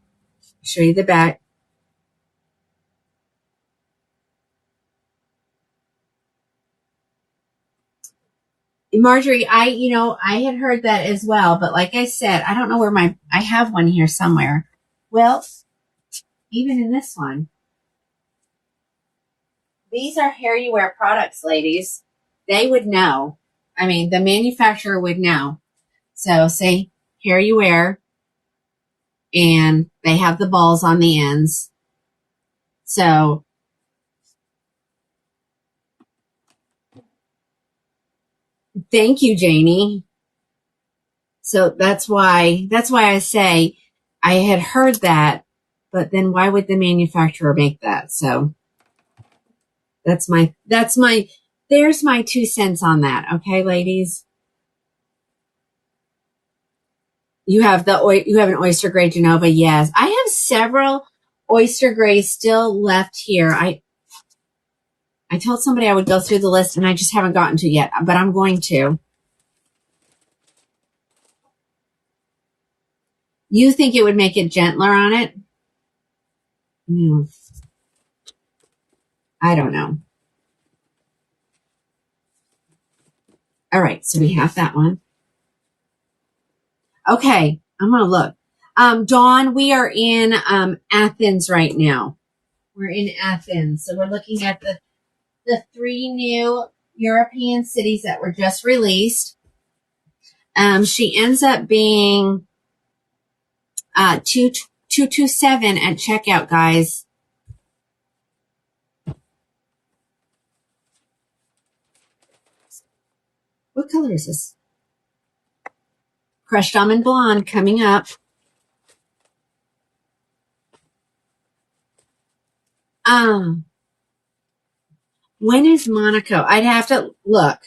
Show you the back. Marjorie, I had heard that as well, but like I said, I don't know where I have one here somewhere. Well, even in this one, these are Hair You Wear products, ladies. They would know. I mean, the manufacturer would know. So say Hair You Wear, and they have the balls on the ends. So thank you, Janie. So that's why I say I had heard that, but then why would the manufacturer make that? So that's my there's my 2 cents on that. Okay, ladies. You have an oyster gray Genova. Yes. I have several oyster grays still left here. I told somebody I would go through the list and I just haven't gotten to yet, but I'm going to. You think it would make it gentler on it? No. I don't know. All right, so we have that one. Okay, I'm going to look. Dawn, we are in Athens right now. We're in Athens. So we're looking at the 3 new European cities that were just released. She ends up being 227 at checkout, guys. What color is this? Crushed Almond Blonde coming up. When is Monaco? I'd have to look.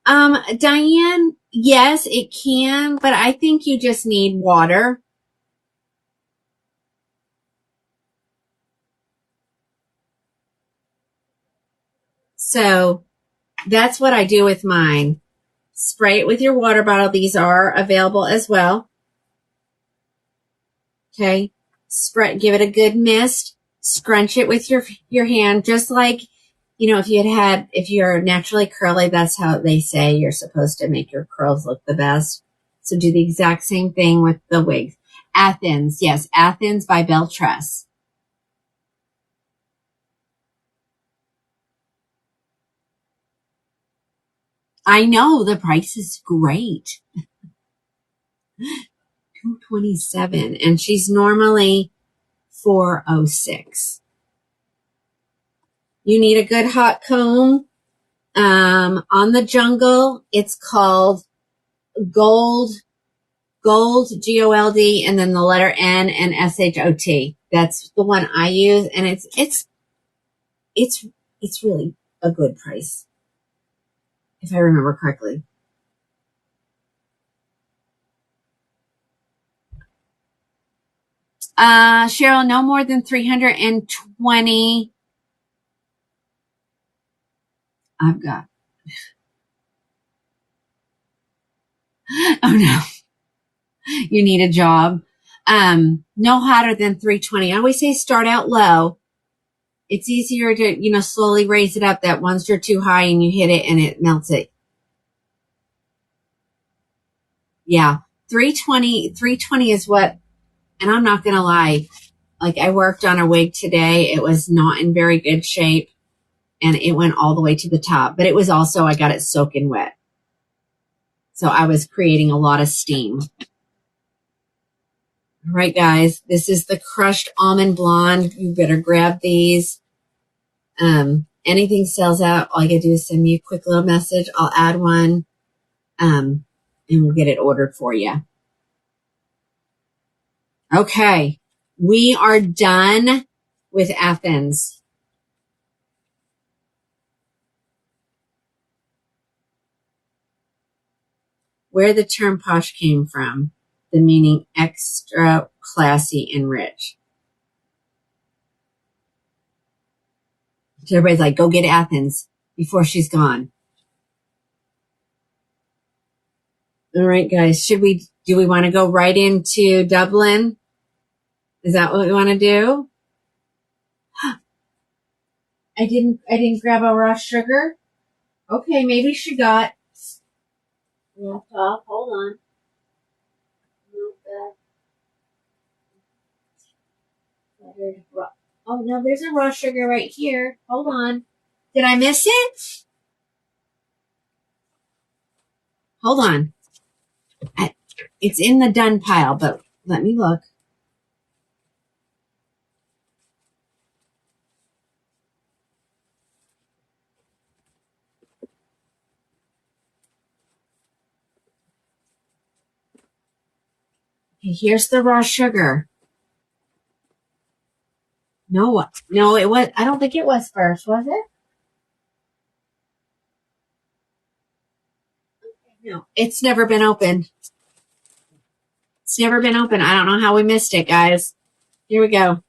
Diane, yes, it can, but I think you just need water. So that's what I do with mine. Spray it with your water bottle. These are available as well. Okay. Give it a good mist. Scrunch it with your hand, just like, if you're naturally curly, that's how they say you're supposed to make your curls look the best. So do the exact same thing with the wigs. Athens. Yes. Athens by Belle Tress. I know the price is great. $227, and she's normally $406. You need a good hot comb. On the Jungle, it's called Gold, Gold, and then the letter N and SHOT. That's the one I use, and it's really a good price, if I remember correctly. Cheryl, no more than 320. I've got. Oh no. You need a job. No hotter than 320. I always say start out low. It's easier to, slowly raise it up, that once you're too high and you hit it and it melts it. Yeah. 320 is what, and I'm not going to lie. Like, I worked on a wig today. It was not in very good shape and it went all the way to the top, but it was also, I got it soaking wet. So I was creating a lot of steam. All right, guys, this is the Crushed Almond Blonde. You better grab these. Anything sells out, all you gotta do is send me a quick little message. I'll add one, and we'll get it ordered for you. Okay, we are done with Athens. where the term posh came from, the meaning extra, classy, and rich. So everybody's like, go get Athens before she's gone. All right, guys, do we want to go right into Dublin? Is that what we want to do? I didn't grab a raw sugar. Okay, maybe she got. Hold on. Oh no, there's a raw sugar right here. Hold on. Did I miss it? Hold on. It's in the done pile, but let me look. Okay, here's the raw sugar. No, it was. I don't think it was first, was it? No, it's never been opened. It's never been open. I don't know how we missed it, guys. Here we go.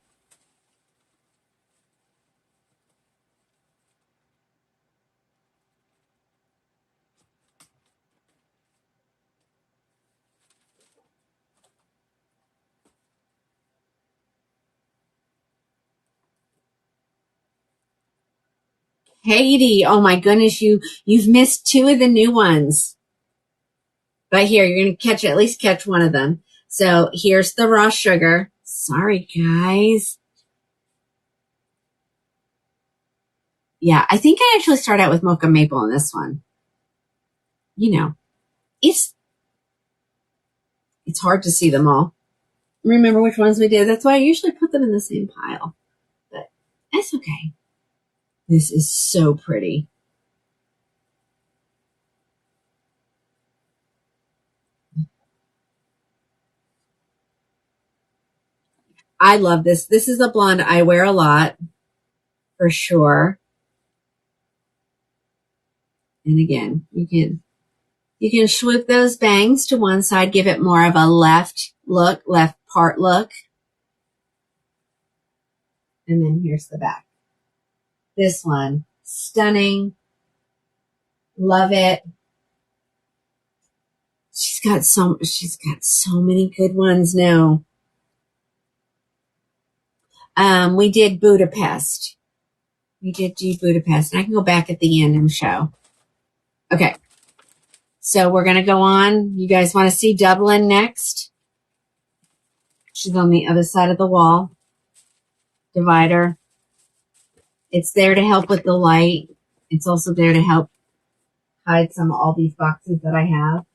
Katie, oh my goodness, you've missed two of the new ones. But here, you're going to at least catch one of them. So here's the raw sugar. Sorry, guys. Yeah, I think I actually start out with mocha maple in this one. You know, it's hard to see them all. Remember which ones we did. That's why I usually put them in the same pile. But that's okay. This is so pretty. I love this. This is a blonde I wear a lot for sure. And again, you can swoop those bangs to one side, give it more of a left part look. And then here's the back. This one, stunning. Love it. She's got so many good ones now. We did Budapest. We did do Budapest. And I can go back at the end and show. Okay. So we're going to go on. You guys want to see Dublin next? She's on the other side of the wall. Divider. It's there to help with the light. It's also there to help hide all these boxes that I have.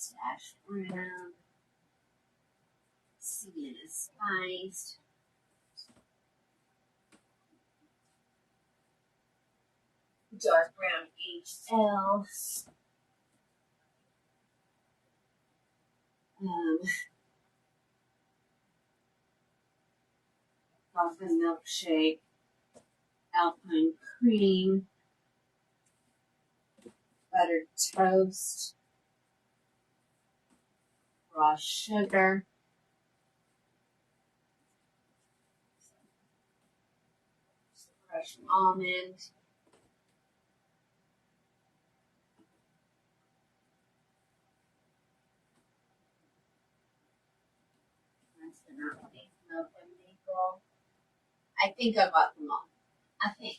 Stash around. See it is spiced. Dark brown HL. Coffee milkshake. Alpine cream. Buttered toast. Raw sugar. Fresh almond. I think I got them all. I think.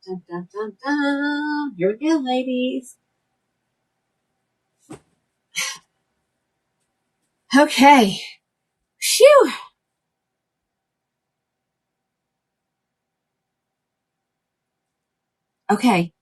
Dun, dun, dun, dun. Here we go, ladies. Okay. Phew. Okay.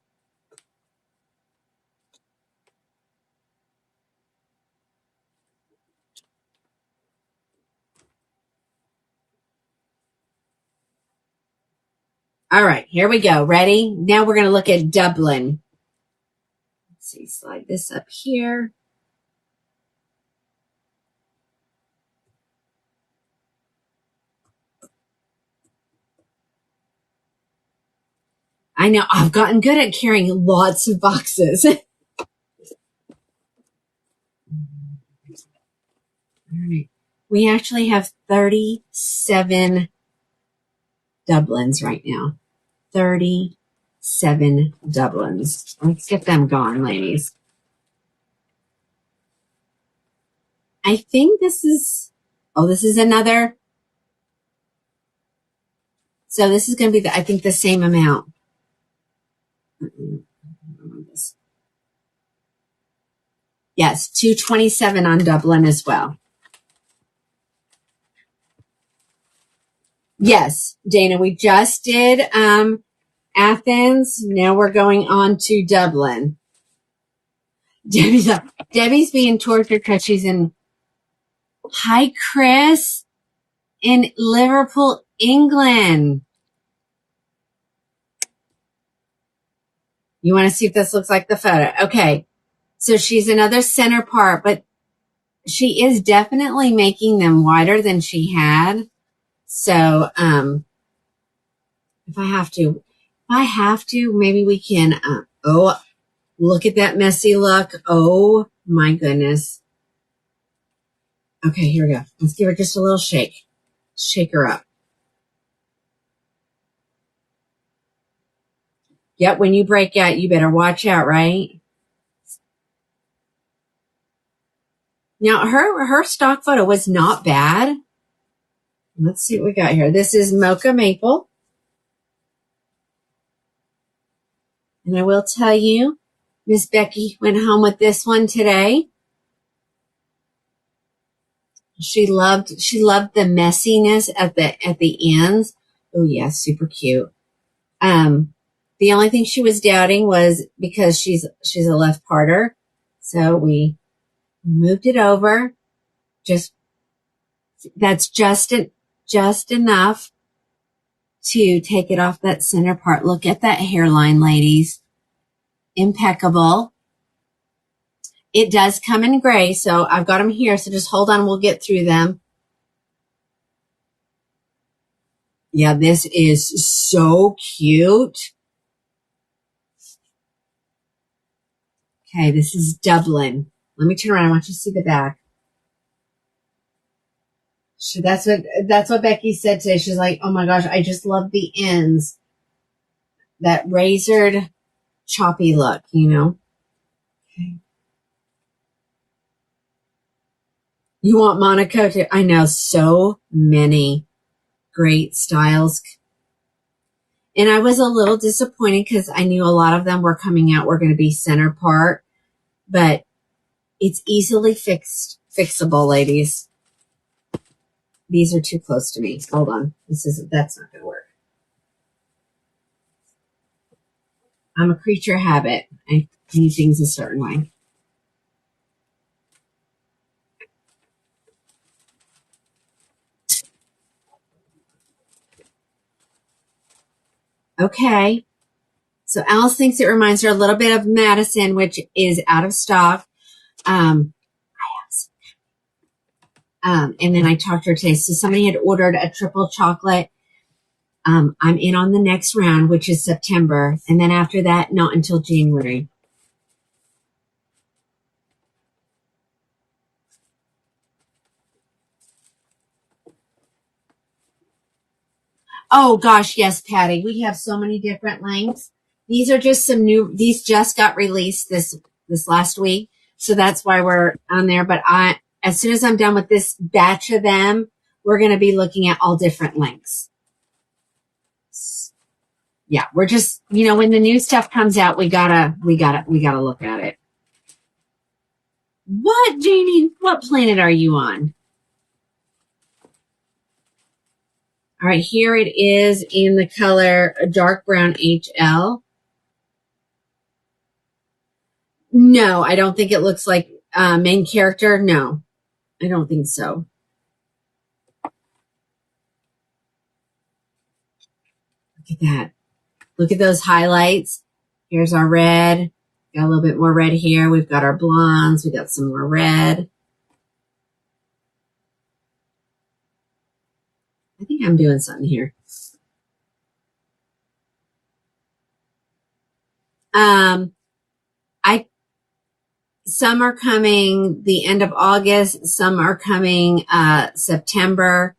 All right, here we go. Ready? Now we're going to look at Dublin. Let's see, slide this up here. I know I've gotten good at carrying lots of boxes. All right. We actually have 37 Dublins right now. 37 Dublins. Let's get them gone, ladies. I think this is another. So this is going to be, I think, the same amount. Yes, 227 on Dublin as well. Yes, Dana, we just did Athens. Now we're going on to Dublin. Debbie's being tortured because she's in. Hi, Chris, in Liverpool, England. You want to see if this looks like the photo? Okay. So she's another center part, but she is definitely making them wider than she had. So, if I have to, maybe we can, oh, look at that messy look. Oh my goodness. Okay, here we go. Let's give her just a little shake. Shake her up. Yep, when you break out, you better watch out, right? Now, her stock photo was not bad. Let's see what we got here. This is Mocha Maple. And I will tell you, Miss Becky went home with this one today. She loved the messiness at the ends. Oh yeah, super cute. The only thing she was doubting was because she's a left parter. So we moved it over. That's just enough to take it off that center part. Look at that hairline, ladies. Impeccable. It does come in gray, so I've got them here. So just hold on. We'll get through them. Yeah, this is so cute. Okay, this is Dublin. Let me turn around. I want you to see the back. So that's what Becky said today. She's like, oh my gosh, I just love the ends. That razored, choppy look, you know? Okay. You want Monaco too? I know so many great styles. And I was a little disappointed because I knew a lot of them were coming out, were going to be center part, but it's easily fixable, ladies. These are too close to me. Hold on. That's not going to work. I'm a creature of habit. I do things a certain way. Okay. So Alice thinks it reminds her a little bit of Madison, which is out of stock. And then I talked to her today. So somebody had ordered a triple chocolate I'm in on the next round, which is September. And then after that, not until January. Oh gosh, yes, Patty. We have so many different lengths. These are just some new, these just got released this last week. So that's why we're on there. But as soon as I'm done with this batch of them, we're going to be looking at all different lengths. Yeah, we're just, when the new stuff comes out, we gotta look at it. What, Janie? What planet are you on? All right, here it is in the color dark brown HL. No, I don't think it looks like main character. No, I don't think so. Look at that. Look at those highlights. Here's our red. Got a little bit more red here. We've got our blondes. We got some more red. I think I'm doing something here. Some are coming the end of August. Some are coming September.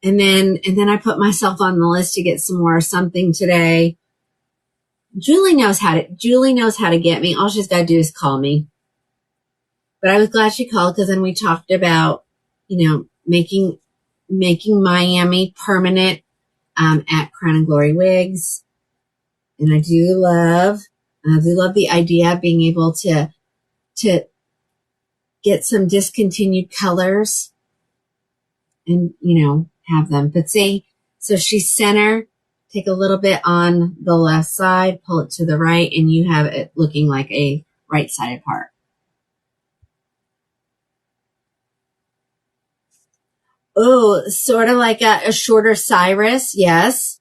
And then I put myself on the list to get some more something today. Julie knows how to get me. All she's got to do is call me. But I was glad she called because then we talked about, making Miami permanent at Crown and Glory Wigs. And I do love the idea of being able to get some discontinued colors and, have them. But see, so she's center, take a little bit on the left side, pull it to the right, and you have it looking like a right-sided part. Oh, sort of like a shorter Cyrus. Yes.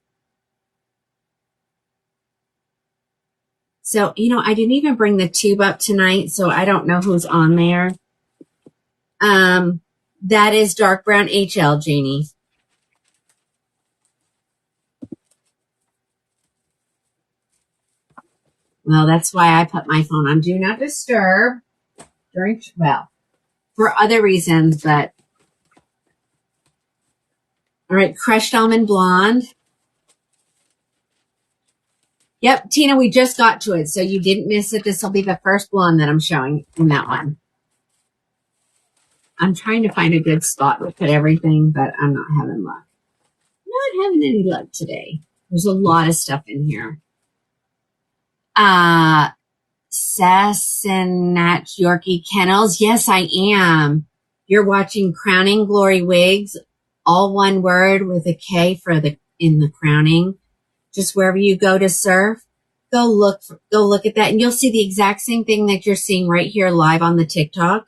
So, I didn't even bring the tube up tonight, so I don't know who's on there. That is dark brown HL, Janie. Well, that's why I put my phone on Do Not Disturb for other reasons, but all right, Crushed Almond Blonde. Yep, Tina, we just got to it, so you didn't miss it. This will be the first blonde that I'm showing in that one. I'm trying to find a good spot to put everything, but I'm not having luck. Not having any luck today. There's a lot of stuff in here. Sassenach Yorkie Kennels. Yes, I am. You're watching Crowning Glory Wigs, all one word with a K in the crowning. Just wherever you go to surf, go look at that, and you'll see the exact same thing that you're seeing right here live on the TikTok.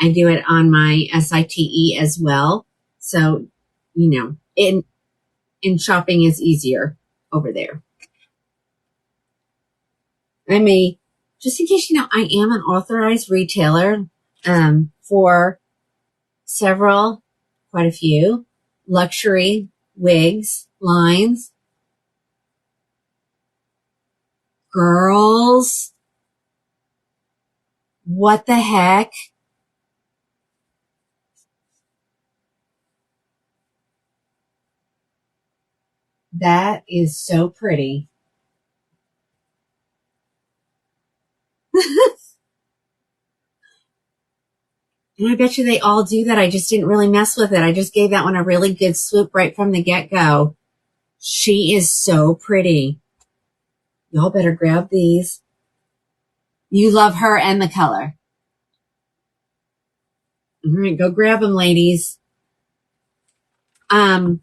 I do it on my SITE as well. So, in shopping is easier over there. Just in case I am an authorized retailer for quite a few luxury wigs lines. Girls, what the heck? That is so pretty. And I bet you they all do that. I just didn't really mess with it. I just gave that one a really good swoop right from the get-go. She is so pretty. Y'all better grab these. You love her and the color. All right, go grab them, ladies. Colors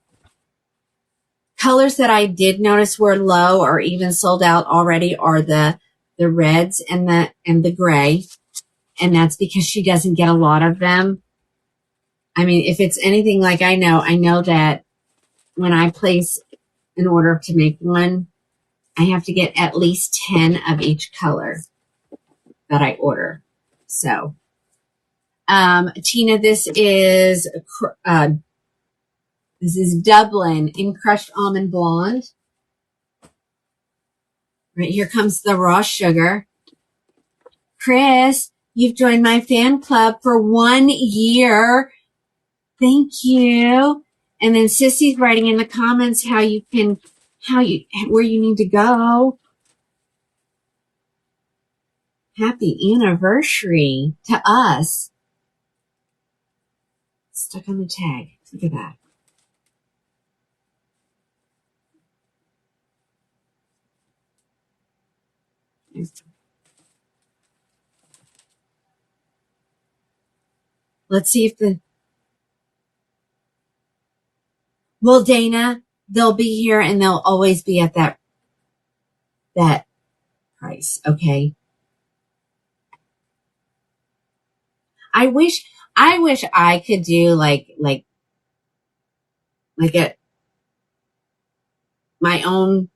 that I did notice were low or even sold out already are the reds and the gray. And that's because she doesn't get a lot of them. I mean, if it's anything like I know that when I place an order to make one, I have to get at least 10 of each color that I order. So, Tina, this is This is Dublin in Crushed Almond Blonde. Right, here comes the raw sugar. Chris, you've joined my fan club for 1 year. Thank you. And then Sissy's writing in the comments where you need to go. Happy anniversary to us. Stuck on the tag. Look at that. Let's see if well, Dana, they'll be here and they'll always be at that price. Okay. I wish I could do like a my own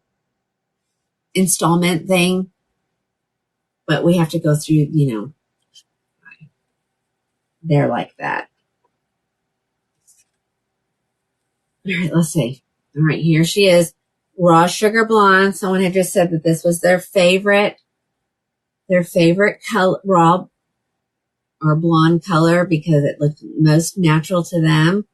installment thing, but we have to go through, they're like that. All right, let's see. All right, here she is. Raw Sugar Blonde. Someone had just said that this was their favorite color, raw or blonde color because it looked most natural to them.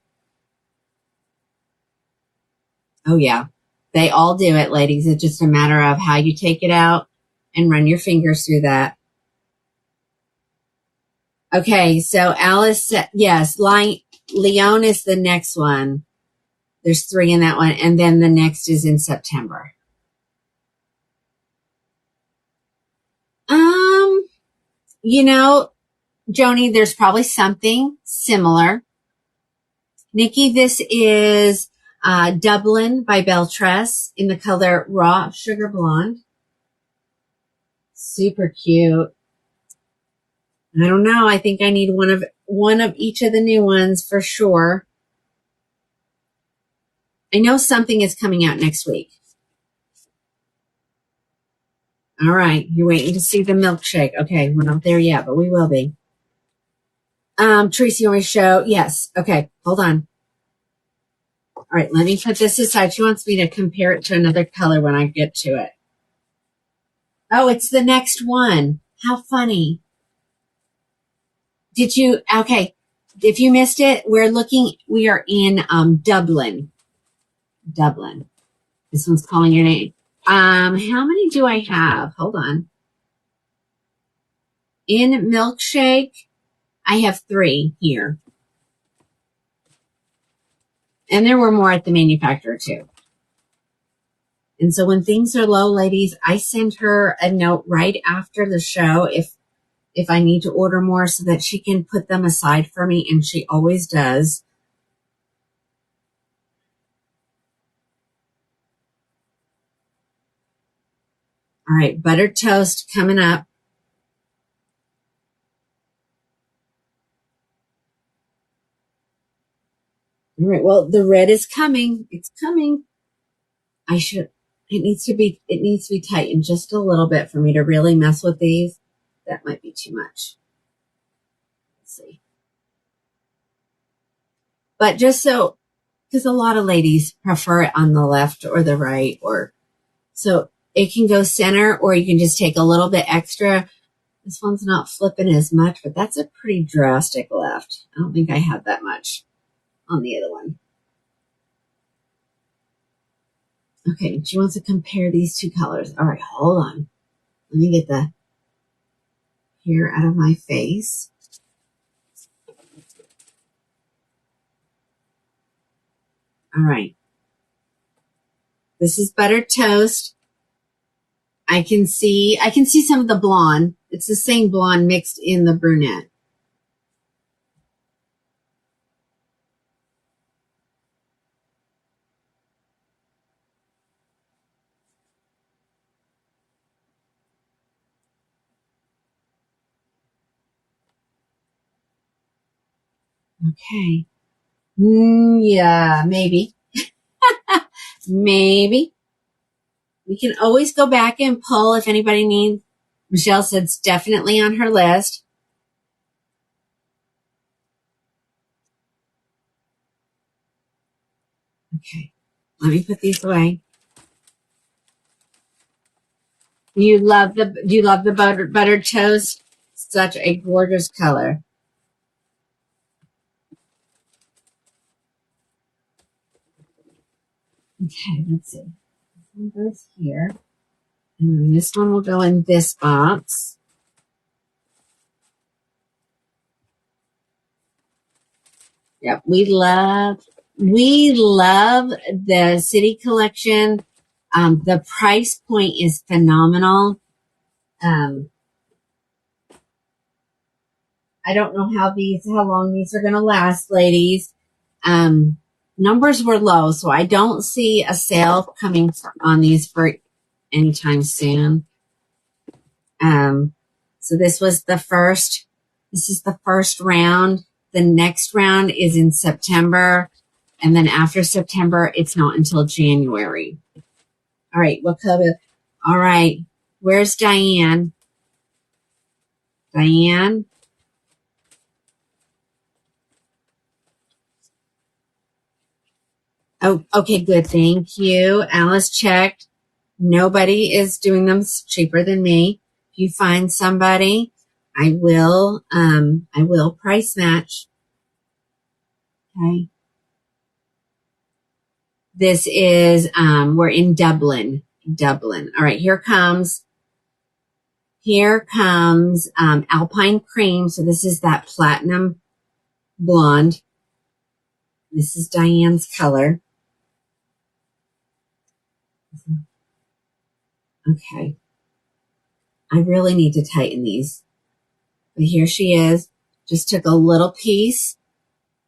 Oh yeah, they all do it, ladies. It's just a matter of how you take it out and run your fingers through that. Okay, so Alice said, yes, Leon is the next one. There's 3 in that one, and then the next is in September. Joni, there's probably something similar. Nikki, this is Dublin by Beltress in the color Raw Sugar Blonde. Super cute. I don't know. I think I need one of each of the new ones for sure. I know something is coming out next week. All right. You're waiting to see the milkshake. Okay. We're not there yet, but we will be. Tracy, you want me to show? Yes. Okay. Hold on. All right. Let me put this aside. She wants me to compare it to another color when I get to it. Oh, it's the next one. How funny. Okay. If you missed it, we are in, Dublin. This one's calling your name. How many do I have? Hold on. In milkshake, I have 3 here. And there were more at the manufacturer too. And so when things are low, ladies, I send her a note right after the show if I need to order more so that she can put them aside for me, and she always does. All right, buttered toast coming up. All right, well, the red is coming. It's coming. It needs to be tightened just a little bit for me to really mess with these. That might be too much. Let's see. But just so, because a lot of ladies prefer it on the left or the right, so it can go center, or you can just take a little bit extra. This one's not flipping as much, but that's a pretty drastic left. I don't think I had that much on the other one. Okay, she wants to compare these 2 colors. All right, hold on. Let me get the hair out of my face. All right. This is buttered toast. I can see some of the blonde. It's the same blonde mixed in the brunette. Okay. Yeah, maybe. Maybe. We can always go back and pull if anybody needs. Michelle said it's definitely on her list. Okay, let me put these away. Do you love the buttered toast? Such a gorgeous color. Okay, let's see. This one goes here. And then this one will go in this box. Yep, we love the City Collection. The price point is phenomenal. I don't know how long these are going to last, ladies. Numbers were low, so I don't see a sale coming on these for anytime soon. So this is the first round. The next round is in September. And then after September, it's not until January. All right. What color? All right. Where's Diane? Diane? Oh, okay, good. Thank you. Alice checked. Nobody is doing them cheaper than me. If you find somebody, I will price match. Okay. This is, we're in Dublin. All right, here comes Alpine Cream. So this is that platinum blonde. This is Diane's color. Okay. I really need to tighten these. But here she is. Just took a little piece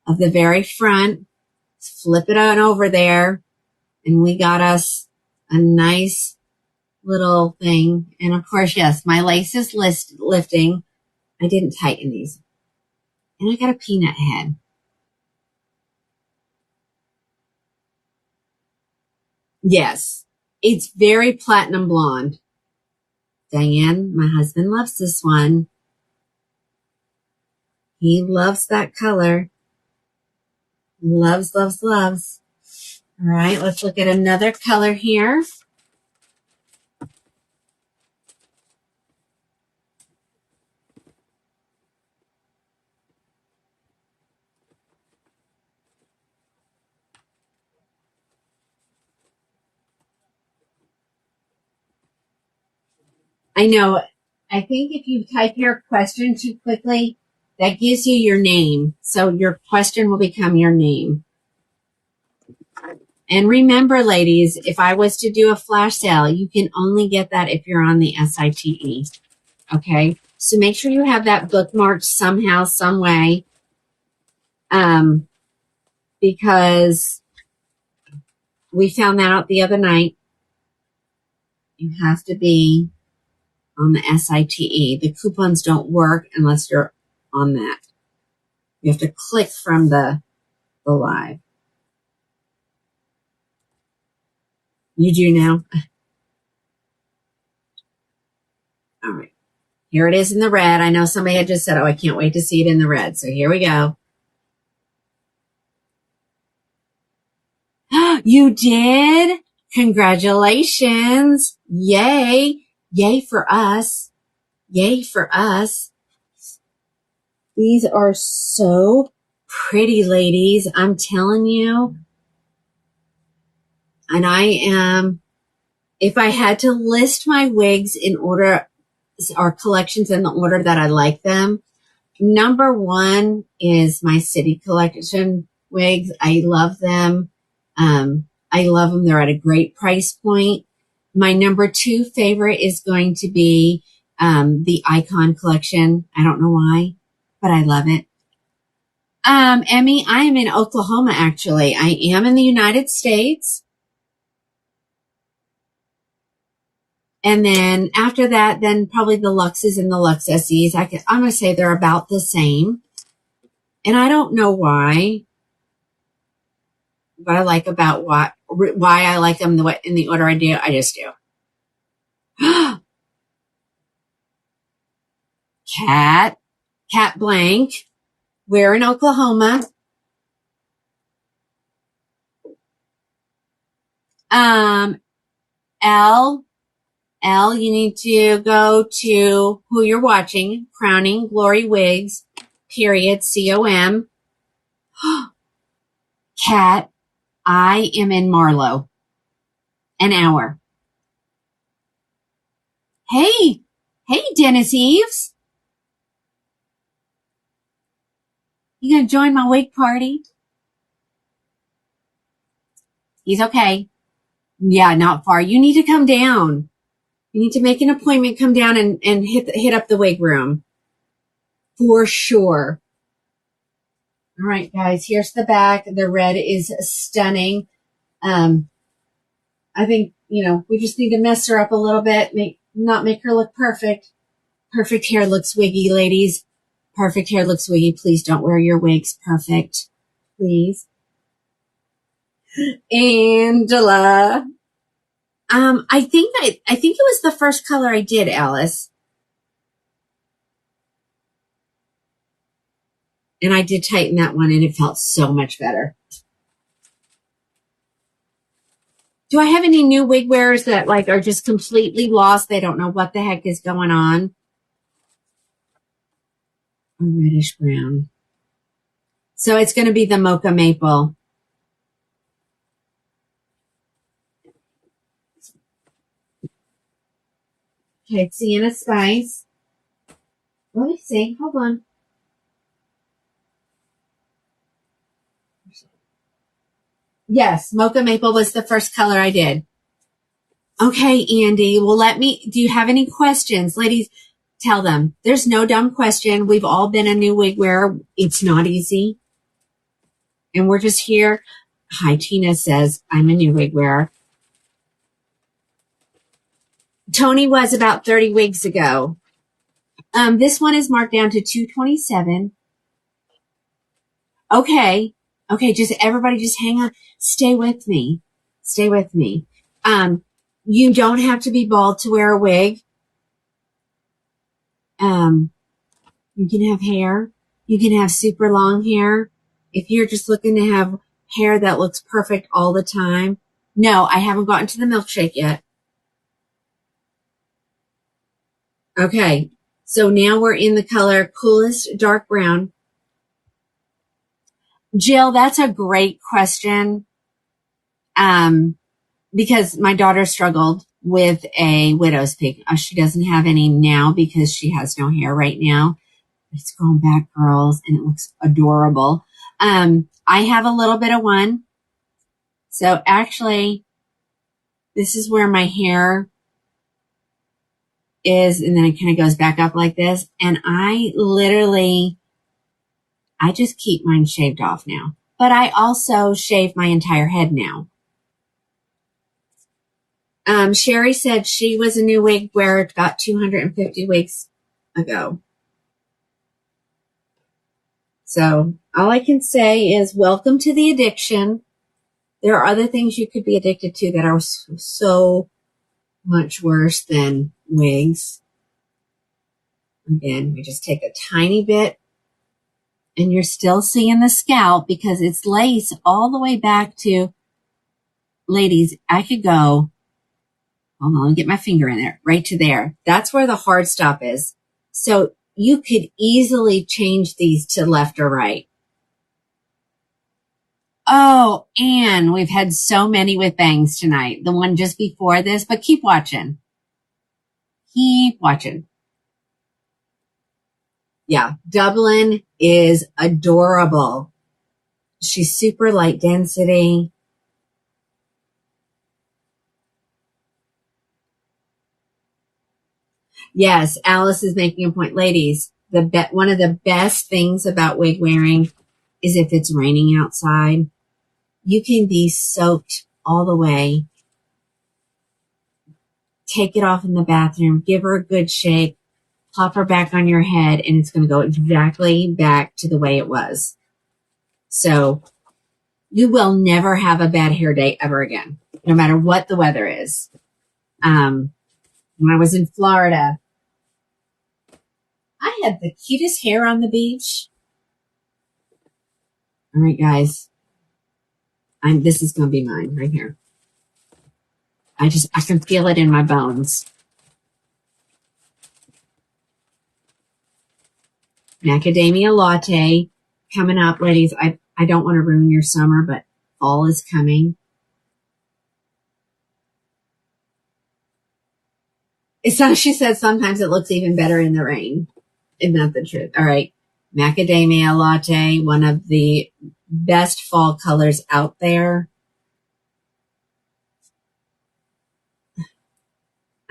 of the very front, flip it on over there, and we got us a nice little thing. And of course, yes, my lace is lifting. I didn't tighten these. And I got a peanut head. Yes, it's very platinum blonde. Diane, my husband loves this one. He loves that color. Loves, loves, loves. All right, let's look at another color here. I know. I think if you type your question too quickly, that gives you your name. So your question will become your name. And remember, ladies, if I was to do a flash sale, you can only get that if you're on the SITE. Okay. So make sure you have that bookmarked somehow, some way. Because we found that out the other night. You have to be on the SITE. The coupons don't work unless you're on that. You have to click from the live. You do now? All right. Here it is in the red. I know somebody had just said, oh, I can't wait to see it in the red. So here we go. You did? Congratulations. Yay. Yay for us. Yay for us. These are so pretty, ladies. I'm telling you. And I am, if I had to list my wigs in order, or collections in the order that I like them, number one is my City Collection wigs. I love them. I love them. They're at a great price point. My number two favorite is going to be the Icon Collection. I don't know why, but I love it. Emmy, I am in Oklahoma, actually. I am in the United States. And then after that, then probably the Luxes and the Lux SEs. I'm going to say they're about the same. And I don't know why, but I like about why I like them in the order I do. I just do. Cat Blank. We're in Oklahoma. L, you need to go to who you're watching, Crowning Glory Wigs, period, COM. Cat, I am in Marlow. An hour. Hey, Dennis Eves. You gonna join my wig party? He's okay. Yeah, not far. You need to come down. You need to make an appointment, come down and hit up the wig room. For sure. All right, guys, here's the back. The red is stunning. I think, we just need to mess her up a little bit, not make her look perfect. Perfect hair looks wiggy, ladies. Perfect hair looks wiggy. Please don't wear your wigs perfect. Please. Angela. I think it was the first color I did, Alice. And I did tighten that one and it felt so much better. Do I have any new wig wearers that are just completely lost? They don't know what the heck is going on. A reddish brown. So it's going to be the Mocha Maple. Okay, Sienna Spice. Let me see. Hold on. Yes, Mocha Maple was the first color I did. Okay, Andy. Well, do you have any questions? Ladies, tell them. There's no dumb question. We've all been a new wig wearer. It's not easy. And we're just here. Hi, Tina says, I'm a new wig wearer. Tony was about 30 wigs ago. This one is marked down to 227. Okay, just everybody just hang on. Stay with me. You don't have to be bald to wear a wig. You can have hair. You can have super long hair. If you're just looking to have hair that looks perfect all the time. No, I haven't gotten to the milkshake yet. Okay, so now we're in the color Coolest Dark Brown. Jill, that's a great question. Because my daughter struggled with a widow's peak. She doesn't have any now because she has no hair right now. It's grown back, girls, and it looks adorable. I have a little bit of one. So actually, this is where my hair is, and then it kind of goes back up like this. And I just keep mine shaved off now. But I also shave my entire head now. Sherry said she was a new wig wearer about 250 wigs ago. So all I can say is welcome to the addiction. There are other things you could be addicted to that are so much worse than wigs. Again, we just take a tiny bit and you're still seeing the scalp because it's lace all the way back to, ladies, I could go, hold on, let me get my finger in there, right to there. That's where the hard stop is. So you could easily change these to left or right. Oh, and we've had so many with bangs tonight. The one just before this, but keep watching. Yeah, Dublin is adorable. She's super light density. Yes, Alice is making a point. Ladies, one of the best things about wig wearing is if it's raining outside, you can be soaked all the way. Take it off in the bathroom, give her a good shake, plop her back on your head, and it's going to go exactly back to the way it was. So you will never have a bad hair day ever again, no matter what the weather is. When I was in Florida, I had the cutest hair on the beach. All right, guys. This is going to be mine right here. I can feel it in my bones. Macadamia latte coming up, ladies. I don't want to ruin your summer, but fall is coming. She said sometimes it looks even better in the rain. Isn't that the truth? All right. Macadamia latte, one of the best fall colors out there.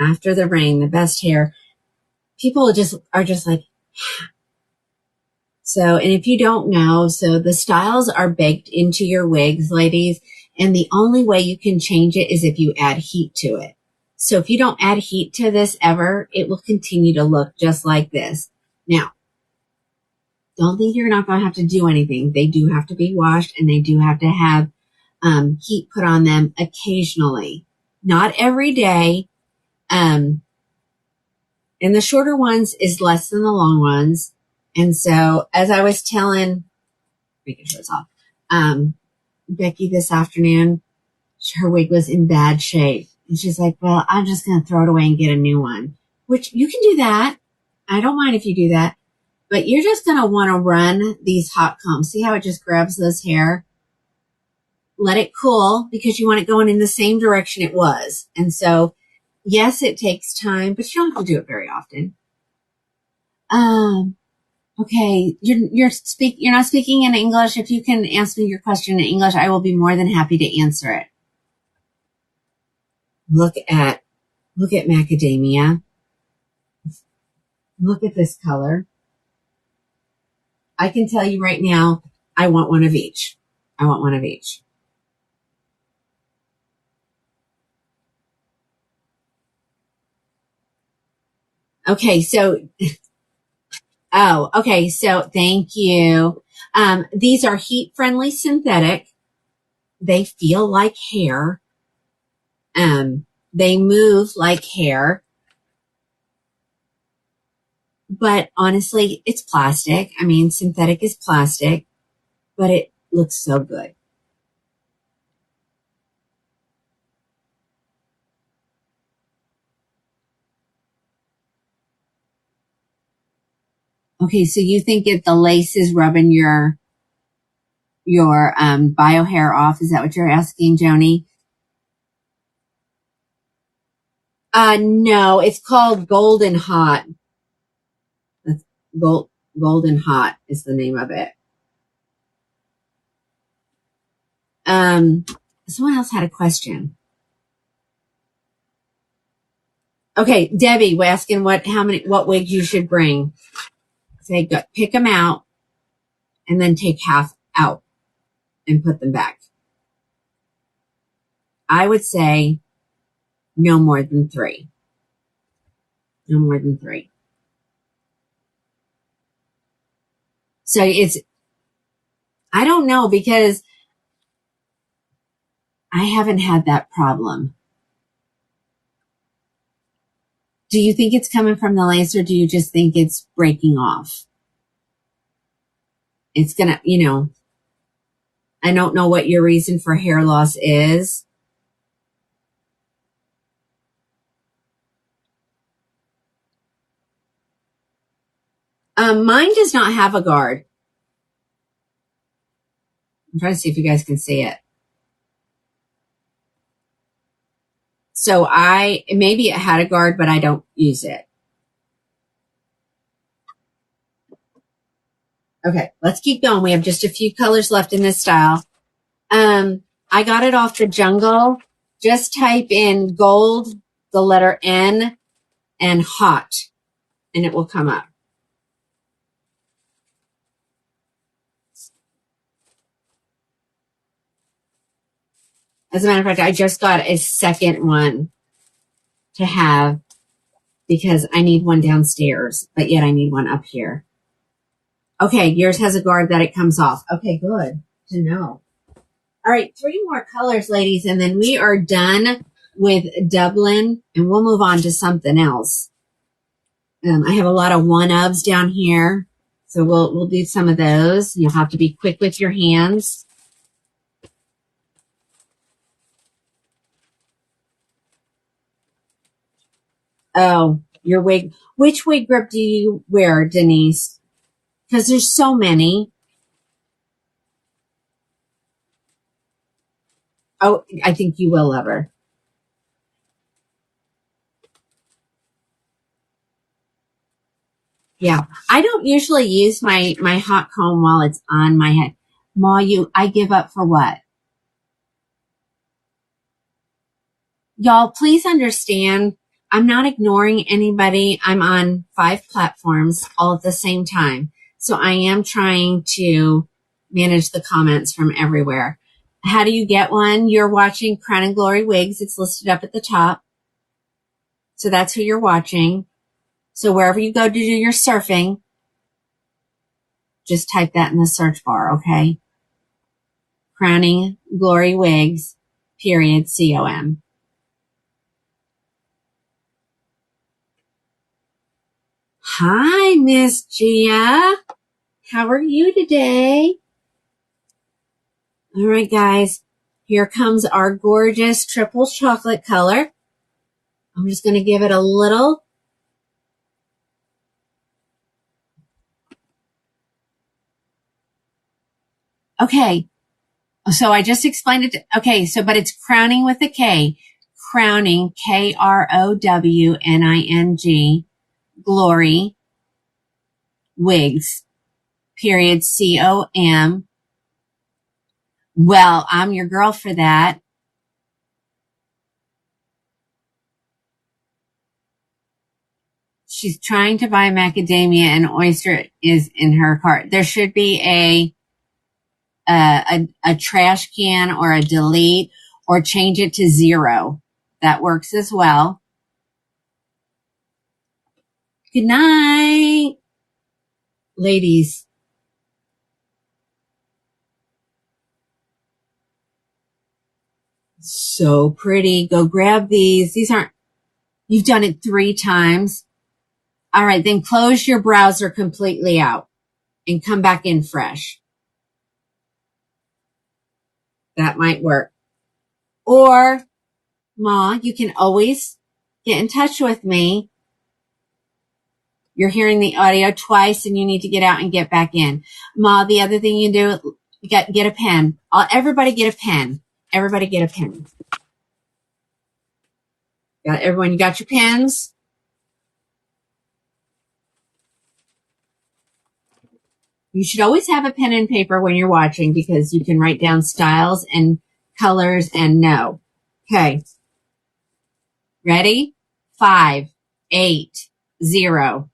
After the rain, the best hair. People are just like, so, and if you don't know, so the styles are baked into your wigs, ladies, and the only way you can change it is if you add heat to it. So if you don't add heat to this ever, it will continue to look just like this. Now, don't think you're not going to have to do anything. They do have to be washed and they do have to have heat put on them occasionally. Not every day. And the shorter ones is less than the long ones. And so as I was telling, making sure it's off, Becky this afternoon, her wig was in bad shape. And she's like, well, I'm just going to throw it away and get a new one, which you can do that. I don't mind if you do that, but you're just going to want to run these hot combs. See how it just grabs those hair? Let it cool because you want it going in the same direction it was. And so, yes, it takes time, but you don't have to do it very often. Okay, you're not speaking in English. If you can answer your question in English, I will be more than happy to answer it. Look at macadamia. Look at this color. I can tell you right now, I want one of each. I want one of each. Okay, so okay, so thank you. These are heat-friendly synthetic. They feel like hair. They move like hair. But honestly, it's plastic. I mean, synthetic is plastic, but it looks so good. Okay, so you think if the lace is rubbing your bio hair off, is that what you're asking, Joni? No, it's called Golden Hot. That's Golden Hot is the name of it. Someone else had a question. Okay, Debbie, we're asking what wigs you should bring. Say, pick them out and then take half out and put them back. I would say no more than 3. No more than 3. So I don't know because I haven't had that problem. Do you think it's coming from the lace or do you just think it's breaking off? It's gonna, I don't know what your reason for hair loss is. Mine does not have a guard. I'm trying to see if you guys can see it. So maybe it had a guard, but I don't use it. Okay, let's keep going. We have just a few colors left in this style. I got it off the Jungle. Just type in gold, the letter N, and hot, and it will come up. As a matter of fact, I just got a second one to have because I need one downstairs, but yet I need one up here. Okay, yours has a guard that it comes off. Okay, good to know. All right, 3 more colors, ladies, and then we are done with Dublin, and we'll move on to something else. I have a lot of one-ofs down here, so we'll do some of those. You'll have to be quick with your hands. Oh, your wig. Which wig grip do you wear, Denise? Because there's so many. Oh, I think you will love her. Yeah. I don't usually use my hot comb while it's on my head. Ma, I give up for what? Y'all, please understand, I'm not ignoring anybody. I'm on 5 platforms all at the same time. So I am trying to manage the comments from everywhere. How do you get one? You're watching Crown and Glory Wigs. It's listed up at the top. So that's who you're watching. So wherever you go to do your surfing, just type that in the search bar, okay? Crowning Glory Wigs, period, COM. Hi, Miss Gia. How are you today? All right, guys. Here comes our gorgeous triple chocolate color. I'm just going to give it a little. Okay. So I just explained it. Okay. So, but it's crowning with a K. Crowning, Krowning, Glory, Wigs, period, COM. Well, I'm your girl for that. She's trying to buy macadamia and oyster is in her cart. There should be a trash can or a delete or change it to 0. That works as well. Good night, ladies. So pretty. Go grab these. You've done it 3 times. All right. Then close your browser completely out and come back in fresh. That might work. Or, Ma, you can always get in touch with me. You're hearing the audio twice and you need to get out and get back in. Ma, the other thing you do, get a pen. Everybody get a pen. Everybody get a pen. Everyone, you got your pens? You should always have a pen and paper when you're watching because you can write down styles and colors and know. Okay. Ready? 5, 8, 0,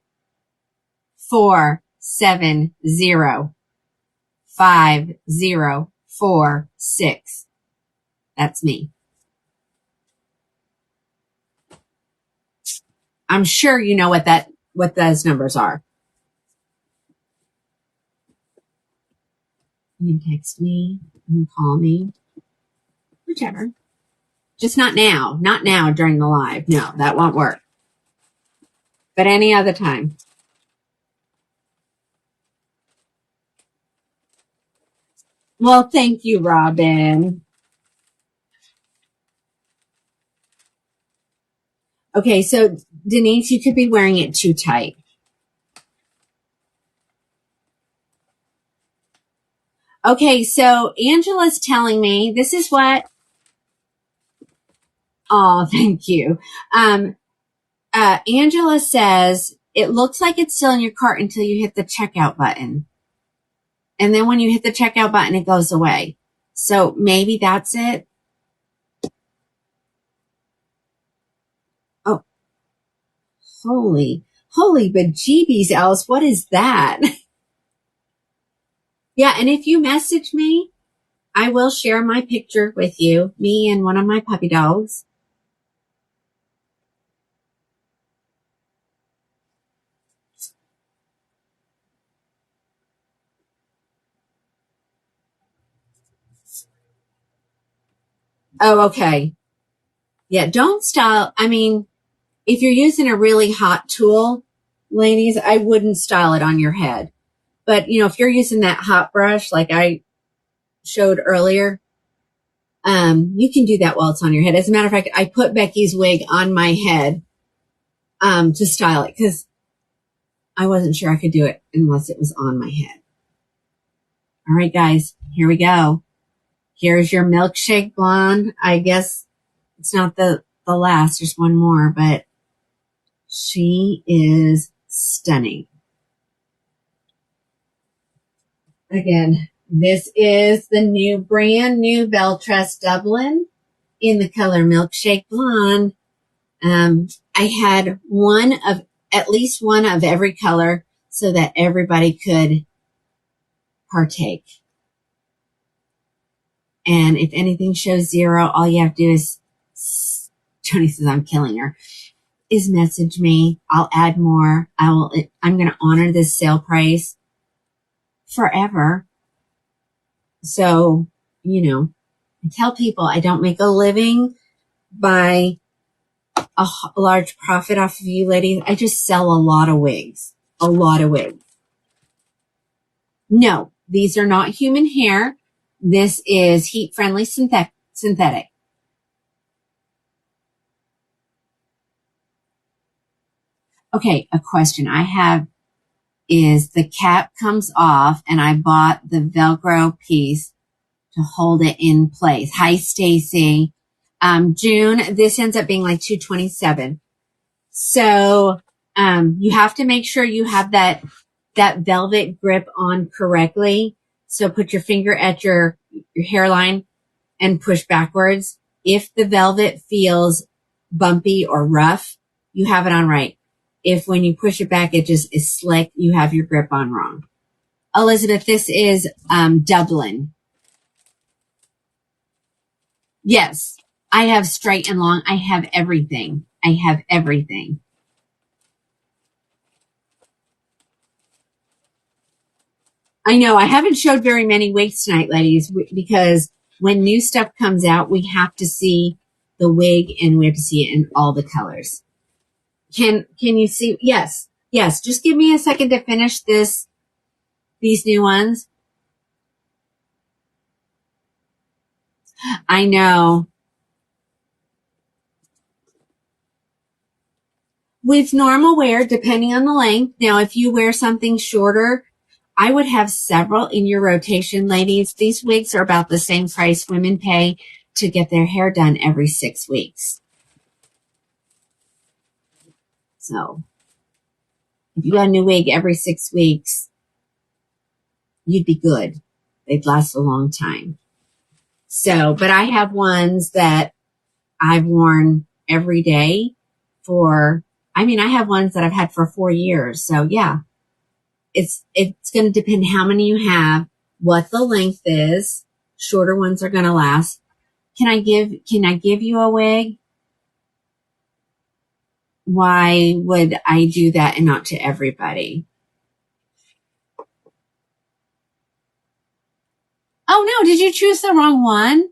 4, 7, 0, 5, 0, 4, 6. That's me. I'm sure you know what those numbers are. You can text me, you can call me, whichever. Just not now. Not now during the live. No, that won't work. But any other time. Well, thank you, Robin. Okay, so Denise, you could be wearing it too tight. Okay, so Angela's telling me this is what. Oh, thank you. Angela says it looks like it's still in your cart until you hit the checkout button. And then when you hit the checkout button, it goes away. So maybe that's it. Oh, holy bejeebies, Alice. What is that? Yeah. And if you message me, I will share my picture with you, me and one of my puppy dogs. Oh, okay. Yeah. Don't style. I mean, if you're using a really hot tool, ladies, I wouldn't style it on your head. But, if you're using that hot brush, like I showed earlier, you can do that while it's on your head. As a matter of fact, I put Becky's wig on my head to style it because I wasn't sure I could do it unless it was on my head. All right, guys, here we go. Here's your milkshake blonde. I guess it's not the last. There's one more, but she is stunning. Again, this is the brand new Beltress Dublin in the color Milkshake Blonde. I had at least one of every color so that everybody could partake. And if anything shows 0, all you have to do is, Tony says I'm killing her, is message me. I'll add more. I'm going to honor this sale price forever. So, I tell people I don't make a living by a large profit off of you ladies. I just sell a lot of wigs. No, these are not human hair. This is heat-friendly synthetic. Okay, a question I have is the cap comes off and I bought the Velcro piece to hold it in place. Hi, Stacy. June, this ends up being like $227. So, you have to make sure you have that velvet grip on correctly. So put your finger at your hairline and push backwards. If the velvet feels bumpy or rough, you have it on right. If when you push it back, it just is slick, you have your grip on wrong. Elizabeth, this is Dublin. Yes, I have straight and long. I have everything. I know I haven't showed very many wigs tonight, ladies, because when new stuff comes out, we have to see the wig and we have to see it in all the colors. Can you see? Yes. Just give me a second to finish these new ones. I know. With normal wear, depending on the length. Now, if you wear something shorter, I would have several in your rotation, ladies. These wigs are about the same price women pay to get their hair done every 6 weeks. So, if you got a new wig every 6 weeks, you'd be good. They'd last a long time. So, but I have ones that I've worn every day I have ones that I've had for 4 years. So yeah, it's going to depend how many you have, what the length is. Shorter ones are going to last. Can I give you a wig? Why would I do that and not to everybody? Oh no, did you choose the wrong one?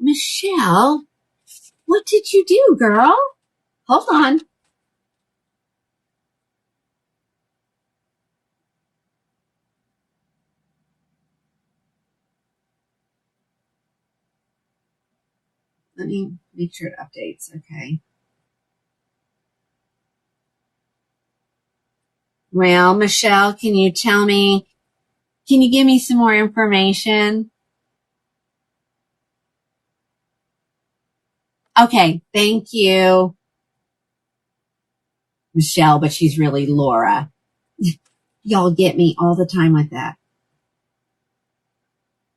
Michelle, what did you do, girl? Hold on. Let me make sure it updates. Okay. Well, Michelle, can you give me some more information? Okay. Thank you, Michelle, but she's really Laura. Y'all get me all the time with that.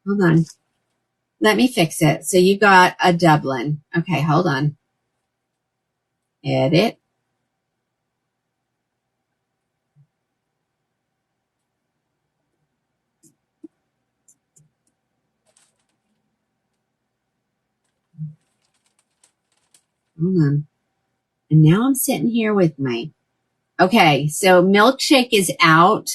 Hold on. Let me fix it. So you got a Dublin. Okay, hold on. Edit. Hold on. And now I'm sitting here with my, okay, so Milkshake is out.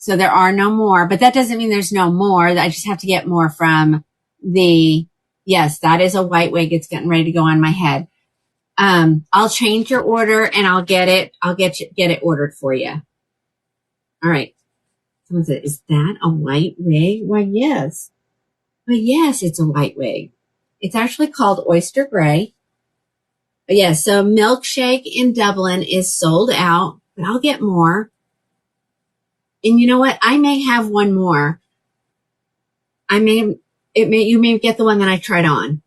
So there are no more, but that doesn't mean there's no more. I just have to get more from yes, that is a white wig. It's getting ready to go on my head. I'll change your order and I'll get it ordered for you. All right. Someone said, is that a white wig? Why, yes. But yes, it's a white wig. It's actually called Oyster Gray. But yes, so Milkshake in Dublin is sold out, but I'll get more. And you know what? I may have one more. You may get the one that I tried on.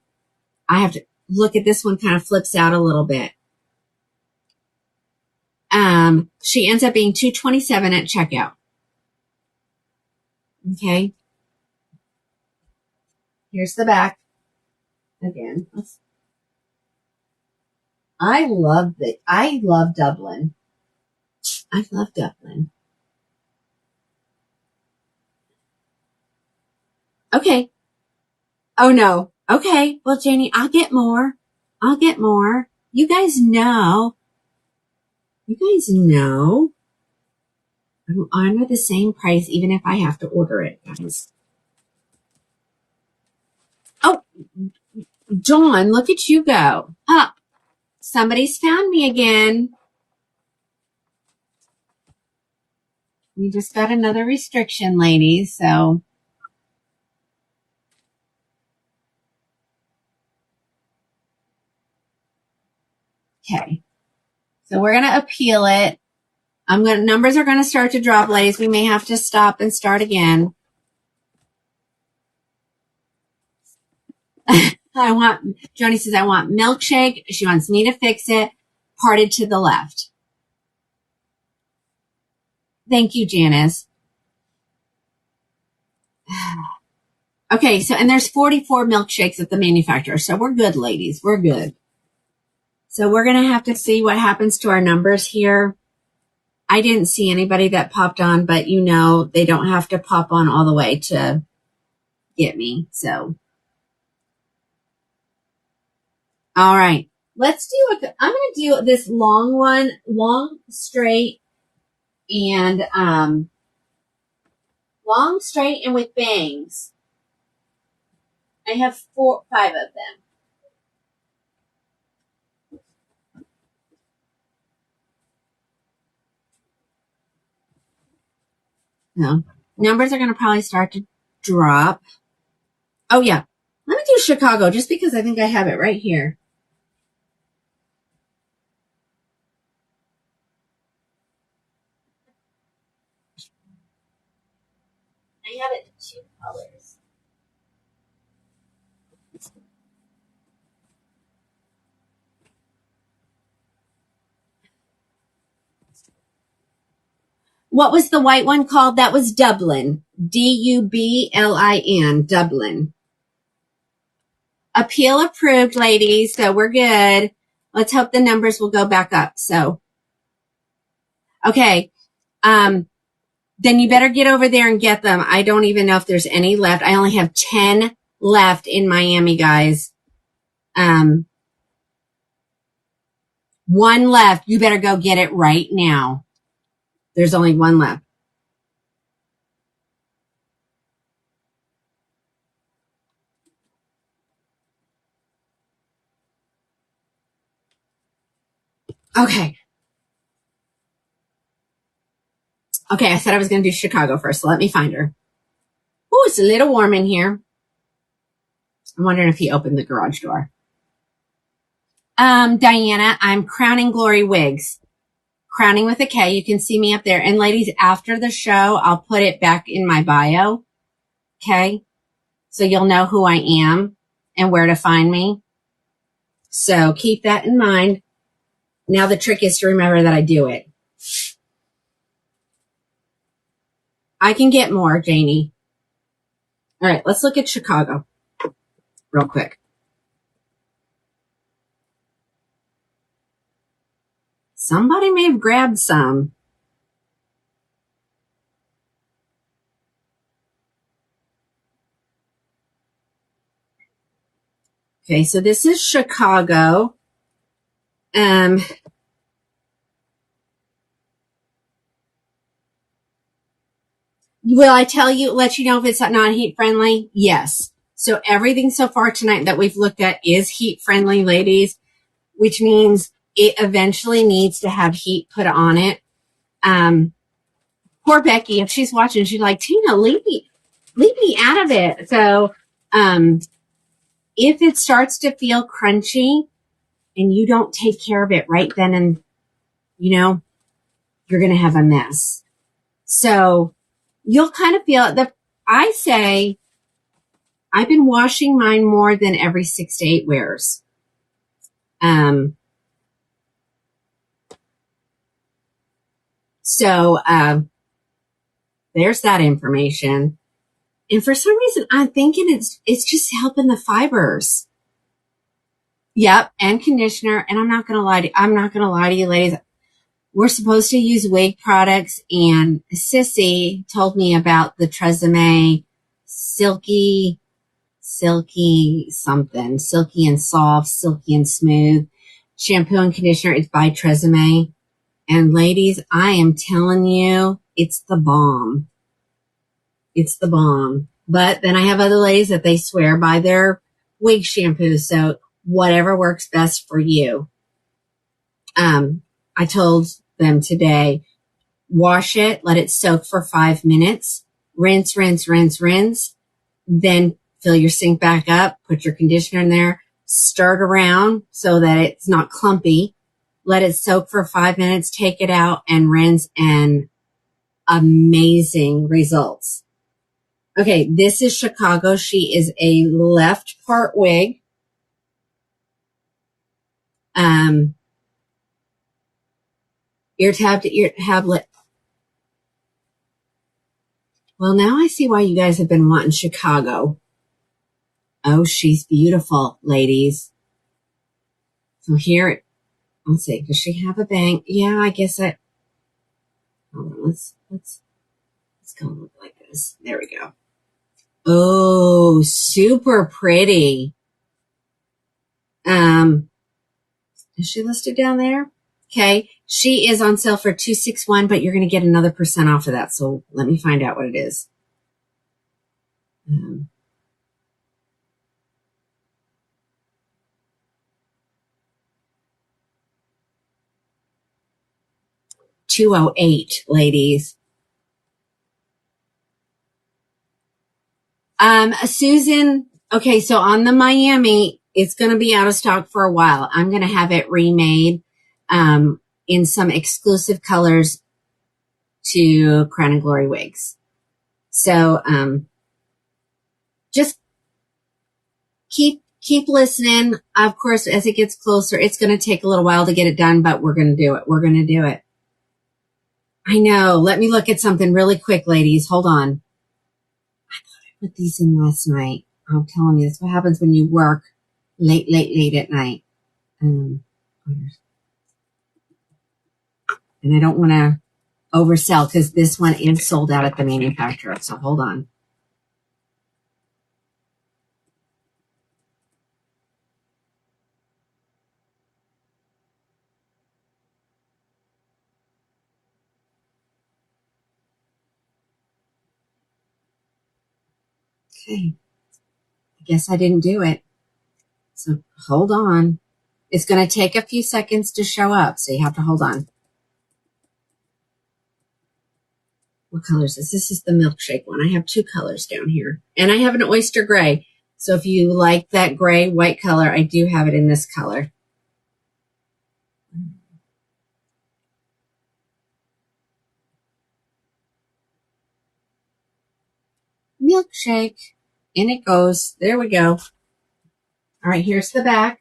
I have to look at this one, kind of flips out a little bit. She ends up being $227 at checkout. Okay. Here's the back. Again. I love Dublin. I love Dublin. Okay. Oh no. Okay. Well, Janie, I'll get more. You guys know. I'll honor the same price even if I have to order it, guys. Oh, Dawn, look at you go. Oh, somebody's found me again. We just got another restriction, ladies, so. Okay. So we're going to appeal it. Numbers are going to start to drop, ladies. We may have to stop and start again. Joni says, I want Milkshake. She wants me to fix it. Parted to the left. Thank you, Janice. Okay, so, and there's 44 milkshakes at the manufacturer. So we're good, ladies. We're good. So we're going to have to see what happens to our numbers here. I didn't see anybody that popped on, but you know, they don't have to pop on all the way to get me. So, all right, I'm going to do this long one, long, straight, and, with bangs. I have 5 of them. No. Numbers are going to probably start to drop. Oh, yeah. Let me do Chicago just because I think I have it right here. I have it in 2 colors. What was the white one called? That was Dublin. Dublin. Dublin. Appeal approved, ladies. So we're good. Let's hope the numbers will go back up. So, okay. Then you better get over there and get them. I don't even know if there's any left. I only have 10 left in Miami, guys. 1 left. You better go get it right now. There's only 1 left. Okay. Okay, I said I was going to do Chicago first, so let me find her. Oh, it's a little warm in here. I'm wondering if he opened the garage door. Diana, I'm Crowning Glory Wigs. Crowning with a K. You can see me up there. And ladies, after the show, I'll put it back in my bio. Okay? So you'll know who I am and where to find me. So keep that in mind. Now the trick is to remember that I do it. I can get more, Janie. All right, let's look at Chicago real quick. Somebody may have grabbed some. Okay, so this is Chicago. Will I let you know if it's not heat friendly? Yes. So everything so far tonight that we've looked at is heat friendly, ladies, which means it eventually needs to have heat put on it. Poor Becky, if she's watching, she's like, Tina, leave me out of it. So If it starts to feel crunchy and you don't take care of it right then and, you're going to have a mess. So you'll kind of feel it. I say I've been washing mine more than every 6 to 8 wears. So there's that information. And for some reason, I'm thinking it's just helping the fibers. Yep, and conditioner. And I'm not gonna lie to you, ladies. We're supposed to use wig products, and Sissy told me about the Tresemme silky something, silky and soft, silky and smooth shampoo and conditioner. It's by Tresemme. And ladies, I am telling you, it's the bomb. It's the bomb. But then I have other ladies that they swear by their wig shampoo. So whatever works best for you. I told them today, wash it, let it soak for 5 minutes, rinse, then fill your sink back up, put your conditioner in there, stir it around so that it's not clumpy, let it soak for 5 minutes, take it out and rinse, and amazing results. Okay, this is Chicago. She is a left part wig. Ear tab to ear tablet. Well, now I see why you guys have been wanting Chicago. Oh, she's beautiful, ladies. So here, let's see, does she have a bang? Yeah, I guess hold on, let's go look like this. There we go. Oh, super pretty. Is she listed down there? Okay. She is on sale for $261, but you're going to get another % off of that. So let me find out what it is. $208, ladies. Susan, okay, so on the Miami, it's going to be out of stock for a while. I'm going to have it remade in some exclusive colors to Crown and Glory wigs. So just keep listening. Of course, as it gets closer, it's going to take a little while to get it done, but we're going to do it. We're going to do it. I know. Let me look at something really quick, ladies. Hold on. I thought I put these in last night. I'm telling you, that's what happens when you work late at night. And I don't want to oversell because this one is sold out at the manufacturer. So hold on. Okay. I guess I didn't do it. So hold on. It's going to take a few seconds to show up. So you have to hold on. What color is this? This is the milkshake one. I have 2 colors down here. And I have an oyster gray. So if you like that gray white color, I do have it in this color. Milkshake. In it goes. There we go. All right, here's the back.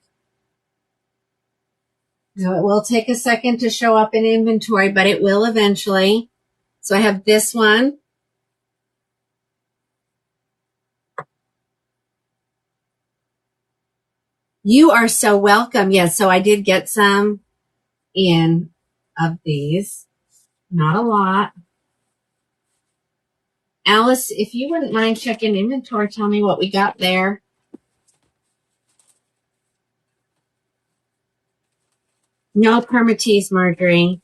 Now it will take a second to show up in inventory, but it will eventually. So I have this one. You are so welcome. Yes, so I did get some in of these. Not a lot. Alice, if you wouldn't mind checking inventory, tell me what we got there. No permatease, Marjorie.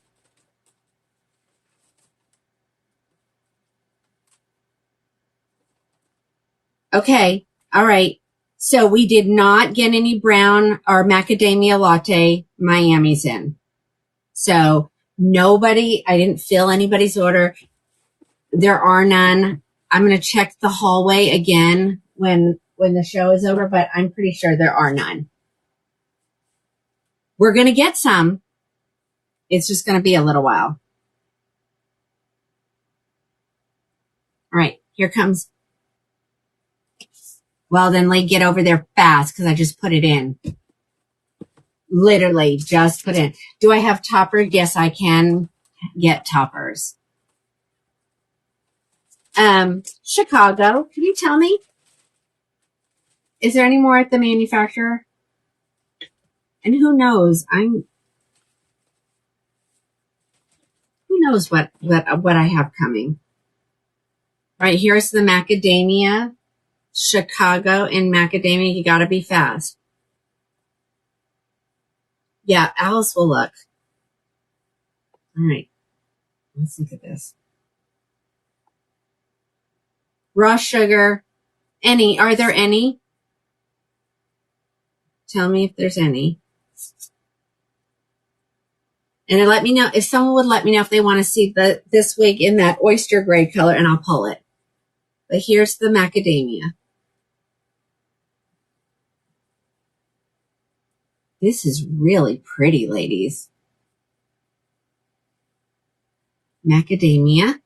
Okay. All right. So we did not get any brown or macadamia latte Miamis in. So I didn't fill anybody's order. There are none. I'm going to check the hallway again when when the show is over, but I'm pretty sure there are none. We're going to get some. It's just going to be a little while. All right, here comes. Well, then get over there fast because I just put it in. Literally just put in. Do I have toppers? Yes, I can get toppers. Chicago, can you tell me? Is there any more at the manufacturer? And who knows? Who knows what I have coming? Right, here's the macadamia. Chicago and macadamia. You got to be fast. Yeah, Alice will look. All right, let's look at this. Raw sugar. Any? Are there any? Tell me if there's any. And let me know if someone would let me know if they want to see this wig in that oyster gray color, and I'll pull it. But here's the macadamia. This is really pretty, ladies. Macadamia.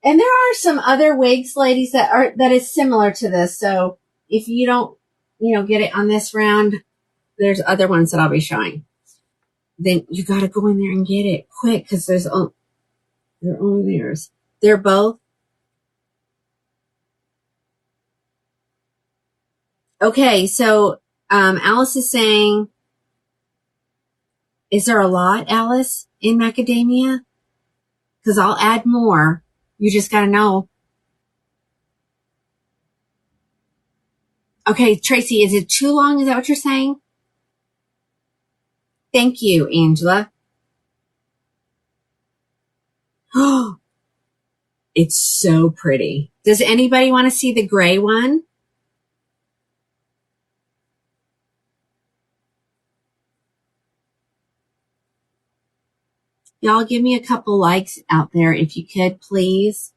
And there are some other wigs, ladies, that is similar to this. So if you don't, get it on this round, there's other ones that I'll be showing. Then you got to go in there and get it quick because they're only theirs. They're both. Okay, so Alice is saying, is there a lot, Alice, in macadamia? Because I'll add more. You just got to know. Okay, Tracy, is it too long? Is that what you're saying? Thank you, Angela. Oh, it's so pretty. Does anybody want to see the gray one? Y'all give me a couple likes out there if you could, please.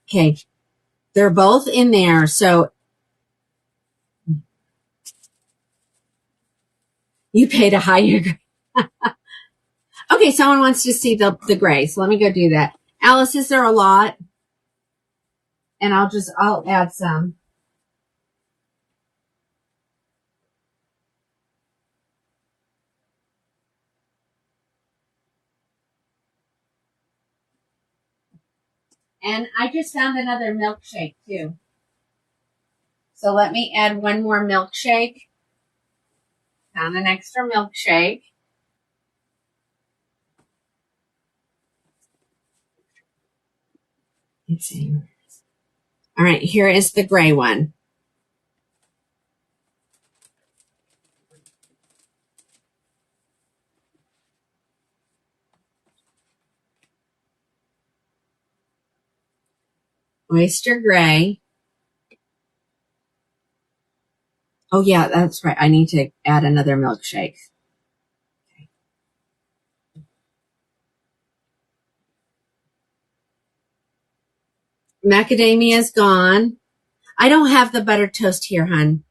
Okay, they're both in there, so you paid a higher. Okay, someone wants to see the gray, so let me go do that. Alice, is there a lot? And I'll add some. And I just found another milkshake too. So let me add one more milkshake. Found an extra milkshake. Let's see. All right, here is the gray one. Oyster gray. Oh yeah, that's right. I need to add another milkshake. Okay. Macadamia is gone. I don't have the buttered toast here, hun.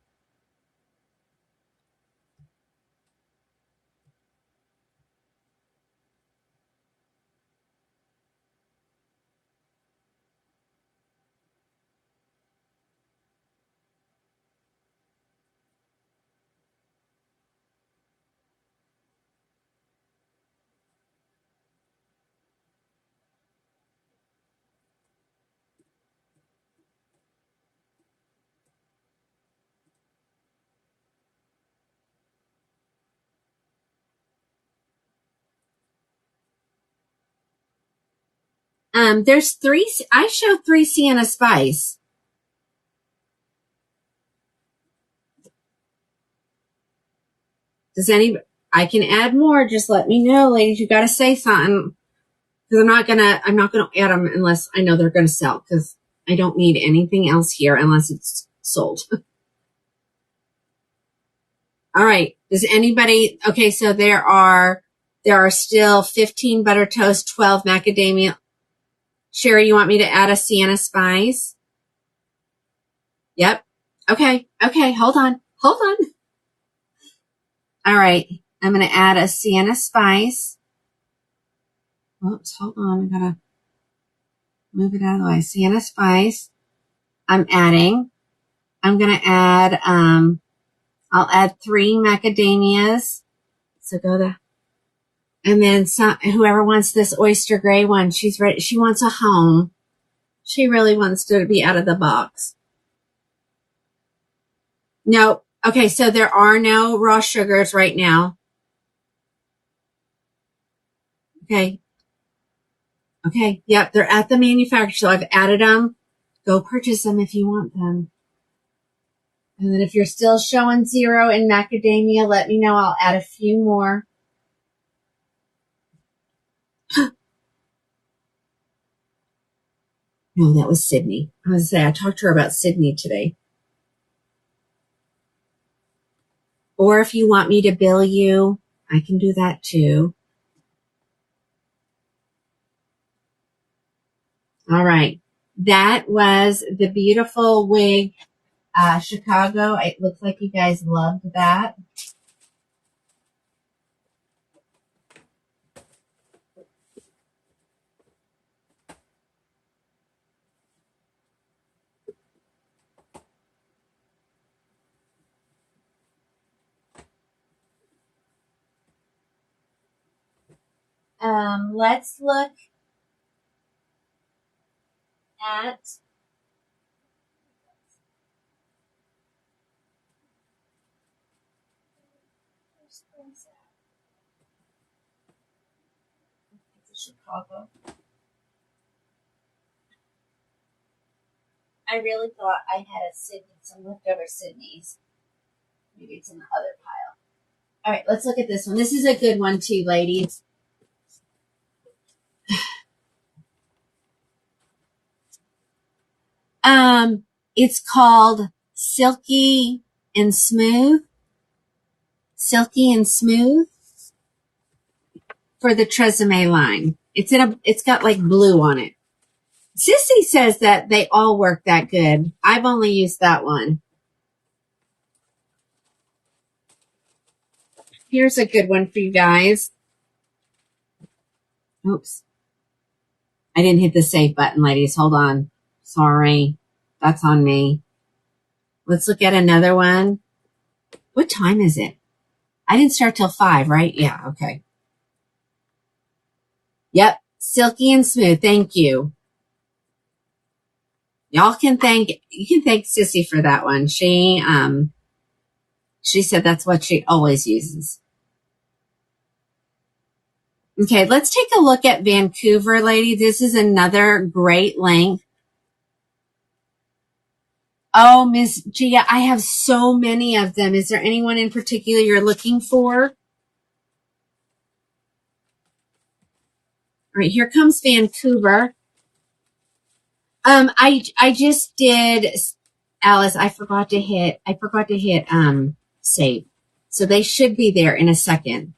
There's three. I showed 3 Sienna Spice. Does anybody? I can add more. Just let me know, ladies. You got to say something because I'm not gonna add them unless I know they're gonna sell. Because I don't need anything else here unless it's sold. All right. Does anybody, okay, so there are still 15 butter toast, 12 macadamia. Sherry, you want me to add a sienna spice? Yep. Okay. Okay. Hold on. Hold on. All right. I'm going to add a sienna spice. Oops. Hold on. I got to move it out of the way. Sienna spice. I'm going to add, I'll add 3 macadamias. So go to, and then whoever wants this oyster gray one, she's ready. She wants a home. She really wants to be out of the box. No. Okay. So there are no raw sugars right now. Okay. Okay. Yep. They're at the manufacturer. So I've added them. Go purchase them if you want them. And then if you're still showing 0 in macadamia, let me know. I'll add a few more. No, that was Sydney. I was going to say, I talked to her about Sydney today. Or if you want me to bill you, I can do that too. All right. That was the beautiful wig, Chicago. It looks like you guys loved that. Let's look at Chicago. I really thought I had some leftover Sydney's. Maybe it's in the other pile. All right, let's look at this one. This is a good one too, ladies. It's called Silky and Smooth. Silky and Smooth for the Tresemme line. It's got like blue on it. Sissy says that they all work that good. I've only used that one. Here's a good one for you guys. Oops. I didn't hit the save button, ladies. Hold on. Sorry. That's on me. Let's look at another one. What time is it? I didn't start till 5, right? Yeah, okay. Yep. Silky and Smooth. Thank you. You can thank Sissy for that one. She said that's what she always uses. Okay, let's take a look at Vancouver, lady. This is another great length. Oh, Miss Gia, I have so many of them. Is there anyone in particular you're looking for? All right, here comes Vancouver. I just did, Alice, I forgot to hit save. So they should be there in a second.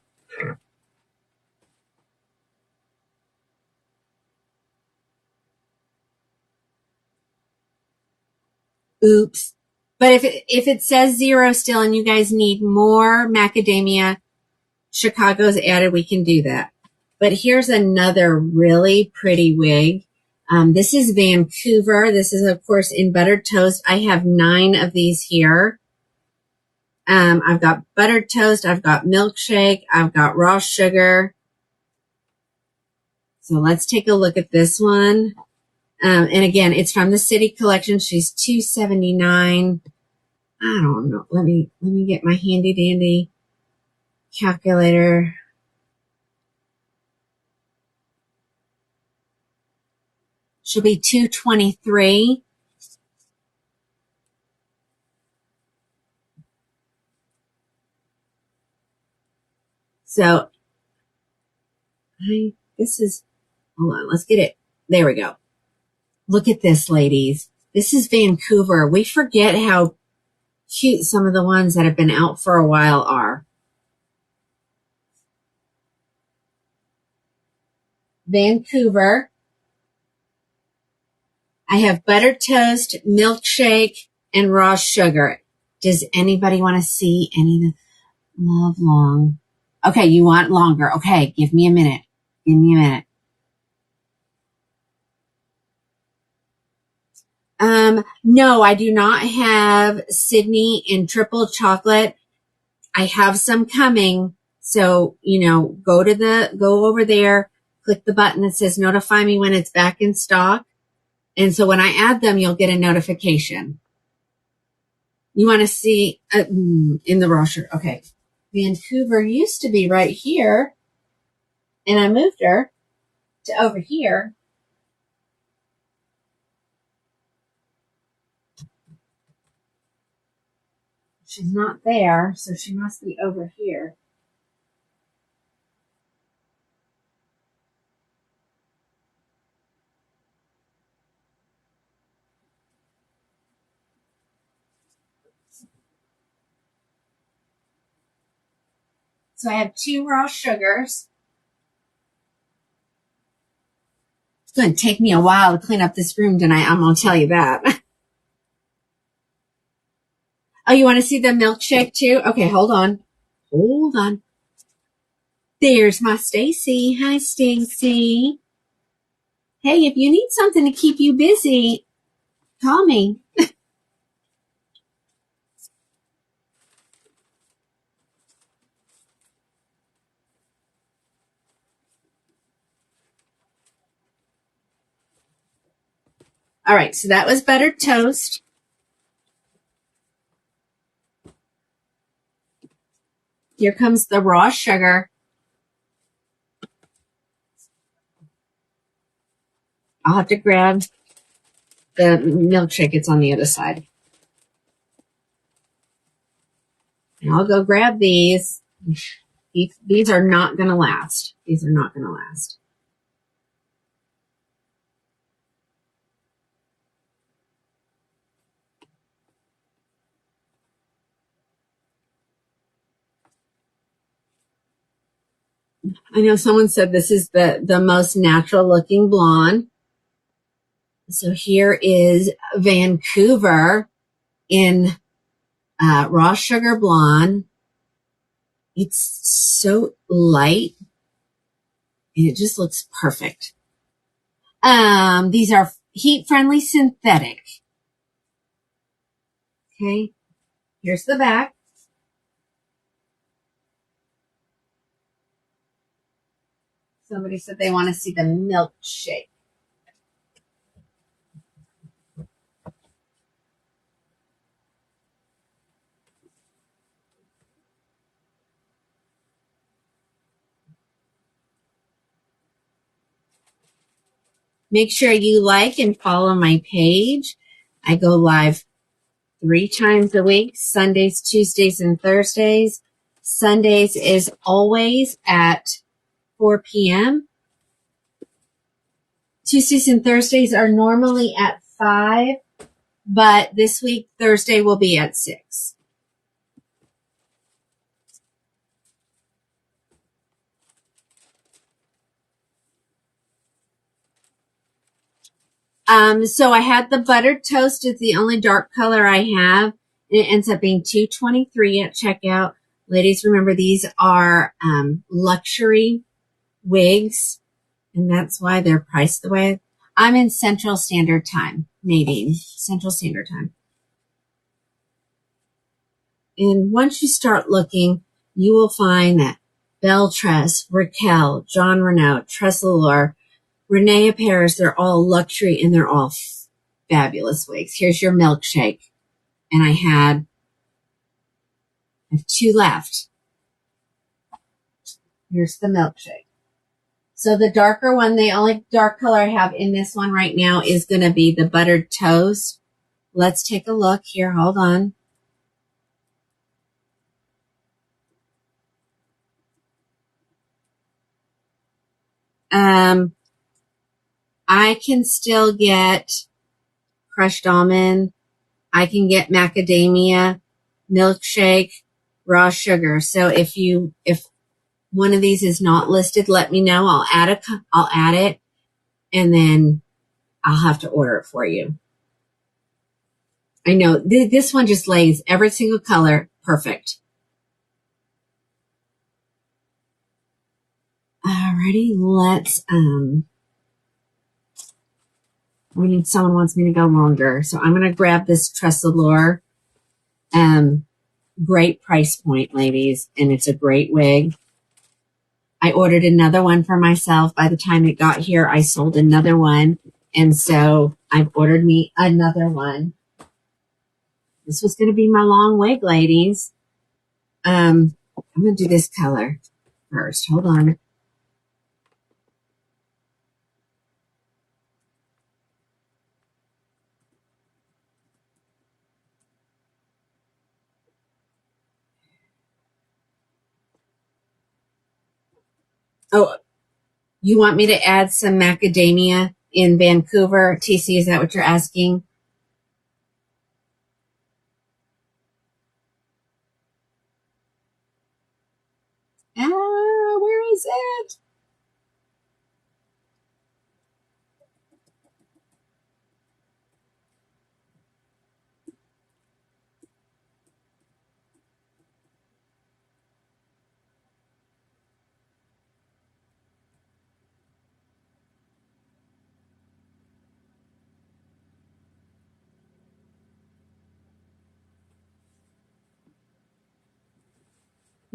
Oops. But if it says 0 still and you guys need more macadamia, Chicago's added, we can do that. But here's another really pretty wig. This is Vancouver. This is, of course, in buttered toast. I have 9 of these here. I've got buttered toast. I've got milkshake. I've got raw sugar. So let's take a look at this one. And again, it's from the City Collection. She's $279. I don't know. Let me get my handy dandy calculator. She'll be $223. So hold on, let's get it. There we go. Look at this, ladies. This is Vancouver. We forget how cute some of the ones that have been out for a while are. Vancouver. I have buttered toast, milkshake, and raw sugar. Does anybody want to see any of the love long? Okay, you want longer. Okay, give me a minute. Give me a minute. No, I do not have Sydney in triple chocolate. I have some coming. So, go over there, click the button that says notify me when it's back in stock. And so when I add them, you'll get a notification. You want to see in the roster. Okay. Vancouver used to be right here, and I moved her to over here. She's not there, so she must be over here. So I have 2 raw sugars. It's going to take me a while to clean up this room tonight. I'm going to tell you that. Oh, you want to see the milkshake too? Okay, hold on. Hold on. There's my Stacy. Hi, Stacy. Hey, if you need something to keep you busy, call me. All right, so that was buttered toast. Here comes the raw sugar. I'll have to grab the milkshake. It's on the other side. And I'll go grab these. These are not going to last. These are not going to last. I know someone said this is the most natural looking blonde. So here is Vancouver in raw sugar blonde. It's so light. And it just looks perfect. These are heat friendly synthetic. Okay. Here's the back. Somebody said they want to see the milkshake. Make sure you like and follow my page. I go live 3 times a week, Sundays, Tuesdays, and Thursdays. Sundays is always at 4 p.m. Tuesdays and Thursdays are normally at 5, but this week, Thursday will be at 6. So I had the buttered toast. It's the only dark color I have. And it ends up being $2.23 at checkout. Ladies, remember these are luxury wigs, and that's why they're priced the way. I'm in Central Standard Time, Nadine, Central Standard Time. And once you start looking, you will find that Belle Tress, Raquel, John Renault, Tressalure, Renee Paris, they're all luxury and they're all fabulous wigs. Here's your milkshake. And I have 2 left. Here's the milkshake. So the darker one, the only dark color I have in this one right now is going to be the buttered toast. Let's take a look here. Hold on. I can still get crushed almond. I can get macadamia. milkshake, raw sugar. So if one of these is not listed, let me know. I'll add it, and then I'll have to order it for you. I know this one just lays every single color perfect. Alrighty, let's, someone wants me to go longer. So I'm going to grab this Tressalure. Great price point, ladies. And it's a great wig. I ordered another one for myself. By the time it got here, I sold another one. And so I've ordered me another one. This was going to be my long wig, ladies. I'm going to do this color first. Hold on. Oh, you want me to add some macadamia in Vancouver? TC, is that what you're asking? Where is it?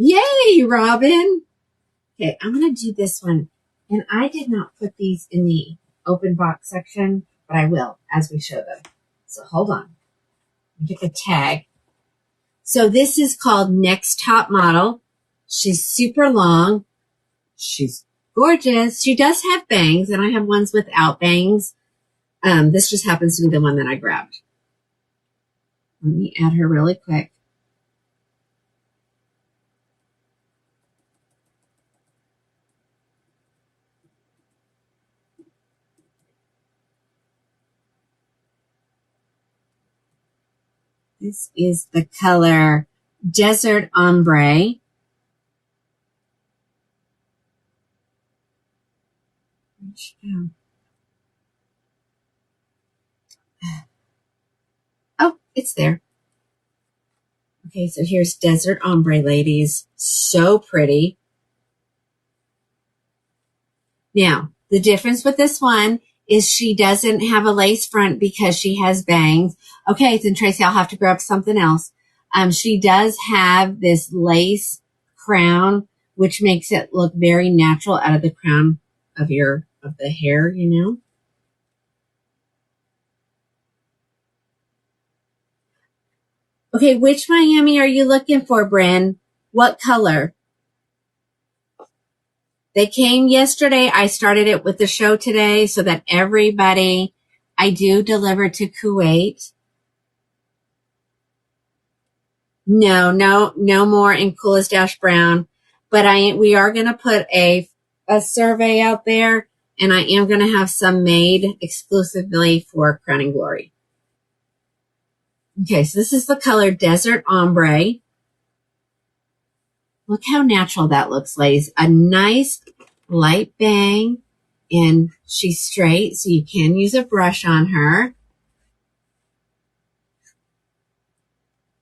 Yay, Robin. Okay, I'm going to do this one. And I did not put these in the open box section, but I will as we show them. So hold on. Get the tag. So this is called Next Top Model. She's super long. She's gorgeous. She does have bangs, and I have ones without bangs. This just happens to be the one that I grabbed. Let me add her really quick. This is the color Desert Ombre. Oh, it's there. Okay, so here's Desert Ombre, ladies. So pretty. Now, the difference with this one is she doesn't have a lace front because she has bangs. Okay, then Tracy, I'll have to grab something else. She does have this lace crown, which makes it look very natural out of the crown of the hair, you know. Okay, which Miami are you looking for, Bryn? What color? They came yesterday. I started it with the show today so that everybody, I do deliver to Kuwait. No more in Coolest Ash Brown, but we are going to put a survey out there, and I am going to have some made exclusively for Crowning Glory. Okay, so this is the color Desert Ombre. Look how natural that looks, ladies. A nice light bang, and she's straight, so you can use a brush on her.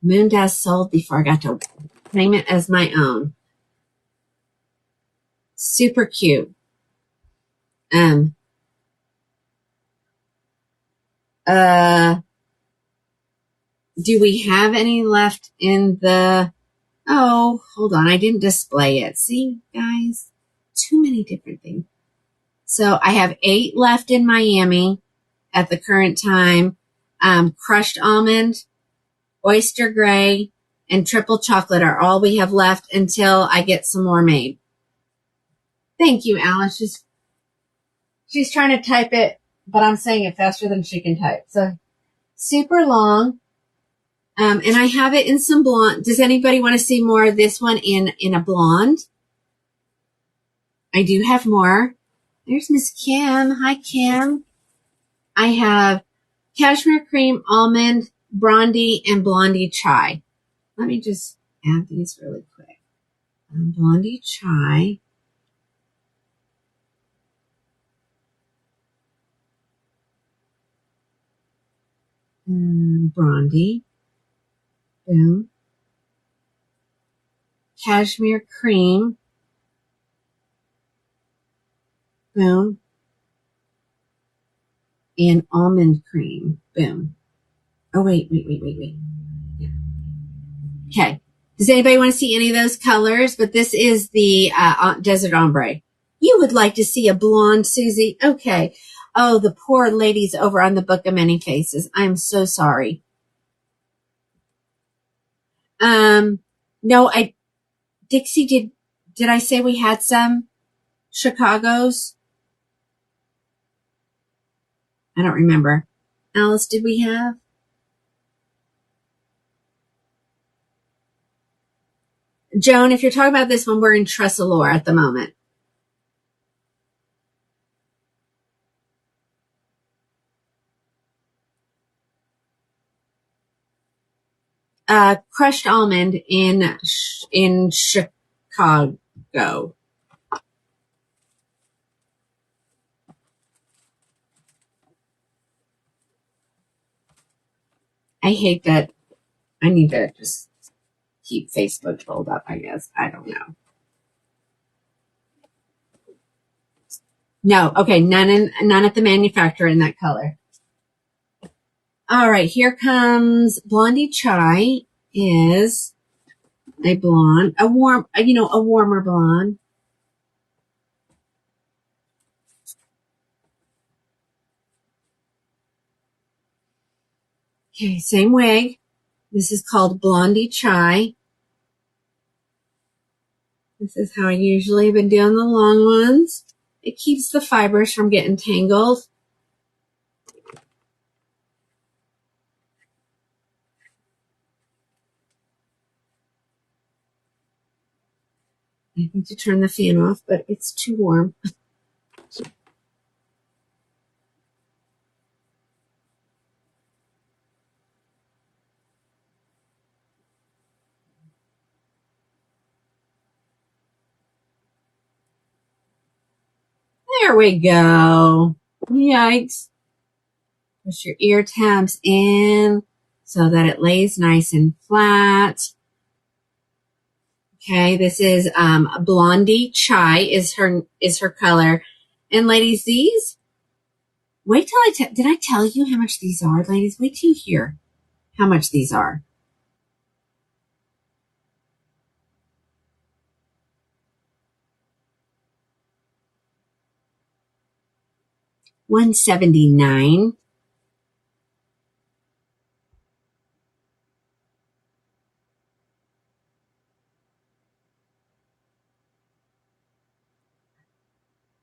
Moon Dust sold before I got to claim it as my own. Super cute. Do we have any left in the... Oh, hold on. I didn't display it. See, guys? Too many different things. So I have 8 left in Miami at the current time. Crushed almond, oyster gray, and triple chocolate are all we have left until I get some more made. Thank you, Alice. She's trying to type it, but I'm saying it faster than she can type. So super long. And I have it in some blonde. Does anybody want to see more of this one in a blonde? I do have more. There's Miss Kim. Hi, Kim. I have cashmere cream, almond, Blondie, and Blondie chai. let me just add these really quick. Blondie Chai. Blondie. Boom. Cashmere Cream. Boom. And Almond Cream. Boom. Oh, wait. Yeah. Okay. Does anybody want to see any of those colors? But this is the Desert Ombre. You would like to see a blonde Susie? Okay. Oh, the poor ladies over on the Book of Many Faces. I'm so sorry. No, Dixie, did I say we had some Chicago's? I don't remember. Alice, did we have? Joan, if you're talking about this one, we're in Tressalore at the moment. Crushed almond in Chicago. I hate that. I need to just keep Facebook rolled up, I guess. I don't know. No, okay, none at the manufacturer in that color. All right, here comes Blondie Chai is a blonde, a warmer blonde. Okay, same wig. This is called Blondie Chai. This is how I usually have been doing the long ones. It keeps the fibers from getting tangled. I need to turn the fan off, but it's too warm. There we go. Yikes. Push your ear tabs in so that it lays nice and flat. Okay, this is Blondie Chai is her color. And ladies, these, wait till did I tell you how much these are, ladies? Wait till you hear how much these are. $179.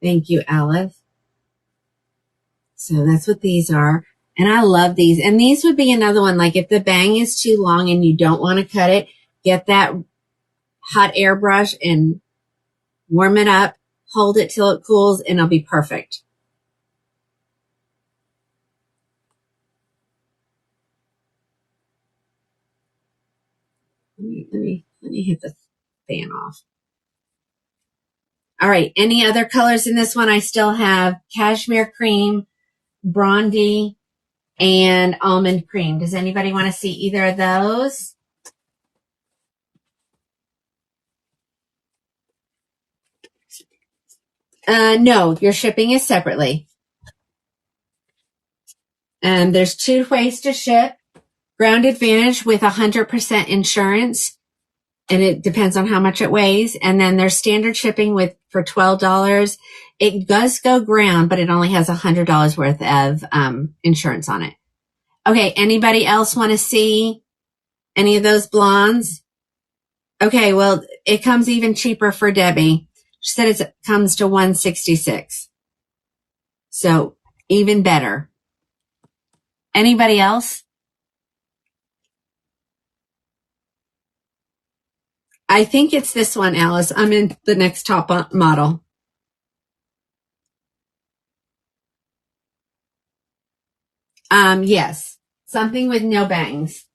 Thank you, Alice. So that's what these are. And I love these. And these would be another one. Like if the bang is too long and you don't want to cut it, get that hot air brush and warm it up, hold it till it cools, and it'll be perfect. Let me hit the fan off. All right. Any other colors in this one? I still have cashmere cream, Blondie, and almond cream. Does anybody want to see either of those? No, your shipping is separately. There's 2 ways to ship. Ground Advantage with 100% insurance, and it depends on how much it weighs. And then there's standard shipping for $12. It does go ground, but it only has $100 worth of insurance on it. Okay, anybody else want to see any of those blondes? Okay, well, it comes even cheaper for Debbie. She said it comes to $166. So even better. Anybody else? I think it's this one, Alice. I'm in the next top model. Yes. Something with no bangs.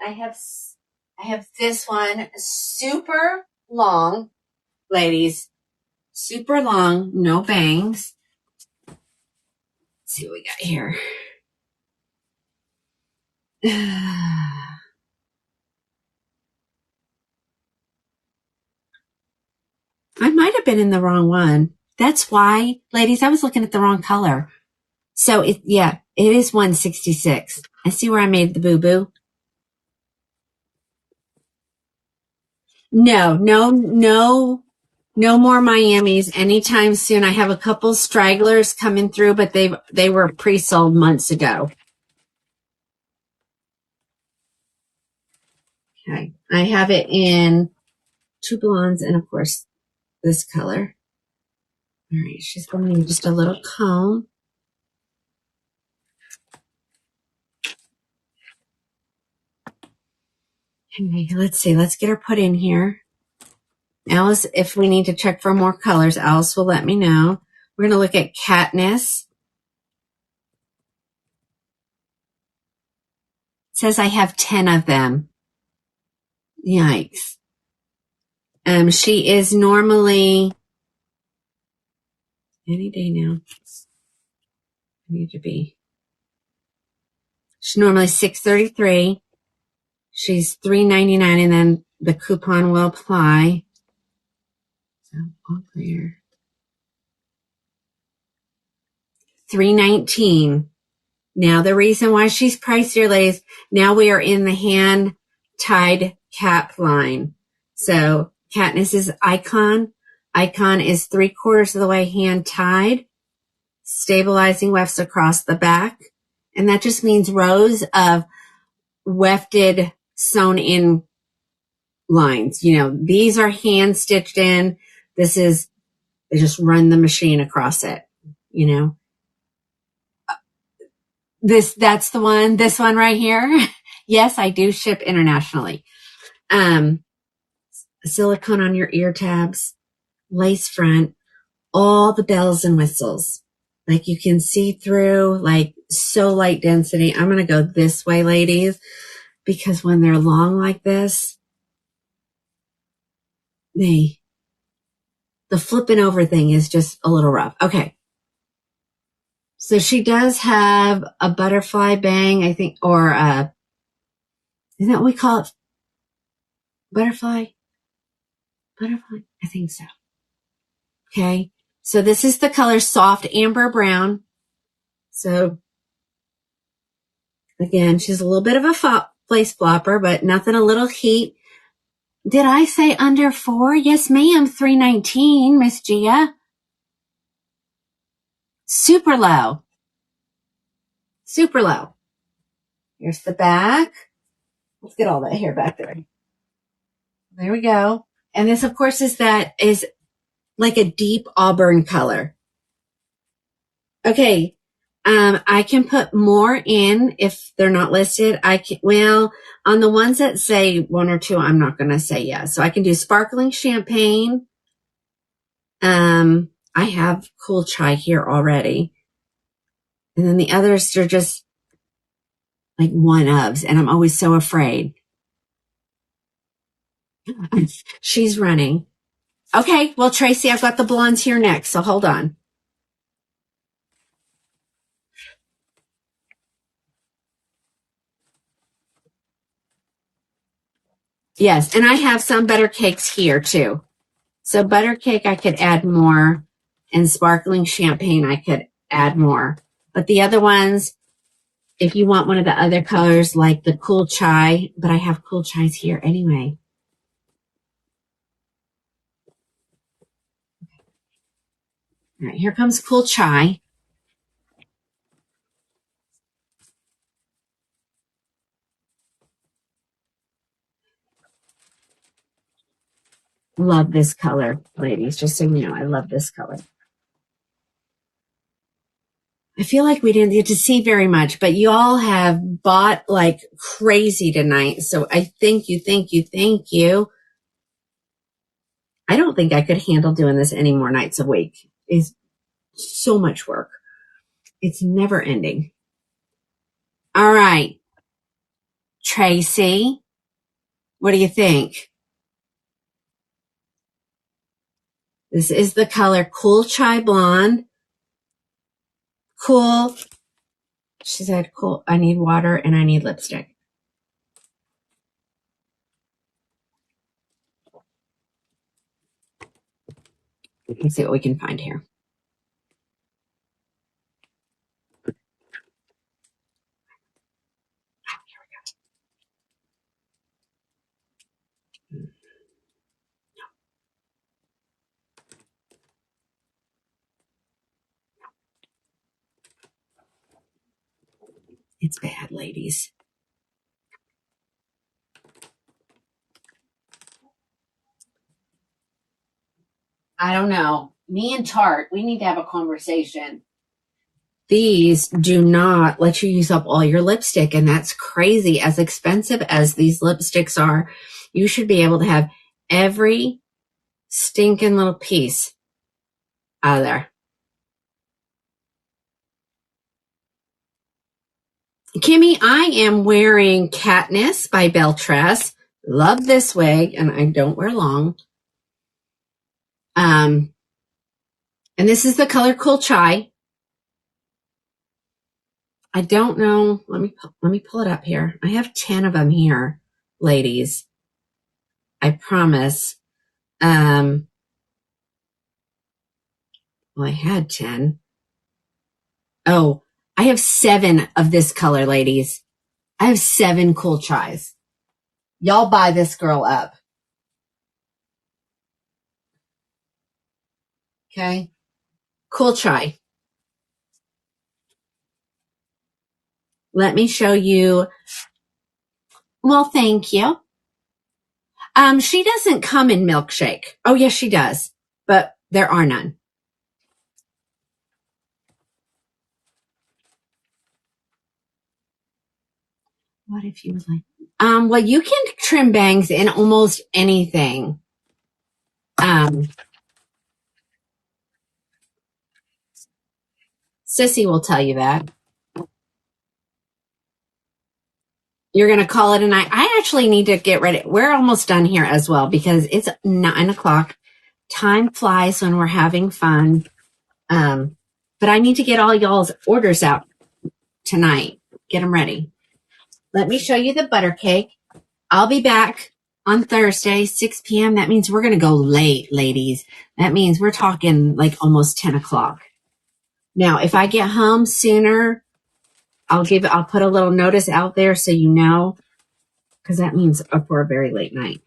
I have this one super long, ladies, super long, no bangs. Let's see what we got here. I might have been in the wrong one. That's why, ladies, I was looking at the wrong color. So it is 166. I see where I made the boo-boo. No more Miamis anytime soon. I have a couple stragglers coming through, but they were pre-sold months ago. Okay. I have it in 2 blondes and of course this color. All right, she's going to need just a little comb. Okay, let's see. Let's get her put in here. Alice, if we need to check for more colors, Alice will let me know. We're going to look at Katniss. It says I have 10 of them. Yikes. She is normally any day now. I need to be. She's normally $6.33. She's $3.99, and then the coupon will apply. So all clear. $3.19. Now the reason why she's pricier, ladies, now we are in the hand tied cap line. So Katniss is Icon. Icon is 3/4 of the way hand tied, stabilizing wefts across the back. And that just means rows of wefted sewn in lines. You know, these are hand stitched in. They just run the machine across it, you know. That's the one, this one right here. Yes, I do ship internationally. Silicone on your ear tabs, lace front, all the bells and whistles. Like you can see through, like so light density. I'm going to go this way, ladies, because when they're long like this, the flipping over thing is just a little rough. Okay. So she does have a butterfly bang, I think, or isn't that what we call it? Butterfly? Butterfly? I think so. Okay. So this is the color soft amber brown. So again, she's a little bit of a place flopper, but nothing, a little heat. Did I say under 4? Yes, ma'am. $3.19, Miss Gia. Super low. Super low. Here's the back. Let's get all that hair back there. There we go. And this, of course, is like a deep auburn color. Okay. I can put more in if they're not listed. On the ones that say 1 or 2, I'm not going to say yes. So I can do sparkling champagne. I have cool chai here already. And then the others are just like one-ofs, and I'm always so afraid. She's running. Okay, well, Tracy, I've got the blondes here next, so hold on. Yes, and I have some butter cakes here too. So butter cake, I could add more, and sparkling champagne, I could add more. But the other ones, if you want one of the other colors, like the cool chai, but I have cool chais here anyway. All right, here comes cool chai. Love this color, ladies, just so you know, I love this color. I feel like we didn't get to see very much, but you all have bought like crazy tonight. So I thank you. I don't think I could handle doing this any more nights a week. It's so much work. It's never ending. All right. Tracy, what do you think? This is the color Cool Chai Blonde. Cool. She said, cool. I need water and I need lipstick. Let's see what we can find here. It's bad, ladies. I don't know. Me and Tarte, we need to have a conversation. These do not let you use up all your lipstick, and that's crazy. As expensive as these lipsticks are, you should be able to have every stinking little piece out of there. Kimmy, I am wearing Katniss by Beltress. Love this wig, and I don't wear long. And this is the color Cool Chai. I don't know. Let me pull it up here. I have 10 of them here, ladies. I promise. Well, I had 10. Oh, I have 7 of this color, ladies. I have 7 Cool Chais. Y'all buy this girl up. Okay? Cool Chai. Let me show you. Well, thank you. She doesn't come in milkshake. Oh, yes, she does. But there are none. What if you would like? Well, you can trim bangs in almost anything. Sissy will tell you that. You're going to call it a night. I actually need to get ready. We're almost done here as well because it's 9:00. Time flies when we're having fun. But I need to get all y'all's orders out tonight. Get them ready. Let me show you the butter cake. I'll be back on Thursday, 6 p.m. That means we're going to go late, ladies. That means we're talking like almost 10 o'clock. Now, if I get home sooner, I'll put a little notice out there so you know, because that means for a very late night.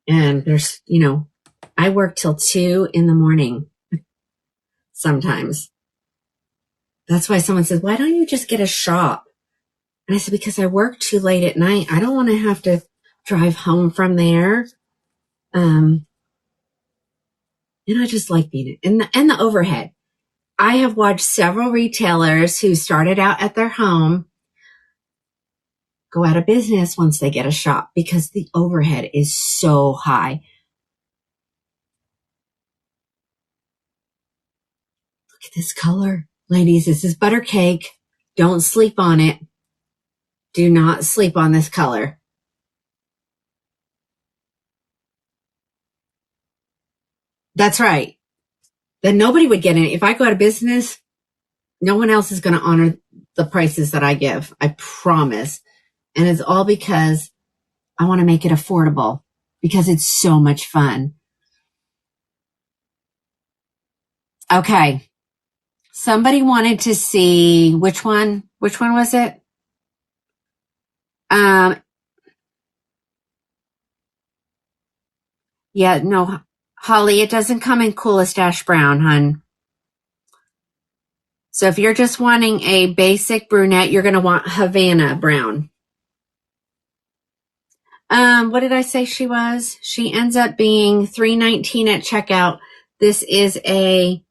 And there's, I work till 2 in the morning sometimes. That's why someone says, why don't you just get a shop? And I said, because I work too late at night. I don't want to have to drive home from there. And I just like being and the overhead. I have watched several retailers who started out at their home go out of business once they get a shop because the overhead is so high. Look at this color. Ladies, this is butter cake. Don't sleep on it. Do not sleep on this color. That's right. Then nobody would get it. If I go out of business, no one else is going to honor the prices that I give. I promise. And it's all because I want to make it affordable because it's so much fun. Okay. Somebody wanted to see which one was it? Yeah, no, Holly, it doesn't come in Coolest Ash Brown, hun. So if you're just wanting a basic brunette, you're going to want Havana Brown. What did I say she was? She ends up being $319 at checkout. This is a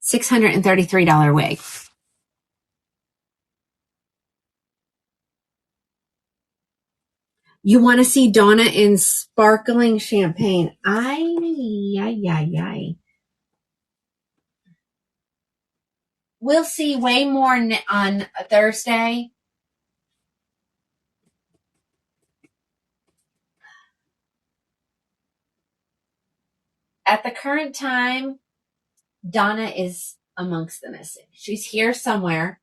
$633 wig. You want to see Donna in sparkling champagne. Ay. we'll see way more on Thursday. At the current time, Donna is amongst the missing. She's here somewhere.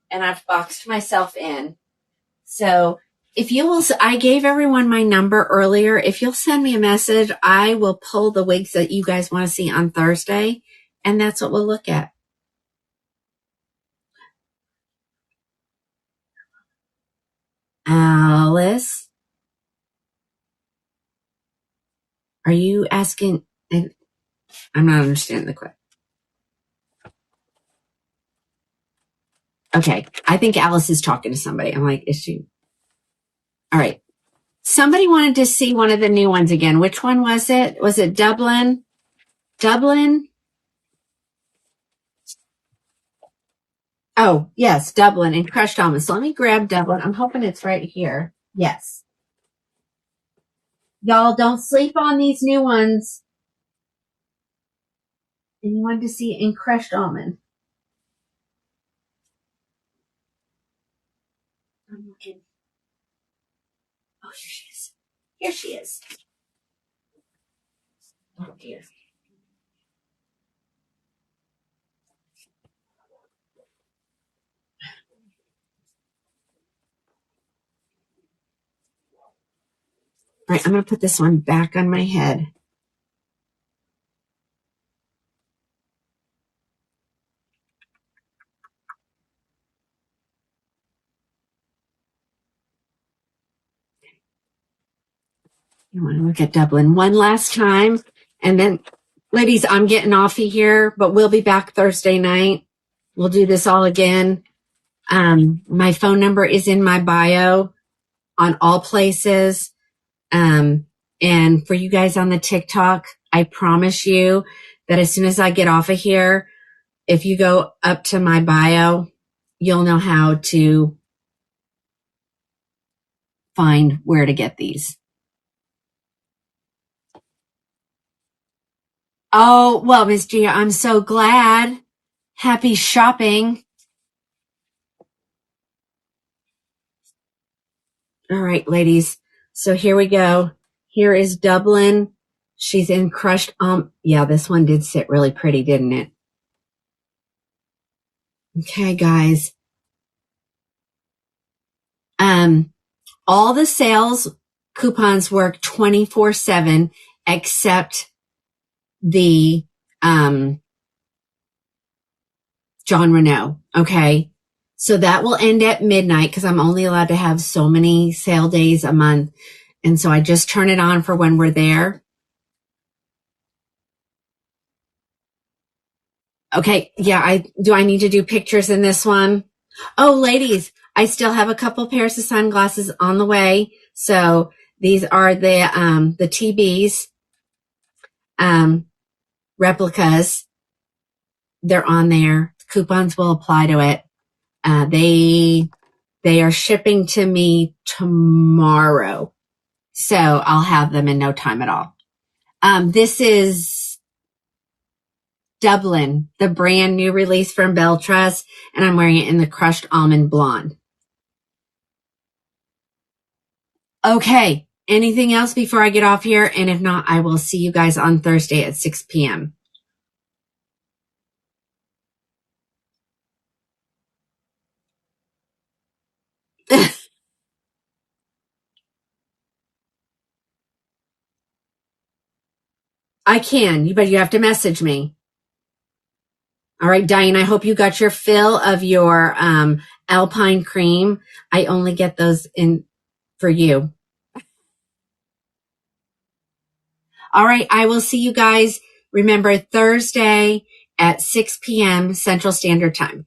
And I've boxed myself in. So if you will, I gave everyone my number earlier. If you'll send me a message, I will pull the wigs that you guys want to see on Thursday. And that's what we'll look at. Alice, are you asking? I'm not understanding the question. Okay. I think Alice is talking to somebody. I'm like, is she? All right. Somebody wanted to see one of the new ones again. Which one was it? Was it Dublin? Dublin? Oh, yes, Dublin and crushed almonds. So let me grab Dublin. I'm hoping it's right here. Yes. Y'all don't sleep on these new ones. And you wanted to see in crushed almond. I'm looking. Oh, here she is. Here she is. Oh, dear. All right, I'm going to put this one back on my head. You want to look at Dublin one last time. And then, ladies, I'm getting off of here, but we'll be back Thursday night. We'll do this all again. My phone number is in my bio on all places. And for you guys on the TikTok, I promise you that as soon as I get off of here, if you go up to my bio, you'll know how to find where to get these. Oh, well, Miss Gia, I'm so glad. Happy shopping. All right, ladies. So here we go. Here is Dublin. She's in crushed. Yeah, this one did sit really pretty, didn't it? Okay, guys. All the sales coupons work 24/7 except the John Renault. Okay. So that will end at midnight because I'm only allowed to have so many sale days a month. And so I just turn it on for when we're there. Okay. Yeah. I need to do pictures in this one? Oh, ladies, I still have a couple pairs of sunglasses on the way. So these are the TBs, replicas. They're on there. Coupons will apply to it. They are shipping to me tomorrow. So I'll have them in no time at all. This is Dublin, the brand new release from Beltrust, and I'm wearing it in the crushed almond blonde. Okay. Anything else before I get off here? And if not, I will see you guys on Thursday at 6 p.m. I can, but you have to message me. All right, Diane, I hope you got your fill of your Alpine cream. I only get those in for you. All right, I will see you guys. Remember, Thursday at 6 p.m. Central Standard Time.